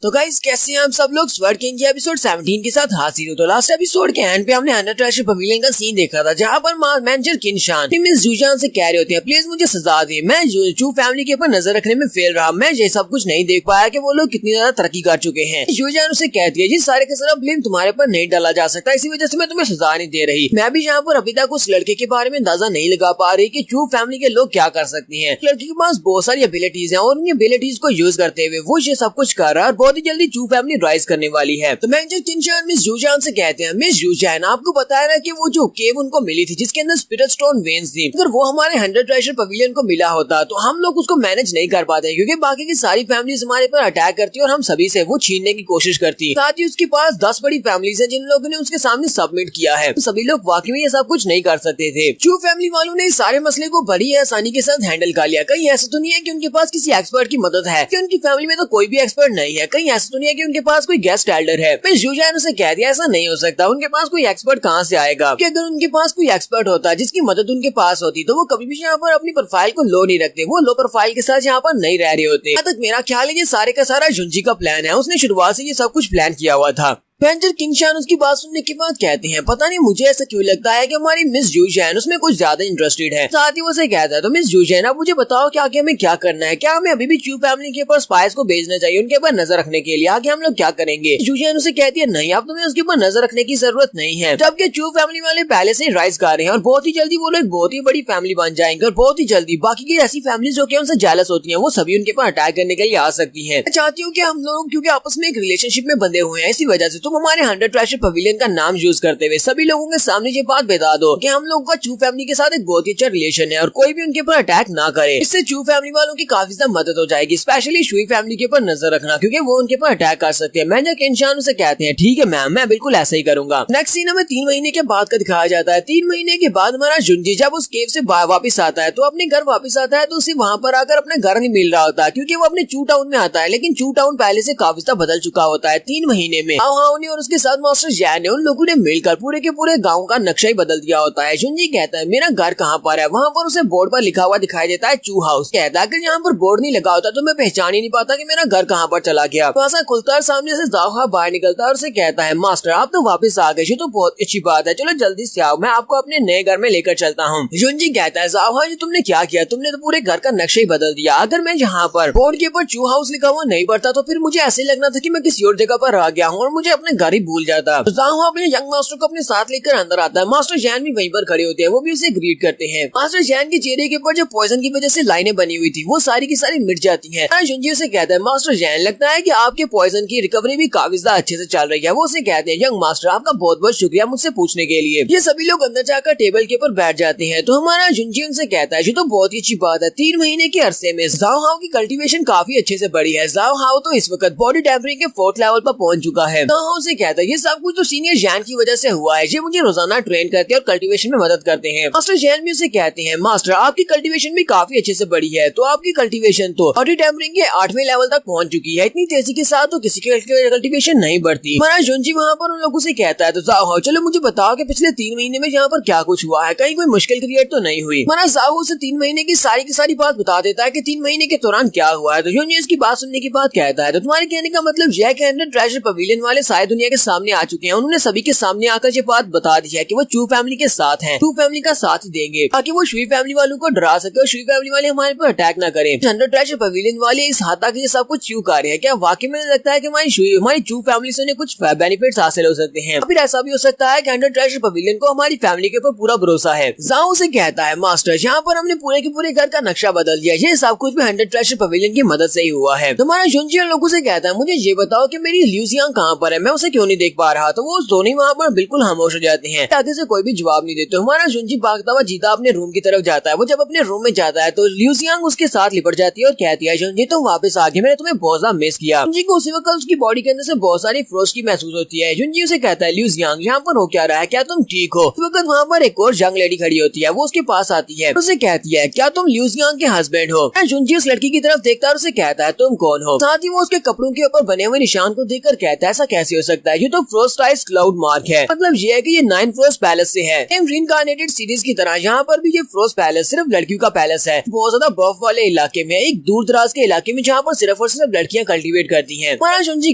तो गाइस कैसे हैं आप सब लोग। स्वर्ड किंग के एपिसोड 17 के साथ हाजिर हो। तो लास्ट एपिसोड के एंड पे हमने अंडर ट्रेजर पवेलियन का सीन देखा था, जहां पर मैनेजर किनशान मिस जूजान से कह रहे होते हैं प्लीज मुझे सजा दे, मैं चू फैमिली के ऊपर नजर रखने में फेल रहा, मैं ये सब कुछ नहीं देख पाया कि वो लोग कितनी ज्यादा तरक्की कर चुके हैं। जूजान उसे कहती है जी सारे का सारा ब्लेम तुम्हारे पर नहीं डाला जा सकता, इसी वजह से मैं तुम्हें सजा नहीं दे रही। मैं भी यहाँ पर अभी तक उस लड़के के बारे में अंदाजा नहीं लगा पा रही कि चू फैमिली के लोग क्या कर सकती है। लड़के के पास बहुत सारी एबिलिटीज है और उन एबिलिटीज को यूज करते हुए वो ये सब कुछ कर रहा है और बहुत ही जल्दी चू फैमिली राइज करने वाली है। तो मैनेजर किनशान मिस जूजान से कहते हैं मिस जूजान आपको बताया ना कि वो जो केव उनको मिली थी जिसके अंदर स्पिरिट स्टोन वेन्स थी, अगर वो हमारे 100 ट्रेजर पवेलियन को मिला होता तो हम लोग उसको मैनेज नहीं कर पाते, क्योंकि बाकी की सारी फैमिलीज हमारे पर अटैक करती और हम सभी से वो छीनने की कोशिश करती। साथ ही उसके पास 10 बड़ी फैमिलीज है जिन लोगों ने उसके सामने सबमिट किया है। तो सभी लोग वाकई में ये सब कुछ नहीं कर सकते थे। चू फैमिली वालों ने इस सारे मसले को बड़ी आसानी के साथ हैंडल कर लिया। कहीं ऐसा तो नहीं है कि उनके पास किसी एक्सपर्ट की मदद है, कि उनकी फैमिली में तो कोई भी एक्सपर्ट नहीं है। कहीं ऐसा तो नहीं है कि उनके पास कोई गेस्ट एल्डर है। मिस जूजान उसे कह दिया ऐसा नहीं हो सकता, उनके पास कोई एक्सपर्ट कहाँ से आएगा, कि अगर उनके पास कोई एक्सपर्ट होता जिसकी मदद उनके पास होती तो वो कभी भी यहाँ पर अपनी प्रोफाइल को लो नहीं रखते, वो लो प्रोफाइल के साथ यहाँ पर नहीं रह रहे होते। यहाँ तक मेरा ख्याल है ये सारे का सारा जुंजी का प्लान है, उसने शुरुआत से ये सब कुछ प्लान किया हुआ था। मैनेजर किनशान उसकी बात सुनने के बाद कहते हैं पता नहीं मुझे ऐसा क्यों लगता है कि हमारी मिस जूजान उसमें कुछ ज्यादा इंटरेस्टेड है। साथ ही वो से कहता है तो मिस जूजान आप मुझे बताओ कि आगे हमें क्या करना है, क्या हमें अभी भी चू फैमिली के ऊपर स्पाइस को भेजना चाहिए उनके ऊपर नजर रखने के लिए, आगे हम लोग क्या करेंगे। जूजान उसे कहती है नहीं अब तुम्हें उसके ऊपर नजर रखने की जरूरत नहीं है, जबकि चू फैमिली वाले पहले से राइज कर रहे हैं और बहुत ही जल्दी वो लोग बहुत ही बड़ी फैमिली बन जाएंगे और बहुत ही जल्दी बाकी की ऐसी फैमिली जो उनसे जेलस होती है वो सभी उनके ऊपर अटैक करने के लिए आ सकती है। मैं चाहती हूँ कि हम लोग क्योंकि आपस में एक रिलेशनशिप में बंधे हुए हैं, इसी वजह से तुम हमारे 100 ट्रेजर पवेलियन का नाम यूज करते हुए सभी लोगों के सामने ये बात बता दो कि हम लोगों का चू फैमिली के साथ एक बहुत ही अच्छा रिलेशन है और कोई भी उनके ऊपर अटैक ना करे। इससे चू फैमिली वालों की काफी ज्यादा मदद हो जाएगी, स्पेशली शुई फैमिली के ऊपर नजर रखना क्योंकि वो उनके ऊपर अटैक कर सकते हैं। मैनेजर किनशान उसे कहते हैं ठीक है मैम मैं बिल्कुल ऐसा ही करूंगा। नेक्स्ट सीन हमें 3 महीने के बाद का दिखाया जाता है। 3 महीने के बाद हमारा जुंजी जब उस केव से वापस आता है तो अपने घर वापस आता है तो उसे वहाँ पर आकर अपना घर नहीं मिल रहा होता क्योंकि वो अपने चू टाउन में आता है, लेकिन चू टाउन पहले से काफी ज्यादा बदल चुका होता है। 3 महीने में ने और उसके साथ मास्टर जैन ने उन लोगों ने मिलकर पूरे के पूरे गांव का नक्शा ही बदल दिया होता है। जुंजी कहता है मेरा घर कहाँ पर है, वहाँ पर उसे बोर्ड पर लिखा हुआ दिखाई देता है चू हाउस। कहता है अगर यहाँ पर बोर्ड नहीं लगा होता तो मैं पहचान ही नहीं पाता कि मेरा घर कहाँ पर चला गया। तो ऐसा खुलता है सामने से जाओहा बाहर निकलता है और उसे कहता है मास्टर आप तो वापस आ गए, ये तो बहुत अच्छी बात है, चलो जल्दी से आओ मैं आपको अपने नए घर में लेकर चलता हूँ। जुंजी कहता है जाओहा जी तुमने क्या किया, तुमने तो पूरे घर का नक्शा ही बदल दिया। अगर मैं यहाँ पर बोर्ड के ऊपर चू हाउस लिखा हुआ नहीं पड़ता तो फिर मुझे ऐसे लगना था कि मैं किसी और जगह पर आ गया हूँ और मुझे अपने घर ही भूल जाता। तो जाओहा अपने यंग मास्टर को अपने साथ लेकर अंदर आता है। मास्टर जैन भी वहीं पर खड़े होते हैं, वो भी उसे ग्रीट करते हैं। मास्टर जैन के चेहरे के ऊपर जो पॉइजन की वजह से लाइनें बनी हुई थी वो सारी की सारी मिट जाती हैं। जुंजी से कहता है मास्टर जैन लगता है कि आपके पॉइजन की रिकवरी भी काफी ज्यादा अच्छे से चल रही है। वो उसे कहते हैं यंग मास्टर आपका बहुत बहुत शुक्रिया मुझसे पूछने के लिए। ये सभी लोग अंदर जाकर टेबल के ऊपर बैठ जाते हैं तो हमारा जुंजी उनसे कहता है ये तो बहुत ही अच्छी बात है, 3 महीने के अरसे में जाओ हाउ की कल्टीवेशन काफी अच्छे से बढ़ी है। जाओ हाउ तो इस वक्त बॉडी टेम्परिंग के 4th लेवल पर पहुंच चुका है। जाओ हाउ से कहता है ये सब कुछ तो सीनियर जैन की वजह से हुआ है, ये मुझे रोजाना ट्रेन करते हैं और कल्टीवेशन में मदद करते हैं। मास्टर जैन भी उसे कहते हैं मास्टर आपकी कल्टीवेशन भी काफी अच्छे से बढ़ी है, तो आपकी कल्टीवेशन तो बॉडी टेम्परिंग के 8वें लेवल तक पहुंच चुकी है। इतनी तेजी के साथ तो किसी की कल्टीवेशन नहीं बढ़ती। हमारा जुंजी वहाँ पर उन लोगों से कहता है तो जाओ चलो मुझे बताओ कि पिछले 3 महीने में यहाँ पर क्या कुछ हुआ है, कहीं कोई मुश्किल क्रिएट तो नहीं हुई। हमारा जाओ से 3 महीने की सारी बात बता देता है कि 3 महीने के दौरान क्या हुआ है। तो जुंजी इसकी बात सुनने के बाद कहता है तो तुम्हारे कहने का मतलब यह कि 100 ट्रेजर पवेलियन वाले सारी दुनिया के सामने आ चुके हैं, उन्होंने सभी के सामने आकर ये बात बता दी है कि वो चू फैमिली के साथ हैं, चू फैमिली का साथ देंगे ताकि वो शुई फैमिली वालों को डरा सके और शुई फैमिली वाले हमारे पर अटैक ना करें। 100 ट्रेजर पवेलियन वाले इस हद तक ये सब कुछ क्यों कर रहे हैं, क्या वाकई में लगता है कि हमारी चू फैमिली से कुछ बेनिफिट्स हासिल हो सकते हैं। फिर ऐसा भी हो सकता है कि 100 ट्रेजर पवेलियन को हमारी फैमिली के ऊपर पूरा भरोसा है। जाओ से कहता है मास्टर यहाँ पर हमने पूरे के पूरे घर का नक्शा बदल दिया, ये सब कुछ भी 100 ट्रेजर पवेलियन की मदद से ही हुआ है। तुम्हारा जुंजी लोगों से कहता है मुझे ये बताओ कि मेरी ल्यूजियांग कहाँ पर है, मैं उसे क्यों नहीं देख पा रहा। तो वो दोनों वहाँ पर बिल्कुल खामोश हो जाते हैं, आगे से कोई भी जवाब नहीं देते। हमारा जुंजी भागता हुआ जीता अपने रूम की तरफ जाता है। वो जब अपने रूम में जाता है तो ल्यूजियांग उसके साथ लिपट जाती है और कहती है जुंजी तुम वापस आ गए, मैंने तुम्हें बहुत ज्यादा मिस किया। जुंजी को उसी वक्त उसकी बॉडी के अंदर से बहुत सारी फ्रोस्टी महसूस होती है। जुंजी उसे कहता है ल्यूजियांग यहाँ पर हो क्या रहा है, क्या तुम ठीक हो। उस वक्त वहाँ पर एक और यंग लेडी खड़ी होती है, वो उसके पास आती है, उसे कहती है क्या तुम ल्यूजियांग के हस्बैंड हो। जुंजी उस लड़की की तरफ देखता है और उसे कहता है तुम कौन हो। साथ ही वो उसके कपड़ों के ऊपर बने हुए निशान को देखकर कहता है ऐसा कैसे हो सकता है, ये तो फ्रोस्ट आइस क्लाउड मार्क है। मतलब ये है कि ये 9 फ्रोस्ट पैलेस से है। रीइंकार्नेटेड सीरीज की तरह यहाँ पर भी ये फ्रोस्ट पैलेस सिर्फ लड़कियों का पैलेस है, बहुत ज्यादा बर्फ वाले इलाके में, एक दूर दराज के इलाके में, जहाँ पर सिर्फ और सिर्फ लड़कियां कल्टीवेट करती हैं। महाराज शुनजी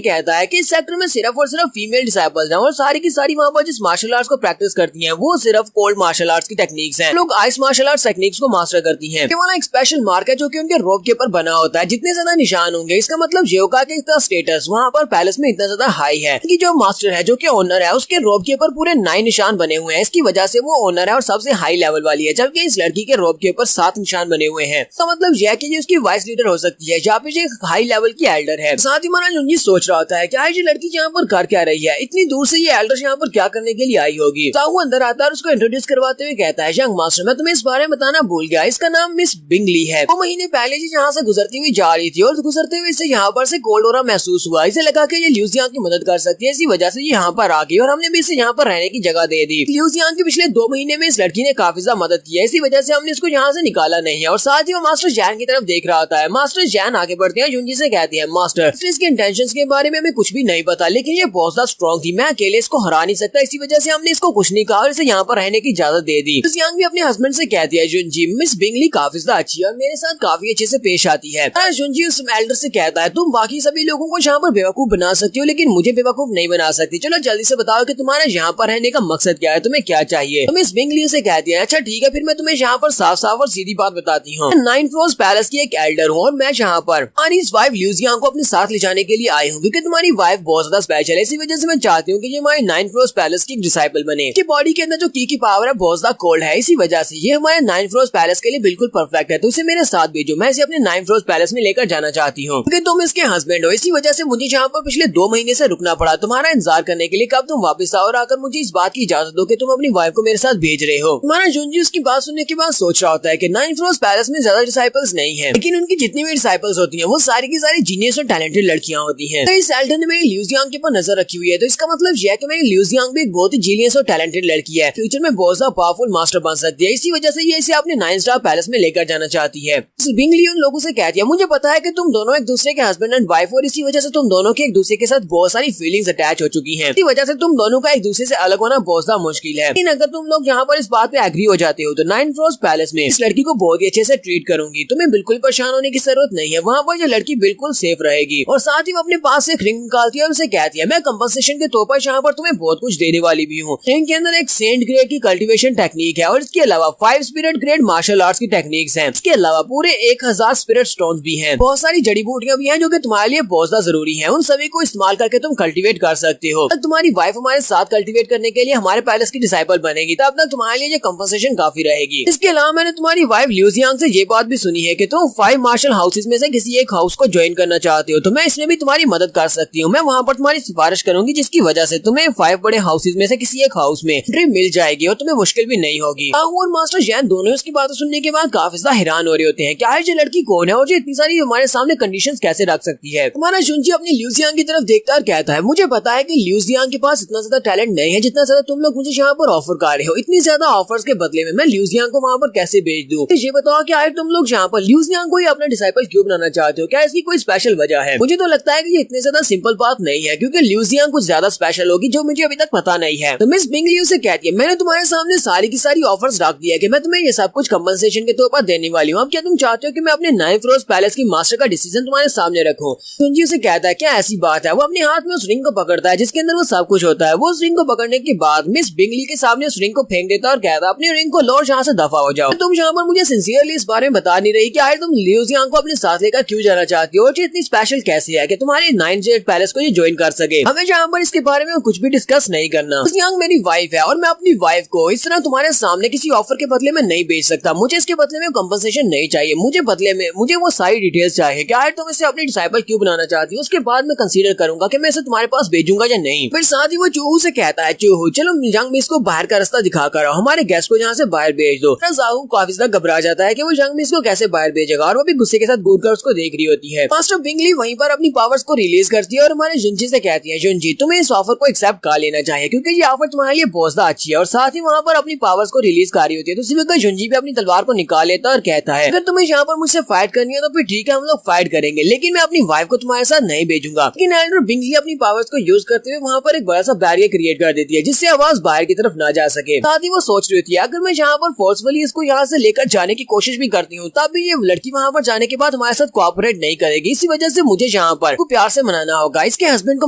कहता है कि इस सेक्टर में सिर्फ और सिर्फ फीमेल डिसाइपल्स हैं और सारी की सारी वहाँ पर जिस मार्शल आर्ट्स को प्रैक्टिस करती हैं वो सिर्फ कोल्ड मार्शल आर्ट्स की टेक्निक्स हैं। लोग आइस मार्शल आर्ट्स टेक्निक्स को मास्टर करती हैं। वहाँ एक स्पेशल मार्क है जो कि उनके रोब के ऊपर बना होता है। जितने ज्यादा निशान होंगे इसका मतलब योकागे का स्टेटस वहाँ पर पैलेस में इतना ज्यादा हाई है कि जो मास्टर है, जो कि ओनर है, उसके रोब के ऊपर पूरे 9 निशान बने हुए हैं। इसकी वजह से वो ओनर है और सबसे हाई लेवल वाली है, जबकि इस लड़की के रोब के ऊपर 7 निशान बने हुए हैं। तो मतलब यह कि ये उसकी वाइस लीडर हो सकती है, जहाँ पे ये हाई लेवल की एल्डर है। साथ ही महाराज जुंजी सोच रहा होता है क्या ये लड़की यहाँ पर कर क्या रही है, इतनी दूर से ये एल्डर यहाँ पर क्या करने के लिए आई होगी। तो वो अंदर आता है और उसको इंट्रोड्यूस करवाते हुए कहता है, यंग मास्टर मैं तुम्हें इस बारे में बताना भूल गया, इसका नाम मिस बिंगली है। वो महीने पहले जी यहाँ से गुजरती हुई जा रही थी और गुजरते हुए इसे यहाँ पर से कोल्ड ओरा महसूस हुआ। इसे लगा कि ये ल्यूजियान की मदद कर सकती है, इसी वजह से ये यहाँ पर आ गई और हमने भी इसे यहाँ पर रहने की जगह दे दी। ल्यूजियान के पिछले 2 महीने में इस लड़की ने काफी ज्यादा मदद की है, इसी वजह से हमने इसको यहाँ से निकाला नहीं है। और साथ ही वो मास्टर जैन की तरफ देख रहा होता है। मास्टर जैन आगे बढ़ते हैं, जुंजी से कहते हैं, मास्टर इसके इंटेंशंस के बारे में हमें कुछ भी नहीं पता, लेकिन ये बहुत ज्यादा स्ट्रॉन्ग थी, मैं अकेले इसको हरा नहीं सकता, इसी वजह से हमने इसको कुछ नहीं कहा और इसे यहाँ पर रहने की इजाजत दे दी। भी अपने हस्बैंड से कहती है, जुंजी मिस बिंगली काफी ज्यादा अच्छी है और मेरे साथ काफी अच्छे से पेश आती है। जुंजी उस एल्डर से कहता है, तुम बाकी सभी लोगों को यहाँ पर बेवकूफ बना सकती हो लेकिन मुझे बेवकूफ नहीं बना सकती, चलो जल्दी से बताओ कि तुम्हारा यहाँ पर रहने का मकसद क्या है, तुम्हें क्या चाहिए। तो मिस बिंगली से कहती है, अच्छा ठीक है फिर मैं तुम्हें यहाँ पर साफ साफ और सीधी बात बताती हूँ। 9 फ्रोस्ट पैलेस की एक एल्डर हूँ और मैं यहाँ पर तुम्हारी इस वाइफ ल्यूजियान को अपने साथ ले जाने के लिए आई हूँ, क्योंकि तुम्हारी वाइफ बहुत ज्यादा स्पेशल है, इसी वजह से मैं चाहती हूँ कि ये हमारे 9 फ्रोस्ट पैलेस की डिसाइपल बने। इसकी बॉडी के अंदर जो की पावर है बहुत ज्यादा कोल्ड है, इसी वजह से ये हमारे 9 फ्रोस्ट पैलेस के लिए बिल्कुल परफेक्ट है, तो इसे मेरे साथ भेजो, मैं इसे अपने 9 फ्रोस्ट पैलेस में लेकर जाना चाहती हूँ, क्योंकि तुम इसके हस्बैंड हो, इसी वजह से मुझे यहाँ पर पिछले 2 महीने से रुकना पड़ा तुम्हारा इंतजार करने के लिए। कब तुम वापस आओ और आकर मुझे इस बात की इजाजत दो कि तुम अपनी वाइफ को मेरे साथ भेज रहे हो। तुम्हारा जुंजी उसकी बात सुनने के बाद सोच रहा होता है कि 9 फ्रोस्ट पैलेस में ज्यादा डिसाइपल्स नहीं है, लेकिन उनकी जितनी भी डिसाइपल्स होती हैं वो सारी की सारी जीनियस और टैलेंटेड लड़कियां होती हैं। तो इस एल्डर ने मेरी ल्यूजियांग के ऊपर नजर रखी हुई है, तो इसका मतलब यह है कि मेरी ल्यूजियांग भी एक बहुत ही जीनियस और टैलेंटेड लड़की है, फ्यूचर में बहुत ज्यादा पावरफुल मास्टर बन सकती है, इसी वजह से ये इसे अपने 9 स्टार पैलेस में लेकर जाना चाहती है। बिंगली उन लोगों से कहती है, मुझे पता है कि तुम दोनों एक दूसरे के हस्बैंड एंड वाइफ और इसी वजह से तुम दोनों के एक दूसरे के साथ बहुत सारी फीलिंग्स अटैच हो चुकी हैं, इसी वजह से तुम दोनों का एक दूसरे से अलग होना बहुत ज्यादा मुश्किल है। लेकिन अगर तुम लोग यहाँ पर इस बात पे एग्री हो जाते हो तो 9 फ्रोस्ट पैलेस में इस लड़की को बहुत ही अच्छे से ट्रीट करूंगी, तुम्हें बिल्कुल परेशान होने की जरूरत नहीं है, वहाँ पर ये लड़की बिल्कुल सेफ रहेगी। और साथ ही वो अपने पास से एक रिंग निकालती है और उसे कहती है, मैं कंपनसेशन के तौर पर यहाँ पर तुम्हें बहुत कुछ देने वाली भी हूँ। रिंग के अंदर एक सेंट ग्रेड की कल्टीवेशन टेक्निक है और इसके अलावा 5 स्पिरिट ग्रेड मार्शल आर्ट्स की टेक्निक्स हैं। इसके अलावा पूरे 1000 स्पिरिट स्टोन्स भी हैं, बहुत सारी जड़ी बूटियां भी हैं जो कि तुम्हारे लिए बहुत ज्यादा जरूरी हैं, उन सभी को इस्तेमाल करके तुम कल्टीवेट कर सकते हो। अगर तुम्हारी वाइफ हमारे साथ कल्टीवेट करने के लिए हमारे पैलेस की डिसाइपल बनेगी तब तक तुम्हारे लिए ये कंपनसेशन काफी रहेगी। इसके अलावा मैंने तुम्हारी वाइफ ल्यूजियांग से ये बात भी सुनी है कि तुम 5 मार्शल हाउसेस में से किसी एक हाउस को ज्वाइन करना चाहते हो, तो मैं इसमें भी तुम्हारी मदद कर सकती हूँ। मैं वहाँ पर तुम्हारी सिफारिश करूंगी जिसकी वजह से तुम्हें 5 बड़े हाउसेस में से किसी एक हाउस में एंट्री मिल जाएगी और तुम्हें मुश्किल भी नहीं होगी। और मास्टर जैन दोनों उसकी बातें सुनने के बाद काफी ज्यादा हैरान हो रहे होते हैं, क्या ये लड़की कौन है और जो इतनी सारी हमारे सामने कंडीशंस कैसे रख सकती है। हमारा जुंजी अपनी ल्यूजियांग की तरफ देखता और कहता है, मुझे पता है कि ल्यूजियांग के पास इतना ज्यादा टैलेंट नहीं है जितना ज्यादा तुम लोग मुझे यहाँ पर ऑफर कर रहे हो। इतनी ज्यादा ऑफर्स के बदले में मैं ल्यूजियांग को वहाँ पर कैसे भेज दूं? तो ये बताओ कि आखिर तुम लोग यहाँ पर ल्यूजियांग को ही अपना डिसाइपल क्यों बनाना चाहते हो? क्या इसकी कोई स्पेशल वजह है? मुझे तो लगता है कि ये इतनी ज्यादा सिंपल बात नहीं है, क्योंकि ल्यूजियांग कुछ ज्यादा स्पेशल होगी जो मुझे अभी तक पता नहीं है। तो मिस बिंगली उसे कहती है, मैंने तुम्हारे सामने सारी की सारी ऑफर्स रख दिया कि मैं तुम्हें ये सब कुछ कंपनसेशन के तौर पर देने वाली हूँ। अब क्या तुम चाहते हो कि मैं अपने 9 फ्रोस्ट पैलेस की मास्टर का डिसीजन तुम्हारे सामने रखूं? जुंजी उसे कहता है, क्या ऐसी बात है? वो अपने हाथ में उस रिंग को पकड़ता है जिसके अंदर वो सब कुछ होता है। वो उस रिंग को पकड़ने के बाद मिस बिंगली के सामने उस रिंग को फेंक देता है और कहता है, अपनी रिंग को लो और यहाँ से दफा हो जाओ। तुम यहाँ पर मुझे सिंसियरली इस बारे में बता नहीं रही कि आखिर तुम ल्यूजियांग को अपने साथ लेकर क्यों जाना चाहती हो और इतनी स्पेशल कैसे है कि तुम्हारे 9 जेड पैलेस को ये ज्वाइन कर सके। हमें यहाँ पर इसके बारे में कुछ भी डिस्कस नहीं करना। ल्यूजियांग मेरी वाइफ है और मैं अपनी वाइफ को इस तरह तुम्हारे सामने किसी ऑफर के बदले में नहीं बेच सकता। मुझे इसके बदले में कंपनसेशन नहीं चाहिए, मुझे बदले में मुझे वो सारी डिटेल्स चाहिए कि आखिर तुम इसे अपनी डिसाइपल क्यों बनाना चाहती हो। उसके बाद मैं कंसीडर करूंगा कि मैं इसे तुम्हारे पास भेजूंगा या नहीं। फिर साथ ही वो चूहू से कहता है, चूहू चलो जंग मिस को बाहर का रास्ता दिखा कर आओ, हमारे गेस्ट को यहाँ से बाहर भेज दो। जाहू काफी ज्यादा घबरा जाता है कि वो जंग मिस को कैसे बाहर भेजेगा और वो भी गुस्से के साथ घूर कर उसको देख रही होती है। मास्टर बिंगली वहीं पर अपनी पावर्स को रिलीज करती है और हमारे जुंजी से कहती है, जुंजी तुम्हें इस ऑफर को एक्सेप्ट कर लेना चाहिए क्योंकि ये ऑफर तुम्हारे लिए बहुत ज्यादा अच्छी है। और साथ ही वहाँ पर अपनी पावर्स को रिलीज कर रही होती है तो उसी वक्त जुंजी भी अपनी तलवार को निकाल लेता है और कहता है, अगर तुम्हें यहाँ पर मुझसे फाइट करनी है तो फिर ठीक है, हम लोग फाइट करेंगे, लेकिन मैं अपनी वाइफ को तुम्हारे साथ नहीं भेजूंगा। लेकिन एल्डर बिंगली अपनी पावर पावर्स को यूज करते हुए वहाँ पर एक बड़ा सा बैरियर क्रिएट कर देती है, जिससे आवाज बाहर की तरफ ना जा सके। साथ ही वो सोच रही होती है अगर मैं यहाँ पर फोर्सफुली इसको यहाँ से लेकर जाने की कोशिश भी करती हूँ तब भी ये लड़की वहाँ पर जाने के बाद हमारे साथ कोऑपरेट नहीं करेगी। इसी वजह से मुझे यहाँ पर प्यार से मनाना होगा, इसके हस्बैंड को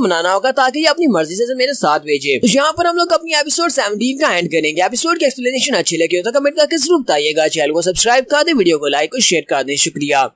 मनाना होगा ताकि ये अपनी मर्जी से मेरे साथ भेजे। तो यहाँ पर हम लोग अपनी एपिसोड 17 का एंड करेंगे। एपिसोड की एक्सप्लेनेशन अच्छी लगी हो तो कमेंट करके जरूर बताइएगा। चैनल को सब्सक्राइब कर दे, वीडियो को लाइक और शेयर कर दे। शुक्रिया।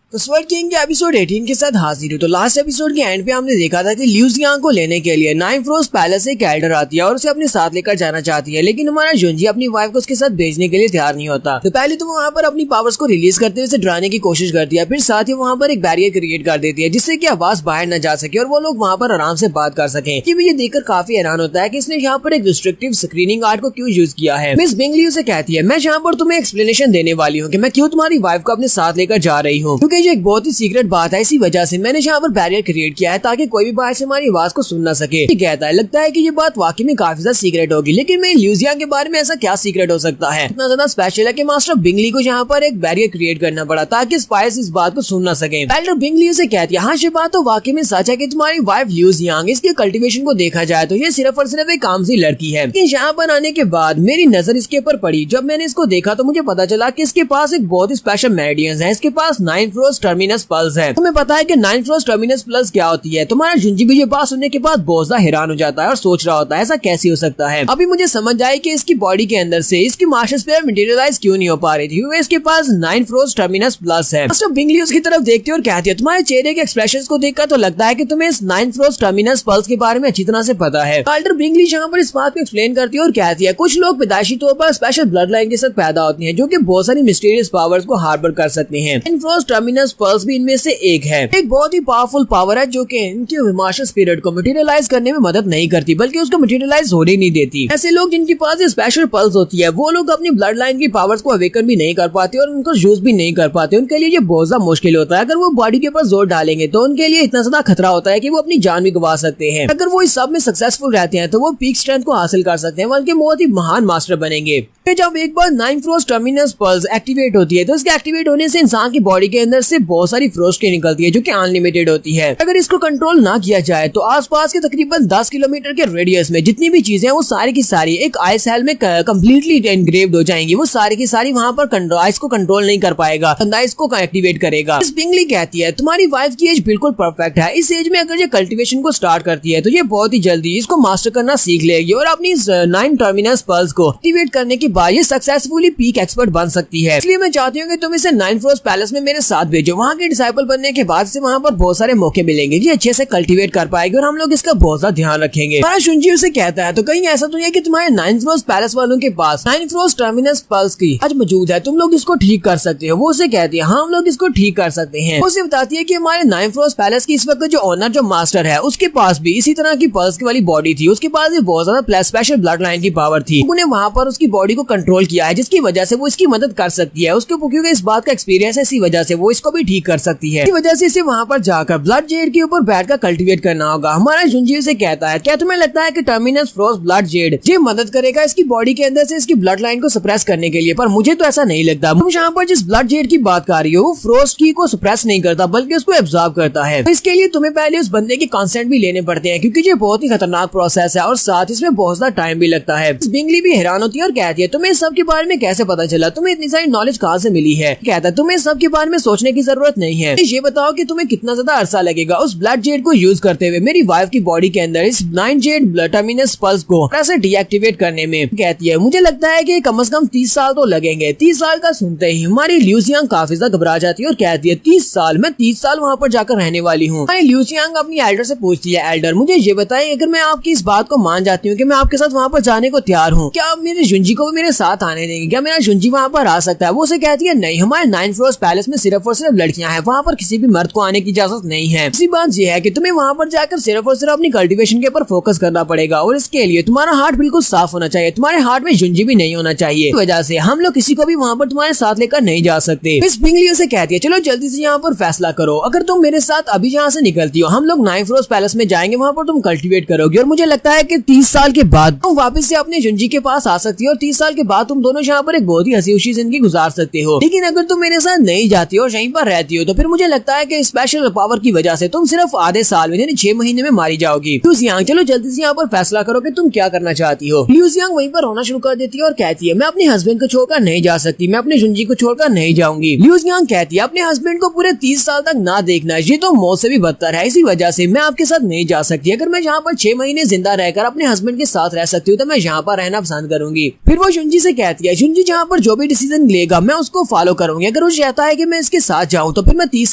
तो स्वर्ड किंग के एपिसोड 18 के साथ हाजिर हूँ। तो लास्ट एपिसोड के एंड पे हमने देखा था कि लिu जियांग को लेने के लिए नाइन्थ रोज पैलेस से एक एल्डर आती है और उसे अपने साथ लेकर जाना चाहती है, लेकिन हमारा जुंजी अपनी वाइफ को उसके साथ भेजने के लिए तैयार नहीं होता। तो पहले तो वो वहाँ पर अपनी पावर्स को रिलीज करते हुए उसे डराने की कोशिश करती है, फिर साथ ही वहाँ पर एक बैरियर क्रिएट कर देती है जिससे कि आवाज बाहर न जा सके और वो लोग वहाँ पर आराम से बात कर सके। ये देखकर काफी हैरान होता है कि इसने यहाँ पर एक रिस्ट्रिक्टिव स्क्रीनिंग आर्ट को क्यों यूज किया है। मिस बिंगली उसे कहती है मैं यहाँ पर तुम्हें एक्सप्लेनेशन देने वाली हूँ कि मैं क्यों तुम्हारी वाइफ को अपने साथ लेकर जा रही हूँ, क्योंकि ये एक बहुत ही सीक्रेट बात है। इसी वजह से मैंने यहाँ पर बैरियर क्रिएट किया है ताकि कोई भी बाहर से हमारी आवाज को सुन ना सके। ये कहता है लगता है कि ये बात वाकई में काफी ज्यादा सीक्रेट होगी, लेकिन मैं लिu जियांग के बारे में ऐसा क्या सीक्रेट हो सकता है इतना ज्यादा स्पेशल है कि मास्टर बिंगली को यहाँ पर एक बैरियर क्रिएट करना पड़ा ताकि स्पाइस इस बात को सुन ना सके। एल्डर बिंगली से कहती है हाँ ये बात तो वाकई में सच है कि तुम्हारी वाइफ लिu जियांग इसके कल्टीवेशन को देखा जाए तो ये सिर्फ और सिर्फ एक कामजी लड़की है। लेकिन यहाँ पर आने के बाद मेरी नजर इसके ऊपर पड़ी। जब मैंने इसको देखा तो मुझे पता चला कि इसके पास एक बहुत ही स्पेशल मेरिडियंस है। इसके पास 9 रोज टर्मिनस पल्स है। तुम्हें पता है कि 9 रोज टर्मिनस प्लस क्या होती है? तुम्हारा जुंजी भी ये बात सुनने के बाद बहुत ज्यादा हैरान हो जाता है और सोच रहा होता है ऐसा कैसे हो सकता है। अभी मुझे समझ आया कि इसकी बॉडी के अंदर से इसकी मास्टर स्पेयर मटेरियलाइज क्यों नहीं हो पा रही थी, क्योंकि इसके पास 9 रोज टर्मिनस प्लस है। मास्टर बिंगली उसकी तरफ देखती है और कहती है तुम्हारे चेहरे के एक्सप्रेशंस को देखकर तो लगता है कि तुम्हें इस 9 रोज टर्मिनस पल्स के बारे में अच्छी तरह से पता है। एल्डर बिंगली यहाँ पर इस बात को एक्सप्लेन करती है और कहती है कुछ लोग पैदाइशी तौर पर स्पेशल ब्लड लाइन के साथ पैदा होते हैं जो कि बहुत सारी मिस्टीरियस पावर्स को हार्बर कर सकते हैं। 9 रोज टर्मिनस पल्स भी इनमें से एक है। एक बहुत ही पावरफुल पावर है जो कि इनके मास्टर स्पिरिट को मटेरियलाइज करने में मदद नहीं करती बल्कि उसको मटेरियलाइज होने नहीं देती। ऐसे लोग जिनके पास स्पेशल पल्स होती है वो लोग अपनी ब्लड लाइन की पावर्स को अवेकन भी नहीं कर पाते और उनको यूज भी नहीं कर पाते। उनके लिए ये बहुत ज्यादा मुश्किल होता है। अगर वो बॉडी के ऊपर जोर डालेंगे तो उनके लिए इतना ज्यादा खतरा होता है कि वो अपनी जान भी गवा सकते हैं। अगर वो इस सब में सक्सेसफुल रहते हैं तो वो पीक स्ट्रेंथ को हासिल कर सकते हैं बल्कि बहुत ही महान मास्टर बनेंगे। जब एक बार 9 रोज टर्मिनस पल्स एक्टिवेट होती है तो इसके एक्टिवेट होने से इंसान की बॉडी के अंदर से बहुत सारी फ्रोस्टें निकलती है जो कि अनलिमिटेड होती है। अगर इसको कंट्रोल ना किया जाए तो आसपास के तकरीबन 10 किलोमीटर के रेडियस में जितनी भी चीजें हैं वो सारी की सारी एक आइस हेल में कम्प्लीटली एनग्रेव्ड हो जाएंगी। वो सारी की सारी वहाँ पर आइस को कंट्रोल नहीं कर पाएगा, आइस को एक्टिवेट करेगा। मिस बिंगली कहती है तुम्हारी वाइफ की एज बिल्कुल परफेक्ट है। इस एज में अगर ये कल्टीवेशन को स्टार्ट करती है तो ये बहुत ही जल्दी इसको मास्टर करना सीख लेगी और अपनी 9 टर्मिनस पल्स को एक्टिवेट करने के बाद ये सक्सेसफुली पीक एक्सपर्ट बन सकती है। इसलिए मैं चाहती हूँ कि तुम इसे 9 रोज पैलेस में मेरे साथ भेजो। वहाँ के डिसाइपल बनने के बाद से वहाँ पर बहुत सारे मौके मिलेंगे, ये अच्छे से कल्टीवेट कर पाएगी और हम लोग इसका बहुत ज्यादा ध्यान रखेंगे। हमारा शुंजी उसे कहता है तो कहीं ऐसा तो नहीं है कि तुम्हारे 9 रोज पैलेस वालों के पास 9 रोज टर्मिनस पल्स की आज मौजूद है, तुम लोग इसको ठीक कर सकते हो? वो उसे कहती है हाँ हम लोग इसको ठीक कर सकते हैं। वो उसे बताती है कि हमारे 9 रोज पैलेस की इस वक्त जो ओनर जो मास्टर है उसके पास भी इसी तरह की पल्स वाली बॉडी थी। उसके पास भी बहुत ज्यादा स्पेशल ब्लड लाइन की पावर थी। उन्हें वहाँ पर उसकी बॉडी को कंट्रोल किया है जिसकी वजह से वो इसकी मदद कर सकती है। उसके क्योंकि इस बात का एक्सपीरियंस है इसी वजह से वो इसको भी ठीक कर सकती है। इसी वजह से इसे वहाँ पर जाकर ब्लड जेड के ऊपर बैठकर कल्टीवेट करना होगा। हमारा जुंजी से कहता है क्या तुम्हें लगता है कि टर्मिनस फ्रोज ब्लड जेड ये मदद करेगा इसकी बॉडी के अंदर से इसकी ब्लड लाइन को सप्रेस करने के लिए? पर मुझे तो ऐसा नहीं लगता। तुम यहाँ पर जिस ब्लड जेड की बात कर रही हो वो फ्रोज की को सप्रेस नहीं करता बल्कि उसको एब्जॉर्ब करता है। तो इसके लिए तुम्हें पहले उस बंदे के कंसेंट भी लेने पड़ते हैं क्योंकि ये बहुत ही खतरनाक प्रोसेस है और साथ इसमें बहुत ज्यादा टाइम भी लगता है। बिंगली भी हैरान होती है और कहती है तुम्हें सब के बारे में कैसे पता चला? तुम्हें इतनी सारी नॉलेज कहाँ से मिली है? कहता है तुम्हें सब के बारे में सोचने की जरूरत नहीं है। ये बताओ कि तुम्हें कितना ज्यादा अरसा लगेगा उस ब्लड जेड को यूज करते हुए मेरी वाइफ की बॉडी के अंदर इस 9 जेड टर्मिनस पल्स को कैसे डीएक्टिवेट करने में? कहती है मुझे लगता है कि कम से कम 30 साल तो लगेंगे। 30 साल का सुनते ही हमारी लिu जियांग काफी ज्यादा घबरा जाती है और कहती है 30 साल? मैं 30 साल वहाँ पर जाकर रहने वाली हूँ। लिu जियांग अपनी एल्डर से पूछती है एल्डर मुझे ये बताएं अगर मैं आपकी इस बात को मान जाती हूँ कि मैं आपके साथ वहाँ पर जाने को तैयार हूँ, क्या आप मेरे जुंजी को भी मेरे साथ आने देंगे? क्या मेरा जुंजी वहाँ पर आ सकता है? वो उसे कहती है नहीं, हमारे 9 रोज पैलेस में सिर्फ और सिर्फ लड़कियां हैं, वहाँ पर किसी भी मर्द को आने की इजाजत नहीं है। इसी बात ये है कि तुम्हें वहाँ पर जाकर सिर्फ और सिर्फ अपनी कल्टीवेशन के ऊपर फोकस करना पड़ेगा और इसके लिए तुम्हारा हार्ट बिल्कुल साफ होना चाहिए। तुम्हारे हार्ट में जुंजी भी नहीं होना चाहिए। इस वजह से हम लोग किसी को भी वहाँ पर तुम्हारे साथ लेकर नहीं जा सकते। मिस बिंगली उसे कहती है चलो जल्दी से यहाँ पर फैसला करो, अगर तुम मेरे साथ अभी यहाँ से निकलती हो हम लोग 9 रोज पैलेस में जाएंगे, वहाँ पर तुम कल्टीवेट करोगे और मुझे लगता है कि 30 साल के बाद तुम वापस से अपने जुंजी के पास आ सकती हो और 30 साल के बाद तुम दोनों यहाँ पर एक बहुत ही हंसी खुशी जिंदगी गुजार सकते हो। लेकिन अगर तुम मेरे साथ नहीं जाती हो और यहीं यहीं पर रहती हो तो फिर मुझे लगता है कि स्पेशल पावर की वजह से तुम सिर्फ आधे साल में यानी 6 महीने में मारी जाओगी। लिu जियांग चलो जल्दी से यहाँ पर फैसला करो कि तुम क्या करना चाहती हो। लिu जियांग वहीं पर रोना शुरू कर देती है और कहती है मैं अपने हस्बैंड को छोड़कर नहीं जा सकती, मैं अपने जुंजी को छोड़कर नहीं जाऊंगी। लिu जियांग कहती है अपने हस्बैंड को पूरे 30 साल तक ना देखना ये तो मौत से भी बदतर है, इसी वजह से मैं आपके साथ नहीं जा सकती। अगर मैं यहाँ पर 6 महीने जिंदा रहकर अपने हस्बैंड के साथ रह सकती हूँ तो मैं यहाँ पर रहना पसंद करूंगी। फिर वो जुंजी से कहती है जुंजी जहाँ पर जो भी डिसीजन लेगा मैं उसको फॉलो करूंगी, अगर वो चाहता है कि मैं इसके साथ जाऊँ तो फिर मैं 30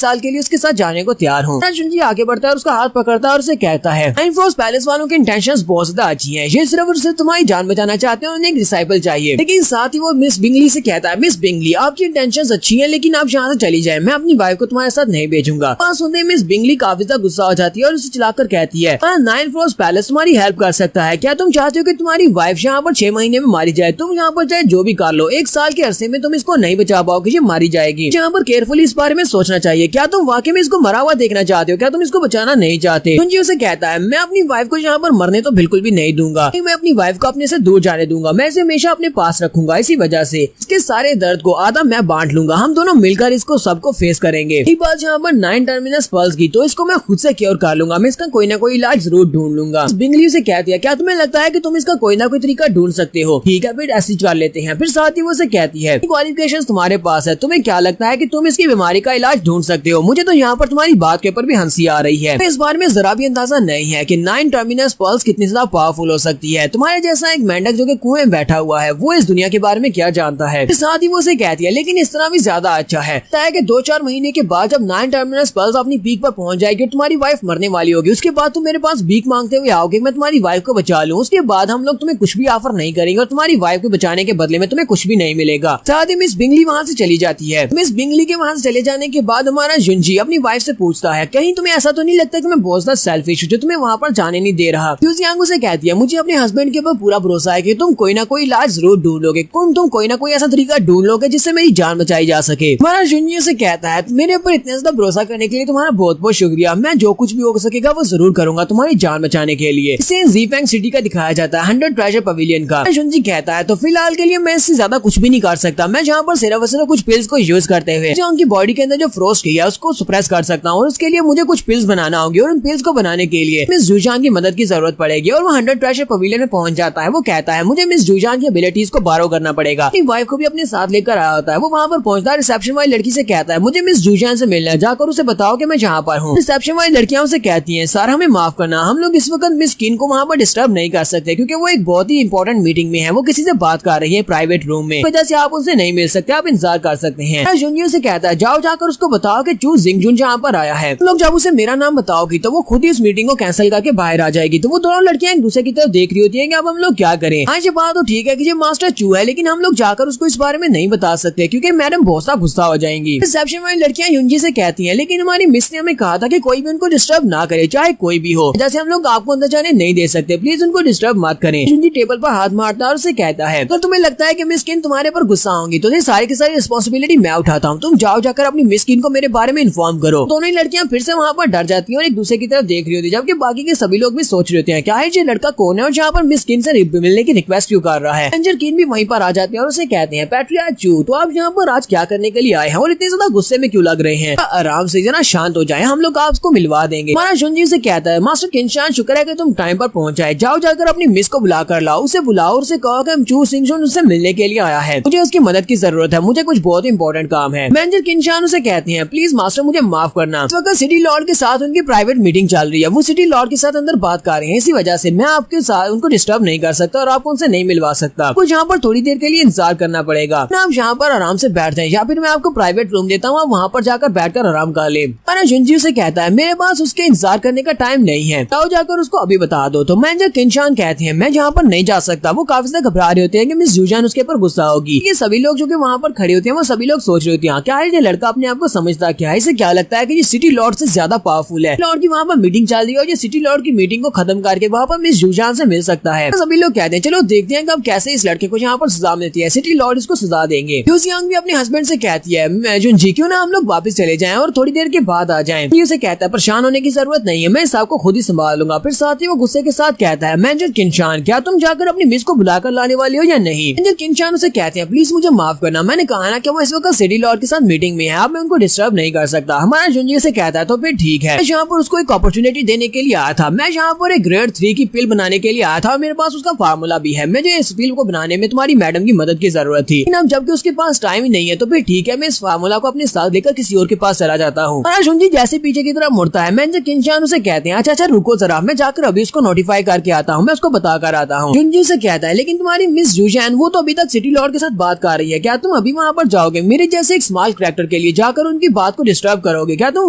साल के लिए उसके साथ जाने को तैयार हूँ। जुंजी आगे बढ़ता है और उसका हाथ पकड़ता है और उसे कहता है नाइन फ्रोस्ट पैलेस वालों की इंटेंशंस बहुत ज्यादा अच्छी हैं, ये सिर्फ और सिर्फ तुम्हारी जान बचाना चाहते हैं, उन्हें एक डिसाइपल चाहिए। लेकिन साथ ही वो मिस बिंगली से कहता है मिस बिंगली आपकी इंटेंशंस अच्छी हैं लेकिन आप यहाँ से चली जाए, मैं अपनी वाइफ को तुम्हारे साथ नहीं भेजूंगा। सुनते मिस बिंगली काफी ज्यादा गुस्सा हो जाती है और उसे चिल्लाकर कहती है नाइन फ्रोस्ट पैलेस तुम्हारी हेल्प कर सकता है, क्या तुम चाहते हो कि तुम्हारी वाइफ यहाँ पर 6 महीने में मारी जाए? तुम यहाँ पर चाहे जो भी कर लो 1 साल के अरसे में तुम इसको नहीं बचा पाओगे, ये मारी जाएगी। यहाँ पर केयरफुली इस बारे में सोचना चाहिए, क्या तुम वाकई में इसको मरा हुआ देखना चाहते हो, क्या तुम इसको बचाना नहीं चाहते? जुंजी उसे कहता है मैं अपनी वाइफ को यहाँ पर मरने तो बिल्कुल भी नहीं दूंगा, मैं अपनी वाइफ को अपने से दूर जाने दूंगा, मैं इसे हमेशा अपने पास रखूंगा, इसी वजह से इसके सारे दर्द को आधा मैं बांट लूंगा, हम दोनों मिलकर इसको सबको फेस करेंगे। एक बात यहाँ पर 9 टर्मिनस पल्स की तो इसको मैं खुद से क्योर कर लूंगा, मैं इसका कोई ना कोई इलाज जरूर ढूंढ लूंगा। बिंगली से कहती है क्या तुम्हें लगता है कि तुम इसका कोई ना कोई तरीका ढूंढ सकते हो? ठीक है फिर ऐसी कर लेते हैं। फिर साथ ही वो से कहती है क्वालिफिकेशंस तुम्हारे पास है, तुम्हें क्या लगता है कि तुम इसकी बीमारी का इलाज ढूंढ सकते हो? मुझे तो यहाँ पर तुम्हारी बात के ऊपर भी हंसी आ रही है, इस बारे में जरा भी अंदाजा नहीं है कि 9 टर्मिनस पल्स कितनी ज्यादा पावरफुल हो सकती है। तुम्हारे जैसा एक मेंढक जो कि कुएं में बैठा हुआ है वो इस दुनिया के बारे में क्या जानता है? साथ ही वो से कहती है लेकिन इस तरह भी ज्यादा अच्छा है कि 2-4 महीने के बाद जब 9 टर्मिनस पल्स अपनी पीक पर पहुंच जाएगी और तुम्हारी वाइफ मरने वाली होगी, उसके बाद तुम मेरे पास भीख मांगते हुए आओगे मैं तुम्हारी वाइफ को बचा लूं, उसके बाद हम लोग तुम्हें कुछ भी ऑफर नहीं करेंगे और तुम्हारी वाइफ को बचाने के बदले में तुम्हें कुछ भी नहीं मिलेगा। साथ ही मिस बिंगली वहाँ से चली जाती है। मिस बिंगली के वहाँ से चले जाने के बाद हमारा जुंजी अपनी वाइफ से पूछता है कहीं तुम्हें ऐसा तो नहीं लगता कि मैं बहुत ज्यादा सेल्फिश हूँ जो तुम्हें वहाँ पर जाने नहीं दे रहा? लिu जियांग उसे कहती है मुझे अपने हस्बैंड के ऊपर पूरा भरोसा है कि तुम कोई ना कोई इलाज जरूर ढूंढ लोगे, तुम कोई ना कोई ऐसा तरीका ढूंढ लोगे जिससे मेरी जान बचाई जा सके। हमारा जुंजी से कहता है मेरे ऊपर इतना ज्यादा भरोसा करने के लिए तुम्हारा बहुत बहुत शुक्रिया, मैं जो कुछ भी हो सकेगा वो जरूर करूंगा तुम्हारी जान बचाने के लिए। सीन ज़ीफेंग सिटी का दिखाया जाता है 100 ट्रेजर पवेलियन का। जुंजी कहता है तो फिलहाल के लिए मैं इससे ज्यादा कुछ भी नहीं कर सकता, मैं जहाँ पर सिर्फ कुछ पिल्स को यूज करते हुए जो उनकी बॉडी के अंदर जो फ्रोस्ट किया उसको सुप्रेस कर सकता हूँ और उसके लिए मुझे कुछ पिल्स बनाना होगी और उन पिल्स को बनाने के लिए मिस जूजान की मदद की जरूरत पड़ेगी और वो 100 ट्रेजर पवेलियन में पहुंच जाता है। वो कहता है मुझे मिस जूजान की एबिलिटीज को बारो करना पड़ेगा, अपनी वाइफ को भी अपने साथ लेकर आया होता है। वो वहाँ पर पहुंचता है, रिसेप्शन वाली लड़की से कहता है मुझे मिस जूजान से मिलना है, जाकर उसे बताओ कि मैं जहाँ पर हूँ। रिसेप्शन वाली लड़कियां उसे कहती है सर हमें माफ करना, हम लोग इस वक्त मिस किन को वहाँ पर डिस्टर्ब नहीं कर सकते क्योंकि वो एक बहुत ही इंपॉर्टेंट मीटिंग में है, वो किसी से बात कर रही है प्राइवेट रूम में, वजह से आप उनसे नहीं मिल सकते, आप इंतजार कर सकते हैं। जुनियर से कहता है जाओ जाकर उसको बताओ कि चू जिंगजुन जहाँ पर आया है, लोग जब उसे मेरा नाम बताओगी तो वो खुद ही इस मीटिंग को कैंसिल करके बाहर आ जाएगी। तो वो दोनों लड़कियां एक दूसरे की तरफ देख रही होती है कि अब हम लोग क्या करें। हाँ ये बात तो ठीक है कि ये मास्टर चू है लेकिन हम लोग जाकर उसको इस बारे में नहीं बता सकते क्योंकि मैडम बहुत सा गुस्सा हो जाएंगी। रिसेप्शन वाली लड़कियां युंजी से कहती है लेकिन हमारी मिस ने हमें कहा था कि कोई भी उनको डिस्टर्ब ना करे चाहे कोई भी हो, जैसे हम लोग आपको अंदर जाने नहीं दे सकते, प्लीज उनको डिस्टर्ब मत करें। युंजी टेबल पर हाथ मारता है और उसे कहता है अगर तुम्हें लगता है कि मिस किन तुम्हारे पर गुस्सा होंगी तो ये सारी की सारी रिस्पॉन्सिबिलिटी मैं उठाता हूँ, तुम जाओ जाकर अपनी मिस किन को मेरे बारे में इन्फॉर्म करो। दोनों ही लड़कियां फिर से वहाँ पर डर जाती है और एक दूसरे की तरफ देख रही होती है जबकि बाकी के सभी लोग भी सोच रहे होते हैं क्या है ये लड़का कौन है और जहाँ पर मिस किन से मिलने की रिक्वेस्ट क्यों कर रहा है। एंजल किन भी वहीं पर आ जाते हैं और उसे कहते हैं पैट्रियार्क चू तो आप यहाँ पर आज क्या करने के लिए आए हैं और इतने ज्यादा गुस्से में क्यों लग रहे हैं, आराम से जना शांत हो जाए, हम लोग आपको मिलवा देंगे। हमारा जुंजी से कहता है मास्टर किनशान शुक्र है कि तुम टाइम पर पहुंच जाए, जाओ जाकर अपनी मिस को बुला कर लाओ, उसे बुलाओ और उसे कहो कि हम चू सिंगजुन उससे मिलने के लिए आया है, मुझे उसकी मदद की जरूरत है, मुझे कुछ बहुत इंपॉर्टेंट काम है। मैनेजर किनशान उसे कहते हैं प्लीज मास्टर मुझे माफ करना, इस वक्त सिटी लॉर्ड के साथ उनकी प्राइवेट मीटिंग चल रही है, वो सिटी लॉर्ड के साथ अंदर बात कर रहे हैं, इसी वजह से मैं आपके साथ उनको डिस्टर्ब नहीं कर सकता और आपको उनसे नहीं मिलवा सकता, कुछ यहाँ पर थोड़ी देर के लिए इंतजार करना पड़ेगा, आप यहाँ पर आराम से बैठ जाएं या फिर मैं आपको प्राइवेट रूम देता हूँ, आप वहाँ पर जाकर बैठकर आराम कर ले। जुंजी से कहता है मेरे पास उसके इंतजार करने का टाइम नहीं है, आओ जाकर उसको अभी बता दो। तो मैनेजर किनशान कहते हैं मैं जहाँ पर नहीं जा सकता, वो काफी ज्यादा घबरा रहे होते हैं कि मिस जूजान उसके ऊपर गुस्सा होगी। ये सभी लोग जो कि वहाँ पर खड़े होते हैं वो सभी लोग सोच रहे होते हैं क्या है ये लड़का अपने आप को समझता क्या है, इसे क्या लगता है कि ये सिटी लॉर्ड से ज्यादा पावरफुल है, लॉर्ड की वहाँ पर मीटिंग चल रही है और ये सिटी लॉर्ड की मीटिंग को खत्म करके वहाँ पर मिस जूजान से मिल सकता है। सभी लोग कहते हैं चलो देखते हैं कि अब कैसे इस लड़के को यहाँ पर सजा मिलती है, सिटी लॉर्ड इसको सजा देंगे। लिu जियांग भी अपने हस्बैंड से कहती है जुंजी क्यों ना हम लोग वापस चले जाएं और थोड़ी देर के बाद आ जाएं। ये उसे कहता है परेशान होने की जरूरत नहीं है, मैं सबको खुद ही संभाल लूंगा। फिर साथ ही वो गुस्से के साथ कहता है मैनेजर किनशान क्या तुम जाकर अपनी मिस को बुलाकर लाने वाले हो या नहीं। मैनेजर किनशान उसे कहते हैं प्लीज मुझे माफ करना, मैंने कहा ना कि वो इस वक्त सिटी लॉर्ड के साथ मीटिंग में भी है, अब मैं उनको डिस्टर्ब नहीं कर सकता। हमारा जुंजी से कहता है तो फिर ठीक है। मैं यहाँ पर उसको एक अपॉर्चुनिटी देने के लिए आया था। मैं यहाँ पर एक ग्रेड 3 की पिल बनाने के लिए आया था और मेरे पास उसका फार्मूला भी है। मुझे इस पिल को बनाने में तुम्हारी मैडम की मदद की जरूरत थी, लेकिन अब जबकि उसके पास टाइम ही नहीं है तो फिर ठीक है, मैं इस फार्मूला को अपने साथ लेकर किसी और के पास चला जाता हूँ। हमारा जुंजी जैसे पीछे की तरफ मुड़ता है, मैनेजर किनशान उसे कहते हैं अच्छा रुको जरा, मैं जाकर अभी उसको नोटिफाई करके आता हूँ, मैं उसको बता कर आता हूँ। जुंजी से कहता है लेकिन तुम्हारी मिस यूजैन वो तो अभी तक सिटी लॉर्ड के साथ बात कर रही है, क्या तुम अभी वहाँ पर जाओगे मेरे जैसे एक स्मॉल कैरेक्टर के लिए जाकर उनकी बात को डिस्टर्ब करोगे? क्या तुम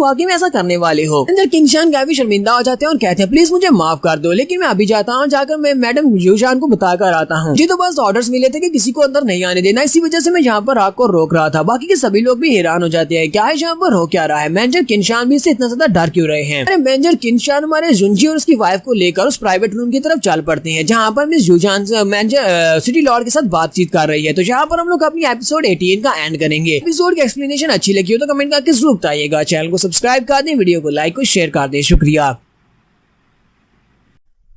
वाकई में ऐसा करने वाले हो? मैनेजर किनशान काफी शर्मिंदा हो जाते हैं और कहते हैं प्लीज मुझे माफ कर दो, लेकिन मैं अभी जाता हूँ, जाकर मैं मैडम यूजैन को बताकर आता हूँ। जी तो बस ऑर्डर्स मिले थे कि किसी को अंदर नहीं आने देना, इसी वजह से मैं यहाँ पर आग को रोक रहा था। बाकी के सभी लोग भी हैरान हो जाते हैं, क्या है यहाँ पर हो क्या रहा है, मैनेजर किनशान भी इससे इतना ज्यादा डर क्यों रहे हैं? अरे मैनेजर किनशान हमारे जुंजी और उसकी वाइफ को लेकर उस प्राइवेट रूम की तरफ चल पड़ते हैं जहाँ पर मिस यूजैन मैनेजर सिटी लॉर्ड के साथ बातचीत कर रही है। तो यहाँ पर हम लोग अपनी एपिसोड 18 का एंड करेंगे। एपिसोड की एक्सप्लेनेशन अच्छी लगी हो तो कमेंट करके जरूर बताइएगा। चैनल को सब्सक्राइब कर दें, वीडियो को लाइक और शेयर कर दें। शुक्रिया।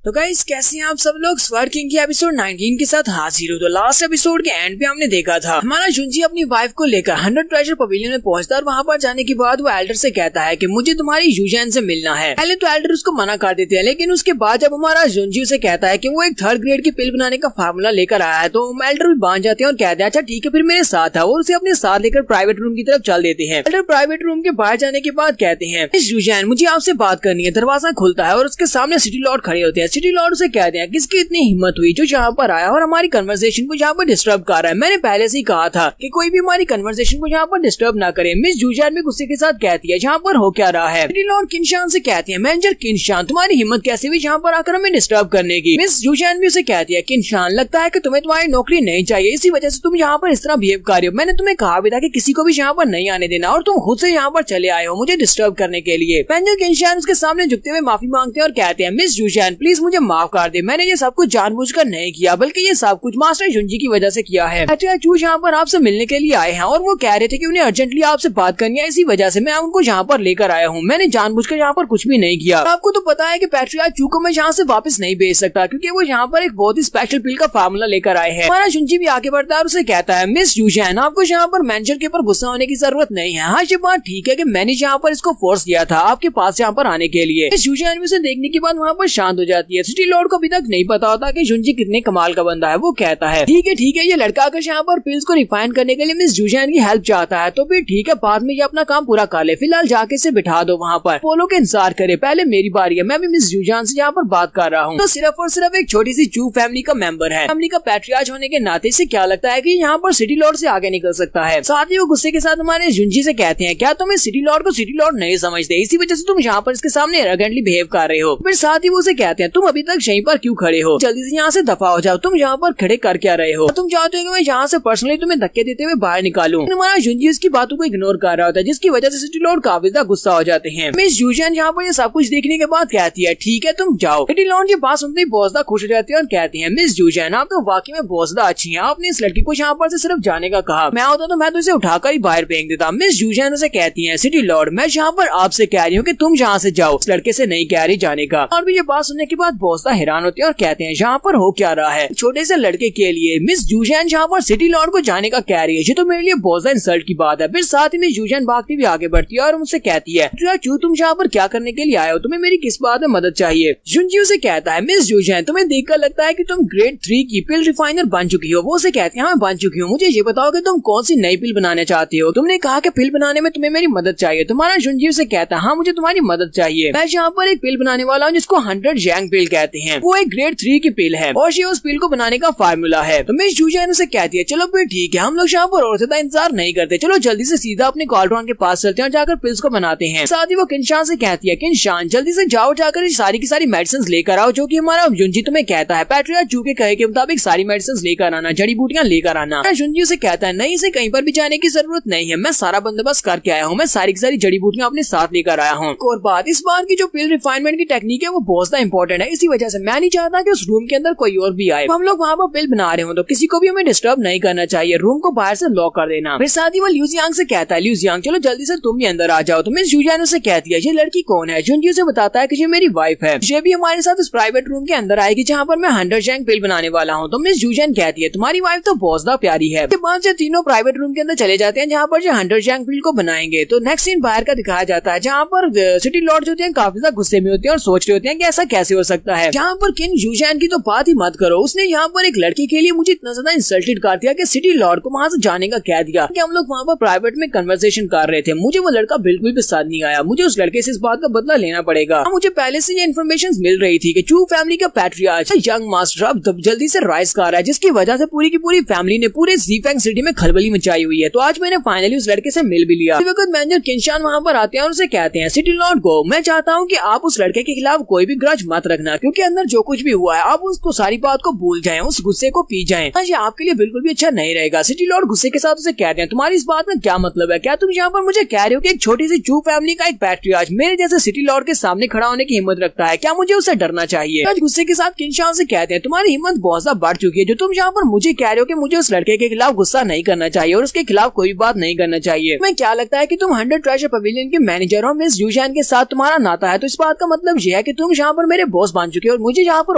तो गाइस कैसे हैं आप सब लोग? स्वर्ड किंग की एपिसोड 19 के साथ हाजिर हो। तो लास्ट एपिसोड के एंड पे हमने देखा था हमारा जुंजी अपनी वाइफ को लेकर 100 ट्रेजर पवेलियन में पहुंचता है और वहां पर जाने के बाद वो एल्डर से कहता है कि मुझे तुम्हारी यूजैन से मिलना है। पहले तो एल्डर उसको मना कर देते हैं, लेकिन उसके बाद जब हमारा जुंजी उसे कहता है कि वो एक 3rd ग्रेड की पिल बनाने का फार्मूला लेकर आया है तो एल्डर भी बांध जाते हैं और कहते हैं अच्छा ठीक है फिर मेरे साथ है, और उसे अपने साथ लेकर प्राइवेट रूम की तरफ चल देते हैं। एल्डर प्राइवेट रूम के बाहर जाने के बाद कहते हैं इस यूजैन मुझे आपसे बात करनी है। दरवाजा खुलता है और उसके सामने सिटी लॉर्ड खड़े होते हैं। सिटी लॉर्ड उसे कहते हैं किसकी इतनी हिम्मत हुई जो यहाँ पर आया और हमारी कन्वर्सेशन को यहाँ पर डिस्टर्ब कर रहा है? मैंने पहले से ही कहा था कि कोई भी हमारी कन्वर्सेशन को यहाँ पर डिस्टर्ब ना करे। मिस यूजैन भी गुस्से के साथ कहती है यहाँ पर हो क्या रहा है? सिटी लॉर्ड किनशान से कहती है मैनेजर किनशान तुम्हारी हिम्मत कैसे हुई यहाँ पर आकर हमें डिस्टर्ब करने की? मिस यूजैन भी उसे कहती है किनशान लगता है कि तुम्हें तुम्हारी नौकरी नहीं चाहिए, इसी वजह से तुम यहाँ पर इस तरह बिहेव कर रही हो। मैंने तुम्हें कहा भी था कि किसी को भी यहाँ पर नहीं आने देना और तुम खुद से यहाँ पर चले आए हो मुझे डिस्टर्ब करने के लिए। मैनेजर किनशान उसके सामने झुकते हुए माफी मांगते हैं और कहते हैं मिस यूजैन प्लीज मुझे माफ कर दे, मैंने ये सब कुछ जानबूझकर नहीं किया बल्कि ये सब कुछ मास्टर जुंजी की वजह से किया है। चूज यहाँ पर आपसे मिलने के लिए आए हैं और वो कह रहे थे कि उन्हें अर्जेंटली आपसे बात करनी है, इसी वजह से मैं उनको यहाँ पर लेकर आया हूँ। मैंने जानबूझकर यहाँ पर कुछ भी नहीं किया। आपको तो पता है कि पैट्रिया चू को मैं यहाँ से वापस नहीं भेज सकता क्योंकि वो यहाँ पर एक बहुत ही स्पेशल पिल का फार्मूला लेकर आए हैं। हमारा जुंजी भी आगे बढ़ता है और उसे कहता है मिस यूजैन आपको यहाँ पर मैनेजर के ऊपर गुस्सा होने की जरूरत नहीं है। हाँ ये बात ठीक है कि मैंने यहाँ पर इसको फोर्स किया था आपके पास यहाँ पर आने के लिए। मिस यूजैन उसे देखने के बाद वहाँ पर शांत हो जाती है। सिटी लॉर्ड को अभी तक नहीं पता होता कि जुंजी कितने कमाल का बंदा है। वो कहता है ठीक है ये लड़का आकर यहाँ पर पिल्स को रिफाइन करने के लिए मिस यूजैन की हेल्प चाहता है तो फिर ठीक है बाद में ये अपना काम पूरा कर ले, फिलहाल जाके इसे बिठा दो वहाँ पर, पोलो के इंतजार करे, पहले मेरी बारी है, मैं भी मिस यूजैन से यहाँ पर बात कर रहा हूँ। तो सिर्फ और सिर्फ एक छोटी सी चू फैमिली का मेंबर है, फैमिली का पैट्रियार्च होने के नाते से क्या लगता है कि यहाँ पर सिटी लॉर्ड से आगे निकल सकता है। साथ ही वो गुस्से के साथ हमारे जुंजी से कहते हैं क्या तुम इस सिटी लॉर्ड को सिटी लॉर्ड नहीं समझते, इसी वजह से तुम यहाँ पर इसके सामने एरोगेंटली बिहेव कर रहे हो। फिर साथ ही वो उसे कहते हैं तुम अभी तक यहीं पर क्यों खड़े हो, जल्दी से यहाँ से दफा हो जाओ, तुम यहाँ पर खड़े कर क्या रहे हो? तुम चाहते हो कि मैं यहाँ से पर्सनली तुम्हें धक्के देते हुए बाहर निकालूं? हमारा जुंजी इसकी बातों को इग्नोर कर रहा होता है जिसकी वजह से सिटी लॉर्ड काफी ज्यादा गुस्सा हो जाते हैं। मिस यूजैन यहाँ पर ये सब कुछ देखने के बाद कहती है ठीक है तुम जाओ। सिटी लॉर्ड ये बात सुनते ही बहुत ज्यादा खुश हो जाती है और कहती है मिस यूजैन आप तो वाकई में बहुत ज्यादा अच्छी हैं, आपने इस लड़की को यहाँ पर से सिर्फ जाने का कहा, मैं होता तो मैं तो इसे उठाकर ही बाहर फेंक देता। मिस यूजैन उसे कहती है सिटी लॉर्ड मैं यहाँ पर आपसे कह रही हूँ कि तुम यहाँ से जाओ, इस लड़के से नहीं कह रही जाने का। और भी ये बात सुनने के बाद बहुत ज्यादा हैरान होती है और कहते हैं यहाँ पर हो क्या रहा है, छोटे से लड़के के लिए मिस यूजैन यहाँ पर सिटी लॉर्ड को जाने का कह रही है, ये तो मेरे लिए बहुत ज्यादा इंसल्ट की बात है। फिर साथ ही में यूजैन भागती हुई आगे बढ़ती है और मुझसे कहती है चू तुम यहाँ पर क्या करने के लिए आए हो, तुम्हें मेरी किस बात में मदद चाहिए? जुंजी उसे कहता है मिस यूजैन तुम्हें देखकर लगता है कि तुम ग्रेड 3 की पिल रिफाइनर बन चुकी हो। वो उसे कहती है मैं बन चुकी हूँ, मुझे ये बताओ कि तुम कौन सी नई पिल बनाना चाहती हो, तुमने कहा कि पिल बनाने में तुम्हें मेरी मदद चाहिए। तुम्हारा जुंजी उसे कहता है हाँ मुझे तुम्हारी मदद चाहिए, मैं यहाँ पर एक पिल बनाने वाला हूँ जिसको 100 जैंग पिल कहते हैं, वो एक ग्रेड 3 की पिल है और ये उस पिल को बनाने का फार्मूला है। तो मिस यूजैन उसे कहती है चलो फिर ठीक है हम लोग यहाँ पर और ज्यादा इंतजार नहीं करते, चलो जल्दी से सीधा अपने कॉल्ट्रॉन के पास चलते हैं और जाकर पिल्स को बनाते हैं। साथ ही वो किनशान से कहती है किनशान जल्दी से जाओ जाकर ये सारी की सारी मेडिसिन लेकर आओ जो कि हमारा जुंजी तुम्हें कहता है, पैट्रियार्च चू के कहे के मुताबिक सारी मेडिसिन लेकर आना, जड़ी बूटियां लेकर आना। जुंजी उसे कहता है नहीं इसे कहीं पर भी जाने की जरूरत नहीं है, मैं सारा बंदोबस्त करके आया हूँ, मैं सारी की सारी जड़ी बूटियां अपने साथ लेकर आया हूँ। और बात इस बार की जो पिल रिफाइनमेंट की टेक्निक है वो बहुत ज्यादा इंपॉर्टेंट है, है, इसी वजह से मैं नहीं चाहता कि उस रूम के अंदर कोई और भी आए। हम लोग वहाँ पर बिल बना रहे हो तो किसी को भी हमें डिस्टर्ब नहीं करना चाहिए, रूम को बाहर से लॉक कर देना। फिर साथ ही वो ल्यू जियांग से कहता है, ल्यू जियांग चलो जल्दी से तुम भी अंदर आ जाओ। तो मिस जुजियान उसे कहती है ये लड़की कौन है। जुनजी उसे बताता है कि ये मेरी वाइफ है, ये भी हमारे साथ इस प्राइवेट रूम के अंदर आएगी जहाँ पर मैं 100 जैंग बिल बनाने वाला हूँ। तो मिस जुजियान कहती है तुम्हारी वाइफ तो बहुत ज्यादा प्यारी है। उसके बाद से तीनों प्राइवेट रूम के अंदर चले जाते हैं जहाँ पर जो 100 जैंग बिल को बनाएंगे। तो नेक्स्ट सीन बाहर का दिखाया जाता है जहाँ पर सिटी लॉर्ड्स होते हैं काफी ज्यादा गुस्से में होते हैं और सोच रहे होते हैं कि ऐसा कैसे हो सकता है। जहाँ पर किंग जुजियान की तो बात ही मत करो, उसने यहाँ पर एक लड़की के लिए मुझे इतना ज्यादा इंसल्टेड कर दिया कि सिटी लॉर्ड को वहाँ से जाने का कह दिया कि हम लोग वहाँ पर प्राइवेट में कन्वर्सेशन कर रहे थे। मुझे वो लड़का बिल्कुल भी पसंद नहीं आया, मुझे उस लड़के से इस बात का बदला लेना पड़ेगा। मुझे पहले से ये इन्फॉर्मेशन मिल रही थी कि चू फैमिली का पैट्रियार्च यंग मास्टर अब जल्दी से राइज कर रहा है, जिसकी वजह से पूरी की पूरी फैमिली ने पूरे ज़ीफेंग सिटी में खलबली मचाई हुई है। तो आज मैंने फाइनली उस लड़के से मिल भी लिया। इस वक्त मैनेजर किनशान वहाँ पर आते हैं और उसे कहते हैं सिटी लॉर्ड को मैं चाहता हूँ कि आप उस लड़के के खिलाफ कोई भी ग्रज मत रखना, क्योंकि अंदर जो कुछ भी हुआ है आप उसको सारी बात को भूल जाएं, उस गुस्से को पी जाएं। ये आपके लिए बिल्कुल भी अच्छा नहीं रहेगा। सिटी लॉर्ड गुस्से के साथ उसे कहते हैं तुम्हारी इस बात में क्या मतलब है, क्या तुम यहाँ पर मुझे कह रहे हो कि एक छोटी सी चू फैमिली का एक पैट्रियार्च मेरे जैसे सिटी लॉर्ड के सामने खड़ा होने की हिम्मत रखता है, क्या मुझे उसे डरना चाहिए। आज गुस्से के साथ किनशान से कहते हैं तुम्हारी हिम्मत बहुत ज्यादा बढ़ चुकी है, जो तुम यहाँ पर मुझे कह रहे हो कि मुझे उस लड़के के खिलाफ गुस्सा नहीं करना चाहिए और उसके खिलाफ कोई बात नहीं करना चाहिए। मैं क्या लगता है कि तुम 100 ट्रेजर पवेलियन के मैनेजर और मिस जुजियान के साथ तुम्हारा नाता है, तो इस बात का मतलब यह है कि तुम यहाँ पर मेरे बॉस बन चुके हो और मुझे यहाँ पर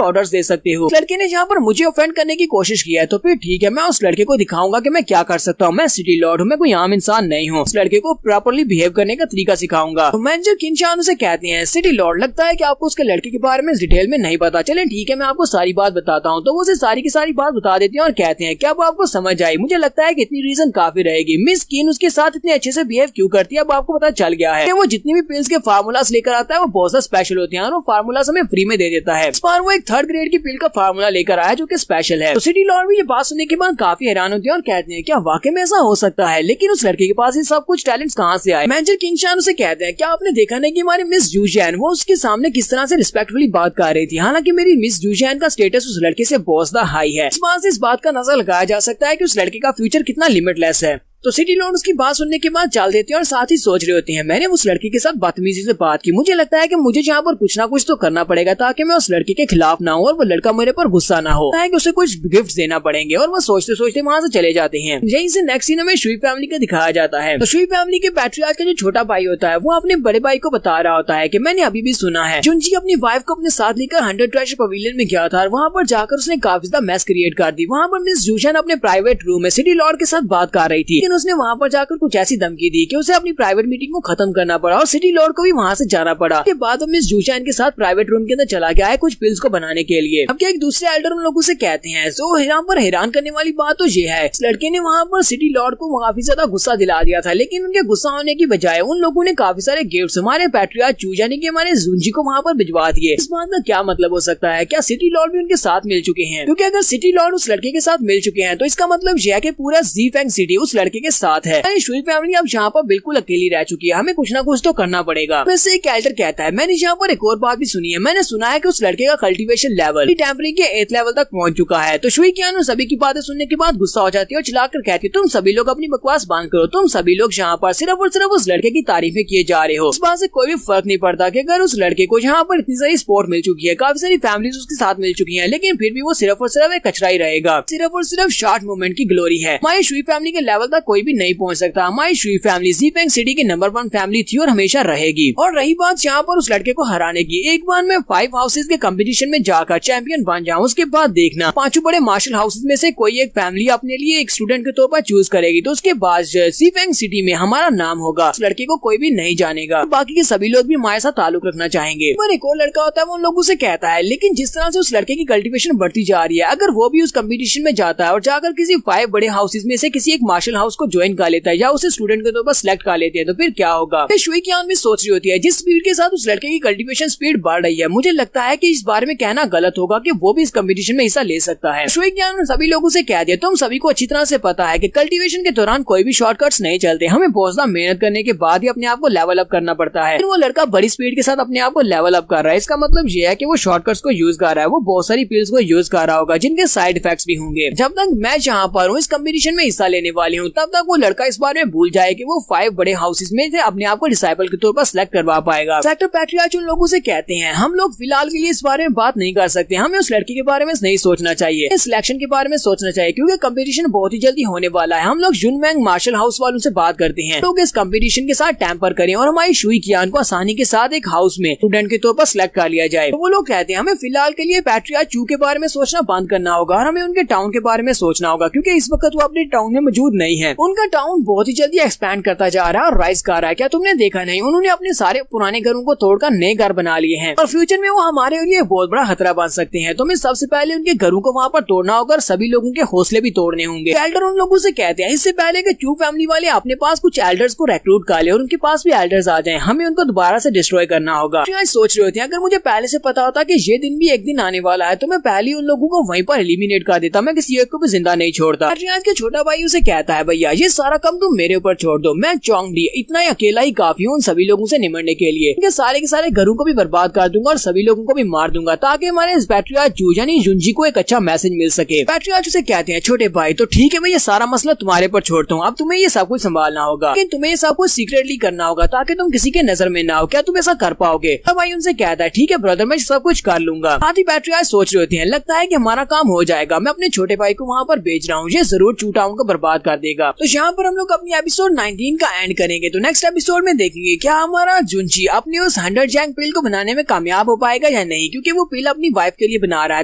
ऑर्डर्स दे सकते हो। लड़के ने यहाँ पर मुझे ऑफेंड करने की कोशिश की है, तो फिर ठीक है मैं उस लड़के को दिखाऊंगा कि मैं क्या कर सकता हूँ। मैं सिटी लॉर्ड हूँ, मैं कोई आम इंसान नहीं हूँ। उस लड़के को प्रॉपर्ली बिहेव करने का तरीका सिखाऊंगा। तो मैनेजर किनशान उसे कहते हैं सिटी लॉर्ड लगता है कि आपको उसके लड़के के बारे में डिटेल में नहीं पता, चले ठीक है मैं आपको सारी बात बताता हूँ। तो वो उसे सारी की सारी बात बता देते हैं और कहते हैं क्या वो आपको समझ आई, मुझे लगता है कि इतनी रीजन काफी रहेगी। मिस किन उसके साथ इतने अच्छे से बिहेव क्यों करती है अब आपको पता चल गया है कि वो जितनी भी पिल्स के फार्मूलास लेकर आता है वो बहुत ज्यादा स्पेशल होते हैं और वो फार्मूला हमें फ्री में दे देता है। इस बार वो एक 3rd ग्रेड की पिल का फार्मूला लेकर आया जो कि स्पेशल है। तो सिटी लॉर्ड भी ये बात सुनने के बाद काफी हैरान होते हैं और कहते हैं क्या वाकई में ऐसा हो सकता है, लेकिन उस लड़के के पास ये सब कुछ टैलेंट्स कहाँ से आए। मैनेजर किनशान उसे कहते हैं क्या आपने देखा नहीं कि हमारी मिस जुजियान वो उसके सामने किस तरह से रिस्पेक्टफुली बात कर रही थी, हालांकि मेरी मिस जुजियान का स्टेटस उस लड़के से बहुत ज्यादा हाई है। इस बात से इस बात का अंदाजा लगाया जा सकता है कि उस लड़के का फ्यूचर कितना लिमिटलेस है। तो सिटी लॉर्ड उसकी बात सुनने के बाद चाल देते हैं और साथ ही सोच रहे होते हैं मैंने उस लड़की के साथ बदतमीजी से बात की, मुझे लगता है कि मुझे यहाँ पर कुछ ना कुछ तो करना पड़ेगा ताकि मैं उस लड़के के खिलाफ ना हूँ और वो लड़का मेरे पर गुस्सा ना हो, कि उसे कुछ गिफ्ट देना पड़ेंगे। और वो सोचते सोचते वहाँ से चले जाते हैं। यहीं से नेक्स्ट सीन में शुई फैमिली का दिखाया जाता है। तो शुई फैमिली के पैट्रियार्च का जो छोटा भाई होता है वो अपने बड़े भाई को बता रहा होता है कि मैंने अभी भी सुना है जुनजी अपनी वाइफ को अपने साथ लेकर 100 ट्रेजर पवेलियन में गया था और वहाँ पर जाकर उसने काफी ज्यादा मैस क्रिएट कर दी। वहाँ पर मिस जुजियान अपने प्राइवेट रूम में सिटी लॉर्ड के साथ बात कर रही थी, लेकिन उसने वहाँ पर जाकर कुछ ऐसी धमकी दी कि उसे अपनी प्राइवेट मीटिंग को खत्म करना पड़ा और सिटी लॉर्ड को भी वहाँ से जाना पड़ा। के बाद वो मिस जुजियान के साथ प्राइवेट रूम के अंदर चला गया है कुछ पिल्स को बनाने के लिए। अब क्या एक दूसरे एल्डर उन लोगों से कहते हैं। तो यहाँ पर हैरान करने वाली बात तो ये है इस लड़के ने वहाँ पर सिटी लॉर्ड को काफी ज्यादा गुस्सा दिला दिया था, लेकिन उनके गुस्सा होने की बजाय उन लोगों ने काफी सारे गिफ्ट हमारे पैट्रियार्च चू यानी कि हमारे जुंजी को वहाँ पर भिजवा दिए। इस बात का क्या मतलब हो सकता है, क्या सिटी लॉर्ड भी उनके साथ मिल चुके हैं? क्योंकि अगर सिटी लॉर्ड उस लड़के के साथ मिल चुके हैं तो इसका मतलब यह है कि पूरा ज़ीफेंग सिटी उस लड़के के साथ है। शुई फैमिली अब यहाँ पर बिल्कुल अकेली रह चुकी है, हमें कुछ ना कुछ तो करना पड़ेगा। वैसे एक एल्डर कहता है मैंने यहाँ पर एक और बात भी सुनी है, मैंने सुना है कि उस लड़के का कल्टीवेशन लेवल टेम्परिंग के 8th लेवल तक पहुंच चुका है। तो शुई कियान सभी की बातें सुनने के बाद गुस्सा हो जाती है और चिल्लाकर कहती है तुम सभी लोग अपनी बकवास बंद करो, तुम सभी लोग यहाँ पर सिर्फ और सिर्फ उस लड़के की तारीफें किए जा रहे हो। इस बात से कोई भी फर्क नहीं पड़ता कि अगर उस लड़के को यहाँ पर इतनी सारी सपोर्ट मिल चुकी है, काफी सारी फैमिलीज उसके साथ मिल चुकी है, लेकिन फिर भी वो सिर्फ और सिर्फ एक कचरा ही रहेगा, सिर्फ और सिर्फ शॉर्ट मूवमेंट की ग्लोरी है। हमारी शुई फैमिली के लेवल तक कोई भी नहीं पहुँच सकता। हमारी शुई फैमिली ज़ीफेंग सिटी की नंबर 1 फैमिली थी और हमेशा रहेगी। और रही बात यहाँ पर उस लड़के को हराने की, एक बार मैं 5 हाउसेज के कंपटीशन में जाकर चैंपियन बन जाऊँ, उसके बाद देखना 5 बड़े मार्शल हाउसेज में से कोई एक फैमिली अपने लिए एक स्टूडेंट के तौर पर चूज करेगी, तो उसके बाद ज़ीफेंग सिटी में हमारा नाम होगा। उस लड़के को कोई भी नहीं जानेगा, बाकी के सभी लोग भी हमारे साथ ताल्लुक रखना चाहेंगे। पर एक और लड़का होता है वो उन लोगों से कहता है लेकिन जिस तरह से उस लड़के की कल्टीवेशन बढ़ती जा रही है, अगर वो भी उस कंपटीशन में जाता है और जाकर किसी 5 बड़े हाउसेज में से किसी एक मार्शल हाउस को ज्वाइन कर लेता है या उसे स्टूडेंट के तौर पर सिलेक्ट कर लेते हैं, तो फिर क्या होगा? शुई कियान भी सोच रही होती है जिस स्पीड के साथ उस लड़के की कल्टीवेशन स्पीड बढ़ रही है, मुझे लगता है कि इस बारे में कहना गलत होगा कि वो भी इस कंपटीशन में हिस्सा ले सकता है। शुई कियान ने सभी लोगों से कह दिया तुम सभी को अच्छी तरह से पता है कि कल्टीवेशन के दौरान कोई भी शॉर्टकट्स नहीं चलते, हमें बहुत ज्यादा मेहनत करने के बाद ही अपने आप को लेवल अप करना पड़ता है। वो लड़का बड़ी स्पीड के साथ अपने आप को लेवल अप कर रहा है, इसका मतलब ये है कि वो शॉर्टकट्स को यूज कर रहा है, वो बहुत सारी पिल्स को यूज कर रहा होगा जिनके साइड इफेक्ट्स भी होंगे। जब तक मैं जहाँ पर हूँ इस कंपटीशन में हिस्सा लेने वाली हूँ, तब तब तक वो लड़का इस बारे में भूल जाए कि वो 5 बड़े हाउसेस में से अपने आप को डिसाइपल के तौर पर सिलेक्ट करवा पाएगा। सेक्टर पैट्रियार्च उन लोगों से कहते हैं हम लोग फिलहाल के लिए इस बारे में बात नहीं कर सकते, हमें उस लड़की के बारे में नहीं सोचना चाहिए, सिलेक्शन के बारे में सोचना चाहिए क्योंकि कंपटीशन बहुत ही जल्दी होने वाला है। हम लोग जुनमैंग मार्शल हाउस वालों से बात करते हैं, लोग इस कंपटीशन के साथ टैम्पर करें और हमारी शुई कियान को आसानी के साथ एक हाउस में स्टूडेंट के तौर पर सिलेक्ट कर लिया जाए। तो वो लोग कहते हैं हमें फिलहाल के लिए पैट्रियार्च चू के बारे में सोचना बंद करना होगा और हमें उनके टाउन के बारे में सोचना होगा क्योंकि इस वक्त वो अपने टाउन में मौजूद नहीं है। उनका टाउन बहुत ही जल्दी एक्सपैंड करता जा रहा है और राइज कर रहा है। क्या तुमने देखा नहीं, उन्होंने अपने सारे पुराने घरों को तोड़कर नए घर बना लिए हैं और फ्यूचर में वो हमारे लिए बहुत बड़ा खतरा बन सकते हैं। तो हमें सबसे पहले उनके घरों को वहाँ पर तोड़ना होगा और सभी लोगों के हौसले भी तोड़ने होंगे। एल्डर उन लोगों से कहते हैं इससे पहले कि चू फैमिली वाले अपने पास कुछ एल्डर्स को रिक्रूट कर ले और उनके पास भी एल्डर्स आ जाएं, हमें उनको दोबारा से डिस्ट्रॉय करना होगा। सोच रहे होते हैं अगर मुझे पहले से पता होता कि ये दिन भी एक दिन आने वाला है तो मैं पहले उन लोगों को वहीं पर एलिमिनेट कर देता, मैं किसी एक को भी जिंदा नहीं छोड़ता। आज के छोटा भाई उसे कहता है भैया ये सारा काम तुम मेरे ऊपर छोड़ दो, मैं चोंगडी इतना ही अकेला ही काफी हूँ उन सभी लोगों से निमटने के लिए। इनके सारे के सारे घरों को भी बर्बाद कर दूंगा और सभी लोगों को भी मार दूंगा ताकि हमारे इस पैट्रियार्च जू यानी जुंजी को एक अच्छा मैसेज मिल सके। पैट्रियार्च उसे कहते हैं छोटे भाई तो ठीक है मैं ये सारा मसला तुम्हारे पर छोड़ता हूँ, अब तुम्हें ये सब कुछ संभालना होगा लेकिन तुम्हें ये सब कुछ सीक्रेटली करना होगा ताकि तुम किसी के नजर में ना हो। क्या तुम ऐसा कर पाओगे? तब भाई उनसे कहता है ठीक है ब्रदर मैं सब कुछ कर लूंगा। साथ ही पैट्रियार्च सोच रहे होते हैं लगता है कि हमारा काम हो जाएगा, मैं अपने छोटे भाई को वहाँ पर भेज रहा हूँ, ये जरूर चू टाउन को बर्बाद कर देगा। तो यहाँ पर हम लोग अपनी एपिसोड 19 का एंड करेंगे। तो नेक्स्ट एपिसोड में देखेंगे क्या हमारा जुंजी अपने उस 100 जैंग पिल को बनाने में कामयाब हो पाएगा या नहीं, क्योंकि वो पिल अपनी वाइफ के लिए बना रहा है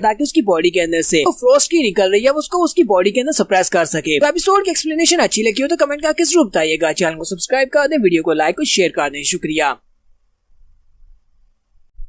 ताकि उसकी बॉडी के अंदर से फ्रोस्ट की निकल रही है उसको उसकी बॉडी के अंदर सप्रेस कर सके। तो एपिसोड की एक्सप्लेनेशन अच्छी लगी हो तो कमेंट करके जरूर बताइएगा। चैनल को सब्सक्राइब कर दें, वीडियो को लाइक और शेयर कर दें। शुक्रिया।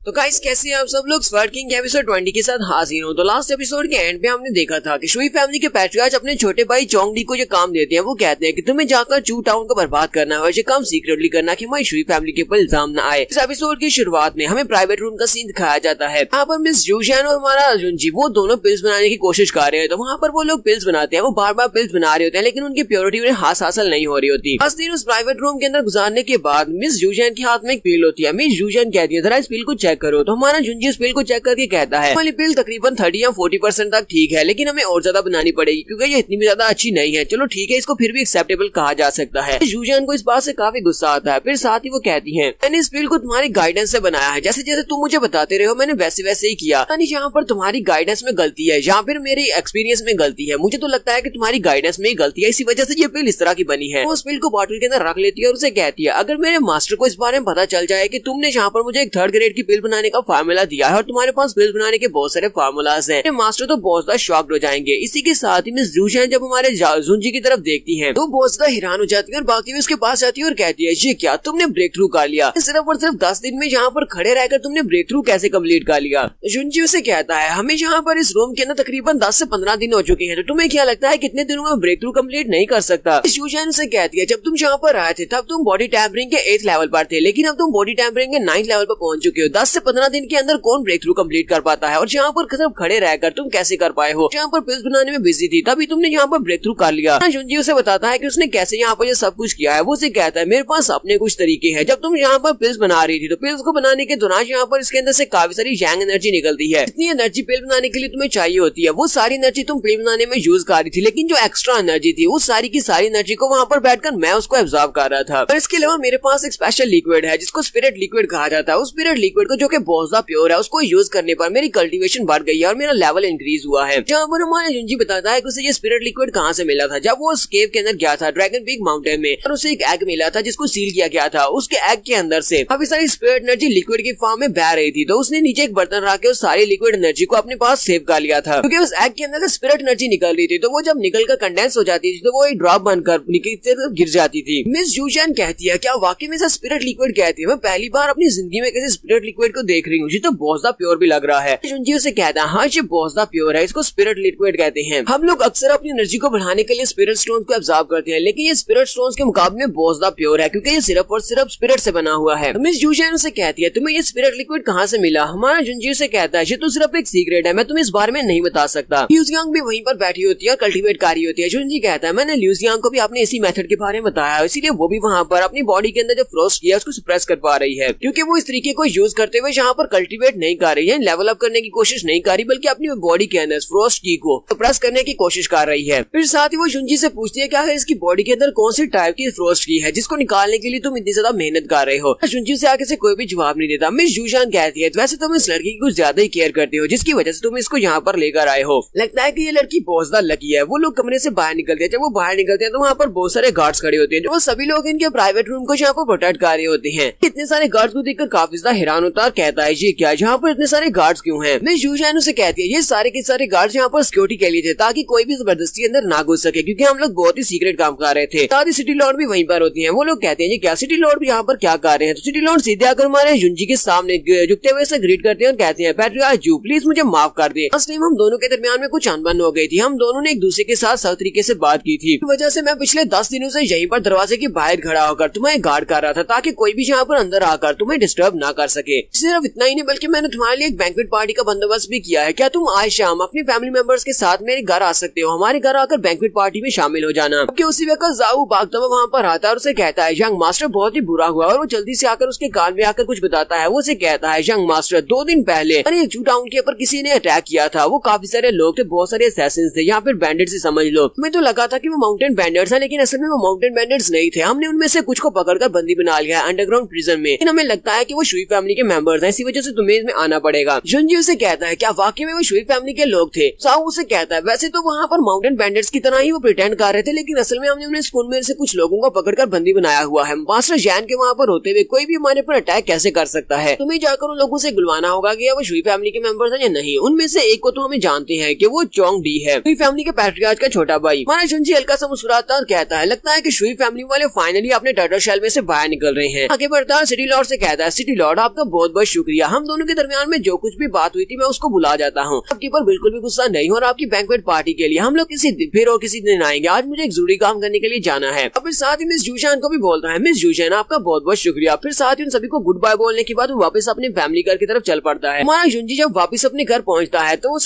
तो गाइस कैसे हैं आप सब लोग? स्वर्ड किंग के एपिसोड 20 के साथ हाजिर हूँ। तो लास्ट एपिसोड के एंड पे हमने देखा था कि शुई फैमिली के पैट्रियार्च अपने छोटे भाई चोंगडी को ये काम देते हैं। वो कहते हैं कि तुम्हें जाकर चू टाउन को बर्बाद करना है और ये काम सीक्रेटली करना कि हमारी शुई फैमिली के ऊपर इल्जाम न आए। इस एपिसोड की शुरुआत में हमें प्राइवेट रूम का सीन दिखाया जाता है। यहाँ पर मिस जूशियन और हमारा जुंजी वो दोनों पिल्स बनाने की कोशिश कर रहे हैं। तो वहाँ पर वो लोग पिल्स बनाते हैं, वो बार बार पिल्स बना रहे होते हैं लेकिन उनकी प्योरिटी उन्हें हासिल नहीं हो रही होती। 10 दिन उस प्राइवेट रूम के अंदर गुजारने के बाद मिस जूशियन के हाथ में एक पिल होती है। मिस जूशियन कहती है जरा इस पिल को चेक करो। तो हमारा जिस पिल को चेक करके कहता है वाली पिल तकरीबन 30 या 40% तक ठीक है लेकिन हमें और ज्यादा बनानी पड़ेगी क्योंकि ये इतनी भी ज्यादा अच्छी नहीं है। चलो ठीक है इसको फिर भी एक्सेप्टेबल कहा जा सकता है। यूजियन को इस बात से काफी गुस्सा आता है। फिर साथ ही वो कहती है मैंने इस पिल को तुम्हारी गाइडेंस से बनाया है, जैसे जैसे तुम मुझे बताते रहे हो मैंने वैसे वैसे ही किया। यानी यहाँ पर तुम्हारी गाइडेंस में गलती है या फिर मेरे एक्सपीरियंस में गलती है। मुझे तो लगता है कि तुम्हारी गाइडेंस में ही गलती है, इसी वजह से ये पिल इस तरह की बनी है। वो उस पिल को बॉटल के अंदर रख लेती है और उसे कहती है अगर मेरे मास्टर को इस बारे में पता चल जाए कि तुमने यहाँ पर मुझे एक 3rd ग्रेड की पिल बनाने का फार्मूला दिया है और तुम्हारे पास पिल बनाने के बहुत सारे फार्मूलाज हैं, मास्टर तो बहुत ज्यादा शॉक्ड हो जाएंगे। इसी के साथ ही मिस जूशियन जब हमारे जुंजी की तरफ देखती है तो बहुत ज्यादा हैरान हो जाती है और बाकी भी उसके पास जाती है और कहती है ये क्या तुमने ब्रेक थ्रू कर लिया? सिर्फ और सिर्फ 10 दिन में यहाँ पर खड़े रहकर तुमने ब्रेक थ्रू कैसे कम्प्लीट कर लिया? जुंजी उसे कहता है हमें यहाँ पर इस रूम के अंदर तकरीबन 10 से 15 दिन हो चुके हैं, तो तुम्हें क्या लगता है कितने दिनों में ब्रेक थ्रू कम्प्लीट नहीं कर सकता? जूशियन उसे कहती है जब तुम यहाँ पर आए थे तब तुम बॉडी टैम्परिंग के 8th लेवल पर थे लेकिन अब तुम बॉडी टैम्परिंग के 9th लेवल पर पहुंच चुके हो। 10 से 15 दिन के अंदर कौन ब्रेक थ्रू कम्प्लीट कर पाता है और यहाँ पर सिर्फ खड़े रहकर तुम कैसे कर पाए हो? यहाँ पर पिल्स बनाने में बिजी थी तभी तुमने यहाँ पर ब्रेक थ्रू कर लिया। जुंजी उसे बताता है कि उसने कैसे यहाँ पर ये सब कुछ किया है। वो उसे कहता है मेरे पास अपने कुछ तरीके हैं। जब तुम यहाँ पर पिल्स बना रही थी तो पिल्स को बनाने के दौरान यहाँ पर इसके अंदर से काफी सारी यांग एनर्जी निकलती है। इतनी एनर्जी पिल बनाने के लिए तुम्हें चाहिए होती है, वो सारी एनर्जी तुम पिल बनाने में यूज कर रही थी लेकिन जो एक्स्ट्रा एनर्जी थी उस सारी की सारी एनर्जी को वहाँ पर बैठकर मैं उसको एब्जॉर्ब कर रहा था। और इसके अलावा मेरे पास एक स्पेशल लिक्विड है जिसको स्पिरिट लिक्विड कहा जाता है। उस स्पिरिट लिक्विड को जो कि बहुत ज्यादा प्योर है उसको यूज करने पर मेरी कल्टीवेशन बढ़ गई है और मेरा लेवल इंक्रीज हुआ है। जहाँ पर हमारा जुंजी बताता है कि उसे ये स्पिरिट लिक्विड कहाँ से मिला था। जब वो उस केव के अंदर गया था ड्रैगन पीक माउंटेन में और उसे एक एग मिला था जिसको सील किया गया था। उसके एग के अंदर से काफी सारी स्पिरिट एनर्जी लिक्विड की फॉर्म में बह रही थी, तो उसने नीचे एक बर्तन रख के उस सारी लिक्विड एनर्जी को अपने पास सेव कर लिया था क्योंकि उस एग के अंदर से स्पिरिट एनर्जी निकल रही थी। तो वो जब निकल कर कंडेंस हो जाती थी तो वो एक ड्रॉप बनकर नीचे गिर जाती थी। मिस जूशियन कहती है क्या वाकई में स्पिरिट लिक्विड कहती है? मैं पहली बार अपनी जिंदगी में किसी स्पिरिट लिक्विड को देख रही हूँ, ये तो बहुत ज्यादा प्योर भी लग रहा है। जुंजी उसे कहता है हाँ ये बहुत ज्यादा प्योर है, इसको स्पिरिट लिक्विड कहते हैं। हम लोग अक्सर अपनी एनर्जी को बढ़ाने के लिए स्पिरिट स्टोन को एब्जॉर्ब करते हैं लेकिन ये स्पिरिट स्टोन के मुकाबले में बहुत ज्यादा प्योर है क्योंकि ये सिर्फ और सिर्फ स्पिरिट से बना हुआ है। मिस जूशियन से कहती है तुम्हें ये स्पिरिट लिक्विड कहाँ से मिला? हमारा जुंजी से कहता है ये तो सिर्फ एक सीक्रेट है, मैं तुम्हें इस बारे में नहीं बता सकता। ल्यूजियांग भी वहीं पर बैठी होती है, कल्टीवेट कर रही होती है। जुंजी कहता है मैंने ल्यूजियांग को भी अपने इसी मेथड के बारे में बताया, इसीलिए वो भी वहाँ पर अपनी बॉडी के अंदर जो फ्रोस्ट किया उसको सप्रेस कर पा रही है क्योंकि वो इस तरीके को यूज करते होते हुए यहाँ पर कल्टीवेट नहीं कर रही है, लेवल अप करने की कोशिश नहीं कर रही, बल्कि अपनी बॉडी के अंदर फ्रोस्ट की को प्रेस करने की कोशिश कर रही है। फिर साथ ही वो जुंजी से पूछती है क्या है इसकी बॉडी के अंदर कौन सी टाइप की फ्रोस्ट की है जिसको निकालने के लिए तुम इतनी ज्यादा मेहनत कर रहे हो। जुंजी से आगे से कोई भी जवाब नहीं देता। मिस जूशान कहती है वैसे तुम इस लड़की की कुछ ज्यादा ही केयर करते हो जिसकी वजह से तुम इसको यहाँ पर लेकर आए हो। लगता है कि ये लड़की बहुत ज्यादा लकी है। वो लोग कमरे से बाहर निकलते हैं। जब वो बाहर निकलते हैं तो वहाँ पर बहुत सारे गार्ड्स खड़े होते हैं। वो सभी लोग इनके प्राइवेट रूम को यहाँ पर प्रोटेक्ट कर रहे होते हैं। इतने सारे गार्ड्स को देखकर काफी ज्यादा हैरान होता है और कहता है ये क्या, यहाँ पर इतने सारे गार्ड्स क्यों हैं। मिस जूशान उसे कहती है ये सारे के सारे गार्ड्स यहाँ पर सिक्योरिटी के लिए थे ताकि कोई भी जबरदस्ती अंदर ना घुस सके, क्योंकि हम लोग बहुत ही सीक्रेट काम कर रहे थे। साथ ही सिटी लॉर्ड भी वहीं पर होती हैं। वो लोग कहते हैं ये क्या, सिटी लॉर्ड भी यहाँ पर क्या कर रहे हैं। तो सिटी लॉर्ड सीधे आकर हमारे जुंजी के सामने झुकते हुए से ग्रीट करते हैं और कहते हैं पैट्रियार्क जू प्लीज मुझे माफ कर दे। फर्स्ट टाइम हम दोनों के दरमियान में कुछ अनबन हो गई थी। हम दोनों ने एक दूसरे के साथ सख्त तरीके से बात की थी। इस वजह से मैं पिछले 10 दिनों से यहीं पर दरवाजे के बाहर खड़ा होकर तुम्हें गार्ड कर रहा था ताकि कोई भी यहाँ पर अंदर आकर तुम्हें डिस्टर्ब ना कर सके। सिर्फ इतना ही नहीं बल्कि मैंने तुम्हारे लिए एक बैंक्वेट पार्टी का बंदोबस्त भी किया है। क्या तुम आज शाम अपनी फैमिली मेंबर्स के साथ मेरे घर आ सकते हो? हमारे घर आकर बैंक्वेट पार्टी में शामिल हो जाना। क्योंकि उसी वक्त जाऊ भागता हुआ वहाँ पर आता है और उसे कहता है यंग मास्टर बहुत ही बुरा हुआ, और वो जल्दी से आकर उसके कान में आकर कुछ बताता है। वो उसे कहता है यंग मास्टर 2 दिन पहले एक टाउन के ऊपर किसी ने अटैक किया था। वो काफी सारे लोग थे, बहुत सारे असैसिन्स थे, यहाँ पर बैंडिट्स से समझ लो। मैं तो लगा था कि वो माउंटेन बैंडिट्स है, लेकिन असल में वो माउंटेन बैंडिट्स नहीं थे। हमने उनमें से कुछ को पकड़कर बंदी बना लिया है अंडरग्राउंड प्रिजन में। लेकिन हमें लगता है कि वो शुई फैमिली के मेंबर्स हैं, इसी वजह से तुम्हें इसमें आना पड़ेगा। जुंजी उसे कहता है क्या वाकई में वो शुई फैमिली के लोग थे? साऊ उसे कहता है वैसे तो वहाँ पर माउंटेन बैंडिट्स की तरह ही वो प्रिटेंड कर रहे थे, लेकिन असल में हमने उन्हें स्कूल में से कुछ लोगों को पकड़कर बंदी बनाया हुआ है। मास्टर जैन के वहाँ पर होते हुए कोई भी हमारे पर अटैक कैसे कर सकता है? तुम्हें जाकर उन लोगों से बुलवाना होगा कि वो शुई फैमिली के मेंबर्स हैं या नहीं। उनमें से एक को तो हमें जानते हैं कि वो चोंग डी है, शुई फैमिली के पैट्रियार्क का छोटा भाई। हमारा जुंजी हल्का सा मुस्कुराता और कहता है लगता है कि शुई फैमिली वाले फाइनली अपने टर्टल शेल में से बाहर निकल रहे हैं। आगे बढ़ता है सिटी लॉर्ड से कहता है सिटी लॉर्ड आपका बहुत बहुत शुक्रिया। हम दोनों के दरमियान में जो कुछ भी बात हुई थी मैं उसको भुला जाता हूँ। आपके ऊपर बिल्कुल भी गुस्सा नहीं हो। और आपकी बैंक्वेट पार्टी के लिए हम लोग किसी दिन आएंगे। आज मुझे एक जरूरी काम करने के लिए जाना है। और फिर साथ ही मिस जूशान को भी बोलता है मिस जूशान आपका बहुत बहुत शुक्रिया। फिर साथ ही उन सभी को गुड बाय बोलने के बाद वो वापस अपने फैमिली घर की तरफ चल पड़ता है। हमारा जुंजी जब वापस अपने घर पहुंचता है तो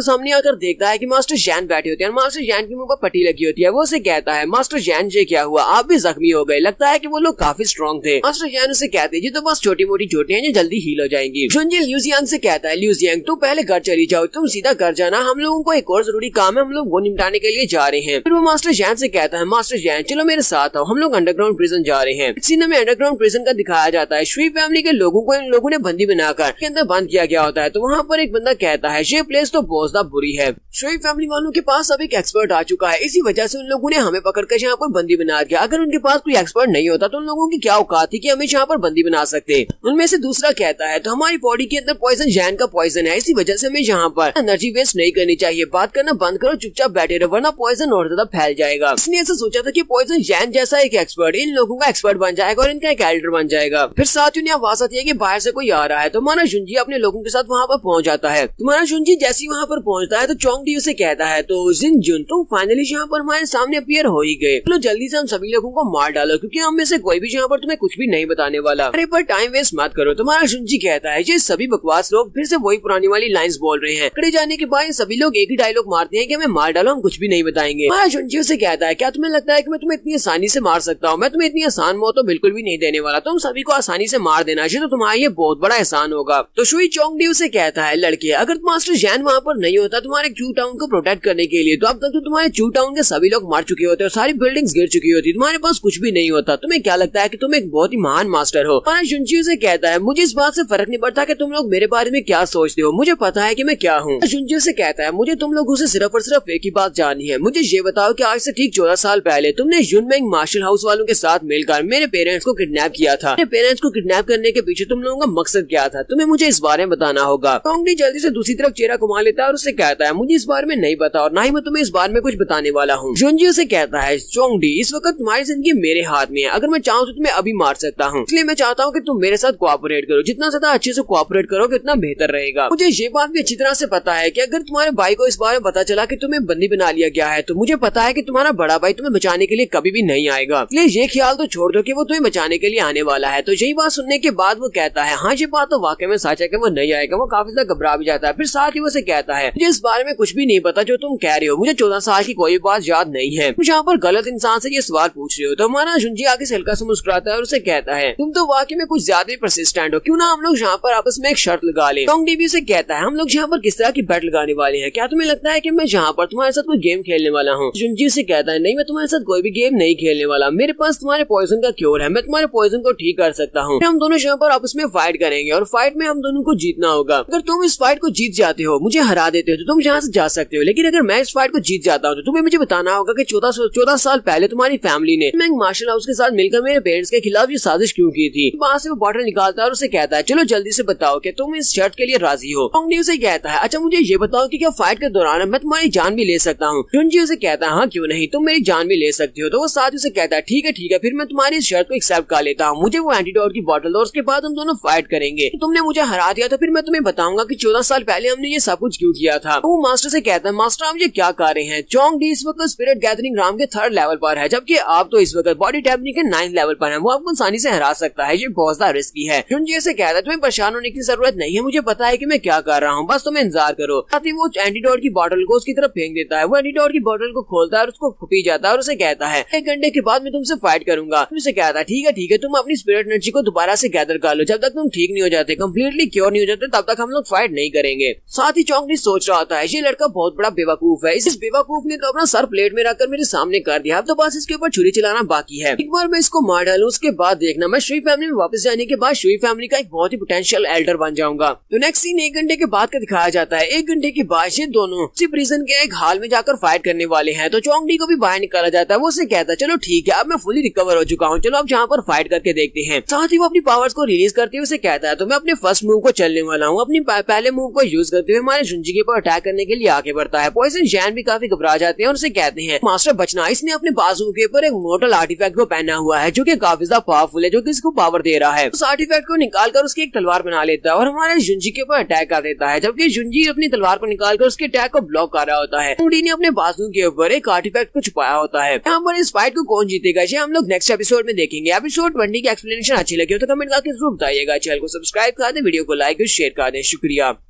सामने आकर देखता है कि मास्टर जैन बैठे होते हैं। मास्टर जैन की मुंह पर पट्टी लगी होती है। वो उसे कहता है मास्टर जैन जी क्या हुआ, आप भी जख्मी हो गए? लगता है कि वो लोग काफी स्ट्रॉन्ग थे। मास्टर जैन उसे कहते हैं ये तो बस छोटी मोटी चोटें हैं जो जल्दी हील हो जाएंगी। जुंजी ल्यूजियांग से कहता है ल्यूजियांग तुम पहले घर चली जाओ, तुम सीधा घर जाना, हम लोगों को एक और जरूरी काम है, हम लोग वो निपटाने के लिए जा रहे हैं। फिर वो मास्टर जैन से कहता है मास्टर जैन चलो मेरे साथ आओ, हम लोग अंडरग्राउंड प्रिजन जा रहे हैं। सीन में अंडरग्राउंड प्रिजन का दिखाया जाता है। शुई फैमिली के लोगों को इन लोगों ने बंदी बनाकर के अंदर बंद किया गया होता है। तो वहाँ पर एक बंदा कहता है ये प्लेस तो बहुत ज्यादा बुरी है। शुई फैमिली वालों के पास अब एक एक्सपर्ट आ चुका है, इसी वजह से उन लोगों ने हमें पकड़कर यहाँ पर बंदी बना दिया। अगर उनके पास कोई एक्सपर्ट नहीं होता तो उन लोगों की क्या औकात थी कि हमें यहाँ पर बंदी बना सकते। उनमें से दूसरा कहता है तो हमारी बॉडी के अंदर पॉइजन जैन का पॉइजन है, इसी वजह से हमें यहाँ पर एनर्जी वेस्ट नहीं करनी चाहिए। बात करना बंद करो, चुपचाप बैठे रहो, वरना पॉइजन और ज्यादा फैल जाएगा। इसने ऐसा सोचा था कि पॉइजन जैन जैसा एक एक्सपर्ट इन लोगों का एक्सपर्ट बन जाएगा और इनका एक एल्डर बन जाएगा। फिर साथ ही उन्हें आवाज आती है कि बाहर से कोई आ रहा है। तो हमारा जुंजी अपने लोगों के साथ वहाँ पर पहुँच जाता है। तुम्हारा जुंजी जैसे ही वहाँ पर पहुँचता है तो चोंग डी उसे कहता है तो जिन जुन तुम फाइनली यहाँ पर हमारे सामने अपीयर हो ही गए। चलो जल्दी से हम सभी लोगों को मार डालो क्योंकि हम में से कोई भी यहाँ पर तुम्हें कुछ भी नहीं बताने वाला। अरे पर टाइम वेस्ट मत करो। तुम्हारा जुंजी कहता है ये सभी बकवास लोग फिर से वही पुरानी वाली लाइंस बोल रहे हैं। खड़े जाने के बाद सभी लोग एक ही डायलॉग मारते हैं कि हमें मार डालो, हम कुछ भी नहीं बताएंगे। हमारा जुंजी उसे कहता है क्या तुम्हें लगता है कि मैं तुम्हें इतनी आसानी से मार सकता हूँ? मैं तुम्हें इतनी आसान मौत तो बिल्कुल भी नहीं देने वाला। तुम सभी को आसानी से मार देना चाहिए, तो तुम्हारा ये बहुत बड़ा एहसान होगा। तो शुई चोंग डी उसे कहता है लड़के अगर मास्टर जैन वहाँ पर नहीं होता तुम्हारे चू टाउन को प्रोटेक्ट करने के लिए तो अब तक तो तुम्हारे चू टाउन के सभी लोग मर चुके होते और सारी बिल्डिंग्स गिर चुकी होती, तुम्हारे पास कुछ भी नहीं होता। तुम्हें क्या लगता है कि तुम एक बहुत ही महान मास्टर हो? हमारा जुंजी उसे कहता है मुझे इस बात से फर्क नहीं पड़ता कि तुम लोग मेरे बारे में क्या सोचते हो, मुझे पता है कि मैं क्या हूँ। जुंजी उसे कहता है मुझे तुम लोगों से सिर्फ और सिर्फ एक ही बात जाननी है। मुझे ये बताओ कि आज से ठीक 14 साल पहले तुमने युनमेंग मार्शल हाउस वालों के साथ मिलकर मेरे पेरेंट्स को किडनैप किया था। मेरे पेरेंट्स को किडनैप करने के पीछे तुम लोगों का मकसद क्या था? तुम्हें मुझे इस बारे में बताना होगा। चोंग डी जल्दी से दूसरी तरफ चेहरा घुमा लेता है और उसे कहता है मुझे इस बारे में नहीं पता और ना ही मैं तुम्हें इस बारे में कुछ बताने वाला हूँ। जुंजी उसे कहता है चोंग डी इस वक्त तुम्हारी जिंदगी मेरे हाथ में है, अगर मैं चाहूँ तो तुम्हें अभी मार सकता हूँ, इसलिए मैं चाहता हूँ कि तुम मेरे साथ कोऑपरेट करो। जितना ज्यादा अच्छे से कोऑपरेट करोगे उतना बेहतर रहेगा। मुझे ये बात भी अच्छी तरह से पता है कि अगर तुम्हारे भाई को इस बारे में पता चला कि तुम्हें बंदी बना लिया गया है तो मुझे पता है कि तुम्हारा बड़ा भाई तुम्हें बचाने के लिए कभी भी नहीं आएगा, इसलिए ये ख्याल तो छोड़ दो कि वो तुम्हें बचाने के लिए आने वाला है। तो यही बात सुनने के बाद वो कहता है हाँ ये बात तो वाकई में सच है कि वो नहीं आएगा। वो काफी ज्यादा घबरा भी जाता है। फिर साथ ही वो से कहता है मुझे इस बारे में कुछ भी नहीं पता जो तुम कह रहे हो, मुझे 14 साल की कोई बात याद नहीं है, मुझे यहाँ पर गलत इंसान से ये सवाल पूछ रहे हो। तो हमारा जुंजी आगे से हल्का से मुस्कुराता है और उसे कहता है तुम तो वाकई में कुछ ज्यादा परसिस्टेंट हो, क्यों ना हम लोग यहाँ पर आपस में एक शर्त लगा ले। चोंग डी भी उसे कहता है हम लोग यहाँ पर किस तरह की बेट लगाने वाले हैं, क्या तुम्हें लगता है कि मैं यहाँ पर तुम्हारे साथ कोई गेम खेलने वाला हूँ। जुनजी उसे कहता है नहीं, मैं तुम्हारे साथ कोई भी गेम नहीं खेलने वाला, मेरे पास तुम्हारे पॉइजन का क्योर है, मैं तुम्हारे पॉइजन को ठीक कर सकता हूँ। हम दोनों यहाँ पर आपस में फाइट करेंगे और फाइट में हम दोनों को जीतना होगा। अगर तुम इस फाइट को जीत जाते हो, मुझे हरा देते हो, तो तुम यहाँ से जा सकते हो, लेकिन अगर मैं इस फाइट को जीत जाता हूँ तो तुम्हें मुझे बताना होगा कि 14 साल पहले तुम्हारी फैमिली ने मैं मार्शल हाउस के साथ मिलकर मेरे पेरेंट्स के खिलाफ ये साजिश क्यों की थी। वहाँ से वो बॉटल निकालता है और उसे कहता है चलो जल्दी से बताओ कि तुम इस शर्त के लिए राजी हो। चोंग डी उसे कहता है अच्छा मुझे ये बताओ कि क्या फाइट के दौरान मैं तुम्हारी जान भी ले सकता हूँ। जुनजी उसे कहता है हाँ क्यों नहीं, तुम मेरी जान भी ले सकते हो। तो वो साथ उसे कहता है ठीक है फिर मैं तुम्हारी इस शर्त को एक्सेप्ट कर लेता हूँ, मुझे वो एंटीडोट की बॉटल दो, उसके बाद हम दोनों फाइट करेंगे। तुमने मुझे हरा दिया तो फिर मैं तुम्हें बताऊंगा कि 14 साल पहले हमने ये सब कुछ क्यों किया था। वो मास्टर से कहता है मास्टर आप ये क्या कर रहे हैं। चोंग डी इस वक्त स्पिरिट गैदरिंग राम के 3rd लेवल पर है, जबकि आप तो इस वक्त बॉडी टैपिंग के 9th लेवल पर है, वो आपको आसानी से हरा सकता है, ये बहुत ज्यादा रिस्की है। जुनजी से कहता है तुम्हें परेशान होने की जरूरत नहीं है, मुझे पता है कि मैं क्या कर रहा हूँ, बस तुम्हें इंतजार करो। साथ ही वो एंटीडोट की बॉटल को उसकी तरफ फेंक देता है, वो एंटीडोट की बॉटल को खोलता है और उसको पी जाता है और उसे कहता है 1 घंटे के बाद मैं तुमसे फाइट करूंगा। उसे कहता है ठीक है तुम अपनी स्पिरिट एनर्जी को दोबारा से गैदर कर लो, जब तक तुम ठीक नहीं हो जाते, कम्प्लीटली क्योर नहीं हो जाते, तब तक हम लोग फाइट नहीं करेंगे। साथ ही चोंग डी सोच रहा होता है ये लड़का बहुत बड़ा बेवकूफ है, इस बेवकूफ ने तो अपना सर प्लेट में रखकर मेरे सामने कर दिया, अब तो बस इसके ऊपर छुरी चलाना बाकी है। एक बार मैं इसको मार डालूं, उसके बाद देखना मैं शुई फैमिली में वापस जाने के बाद शुई फैमिली का एक बहुत ही पोटेंशियल एल्डर बन जाऊंगा। तो नेक्स्ट सीन 1 घंटे के बाद का दिखाया जाता है। 1 घंटे के बाद ये दोनों उसी प्रिजन के एक हाल में जाकर फाइट करने वाले हैं। तो चोंग डी को भी बाहर निकाला जाता है, वो उसे कहता है चलो ठीक है अब मैं फुली रिकवर हो चुका हूँ, चलो अब जहाँ पर फाइट करके देखते हैं। साथ ही वो अपनी पावर्स को रिलीज करते हुए उसे कहता है तो मैं अपने फर्स्ट मूव को चलने वाला हूँ, अपनी पहले मूव को यूज करते हुए हमारे जुनजी के ऊपर अटैक करने के लिए आगे बढ़ता है। पॉइजन जैन भी काफी घबरा जाते हैं और उसे कहते हैं मास्टर बचना, इसने अपने बाजू के ऊपर एक मोर्टल आर्टिफैक्ट को पहना हुआ है जो कि काफी ज्यादा पावरफुल है, जो कि इसको पावर दे रहा है। उस आर्टिफैक्ट को निकालकर उसकी एक तलवार बना लेता है और हमारे जुनजी के ऊपर अटैक कर देता है, जबकि जुनजी अपनी तलवार को निकालकर उसके अटैक को ब्लॉक कर रहा होता है। चोंग डी ने अपने बाजू के ऊपर एक आर्टिफैक्ट को छुपाया होता है। यहाँ पर इस फाइट को कौन जीतेगा ये हम लोग नेक्स्ट एपिसोड में देखेंगे। एपिसोड 20 की एक्सप्लेनेशन अच्छी लगी हो तो कमेंट करके जरूर बताइएगा। चैनल को सब्सक्राइब कर दें, वीडियो को लाइक और शेयर कर दें। शुक्रिया।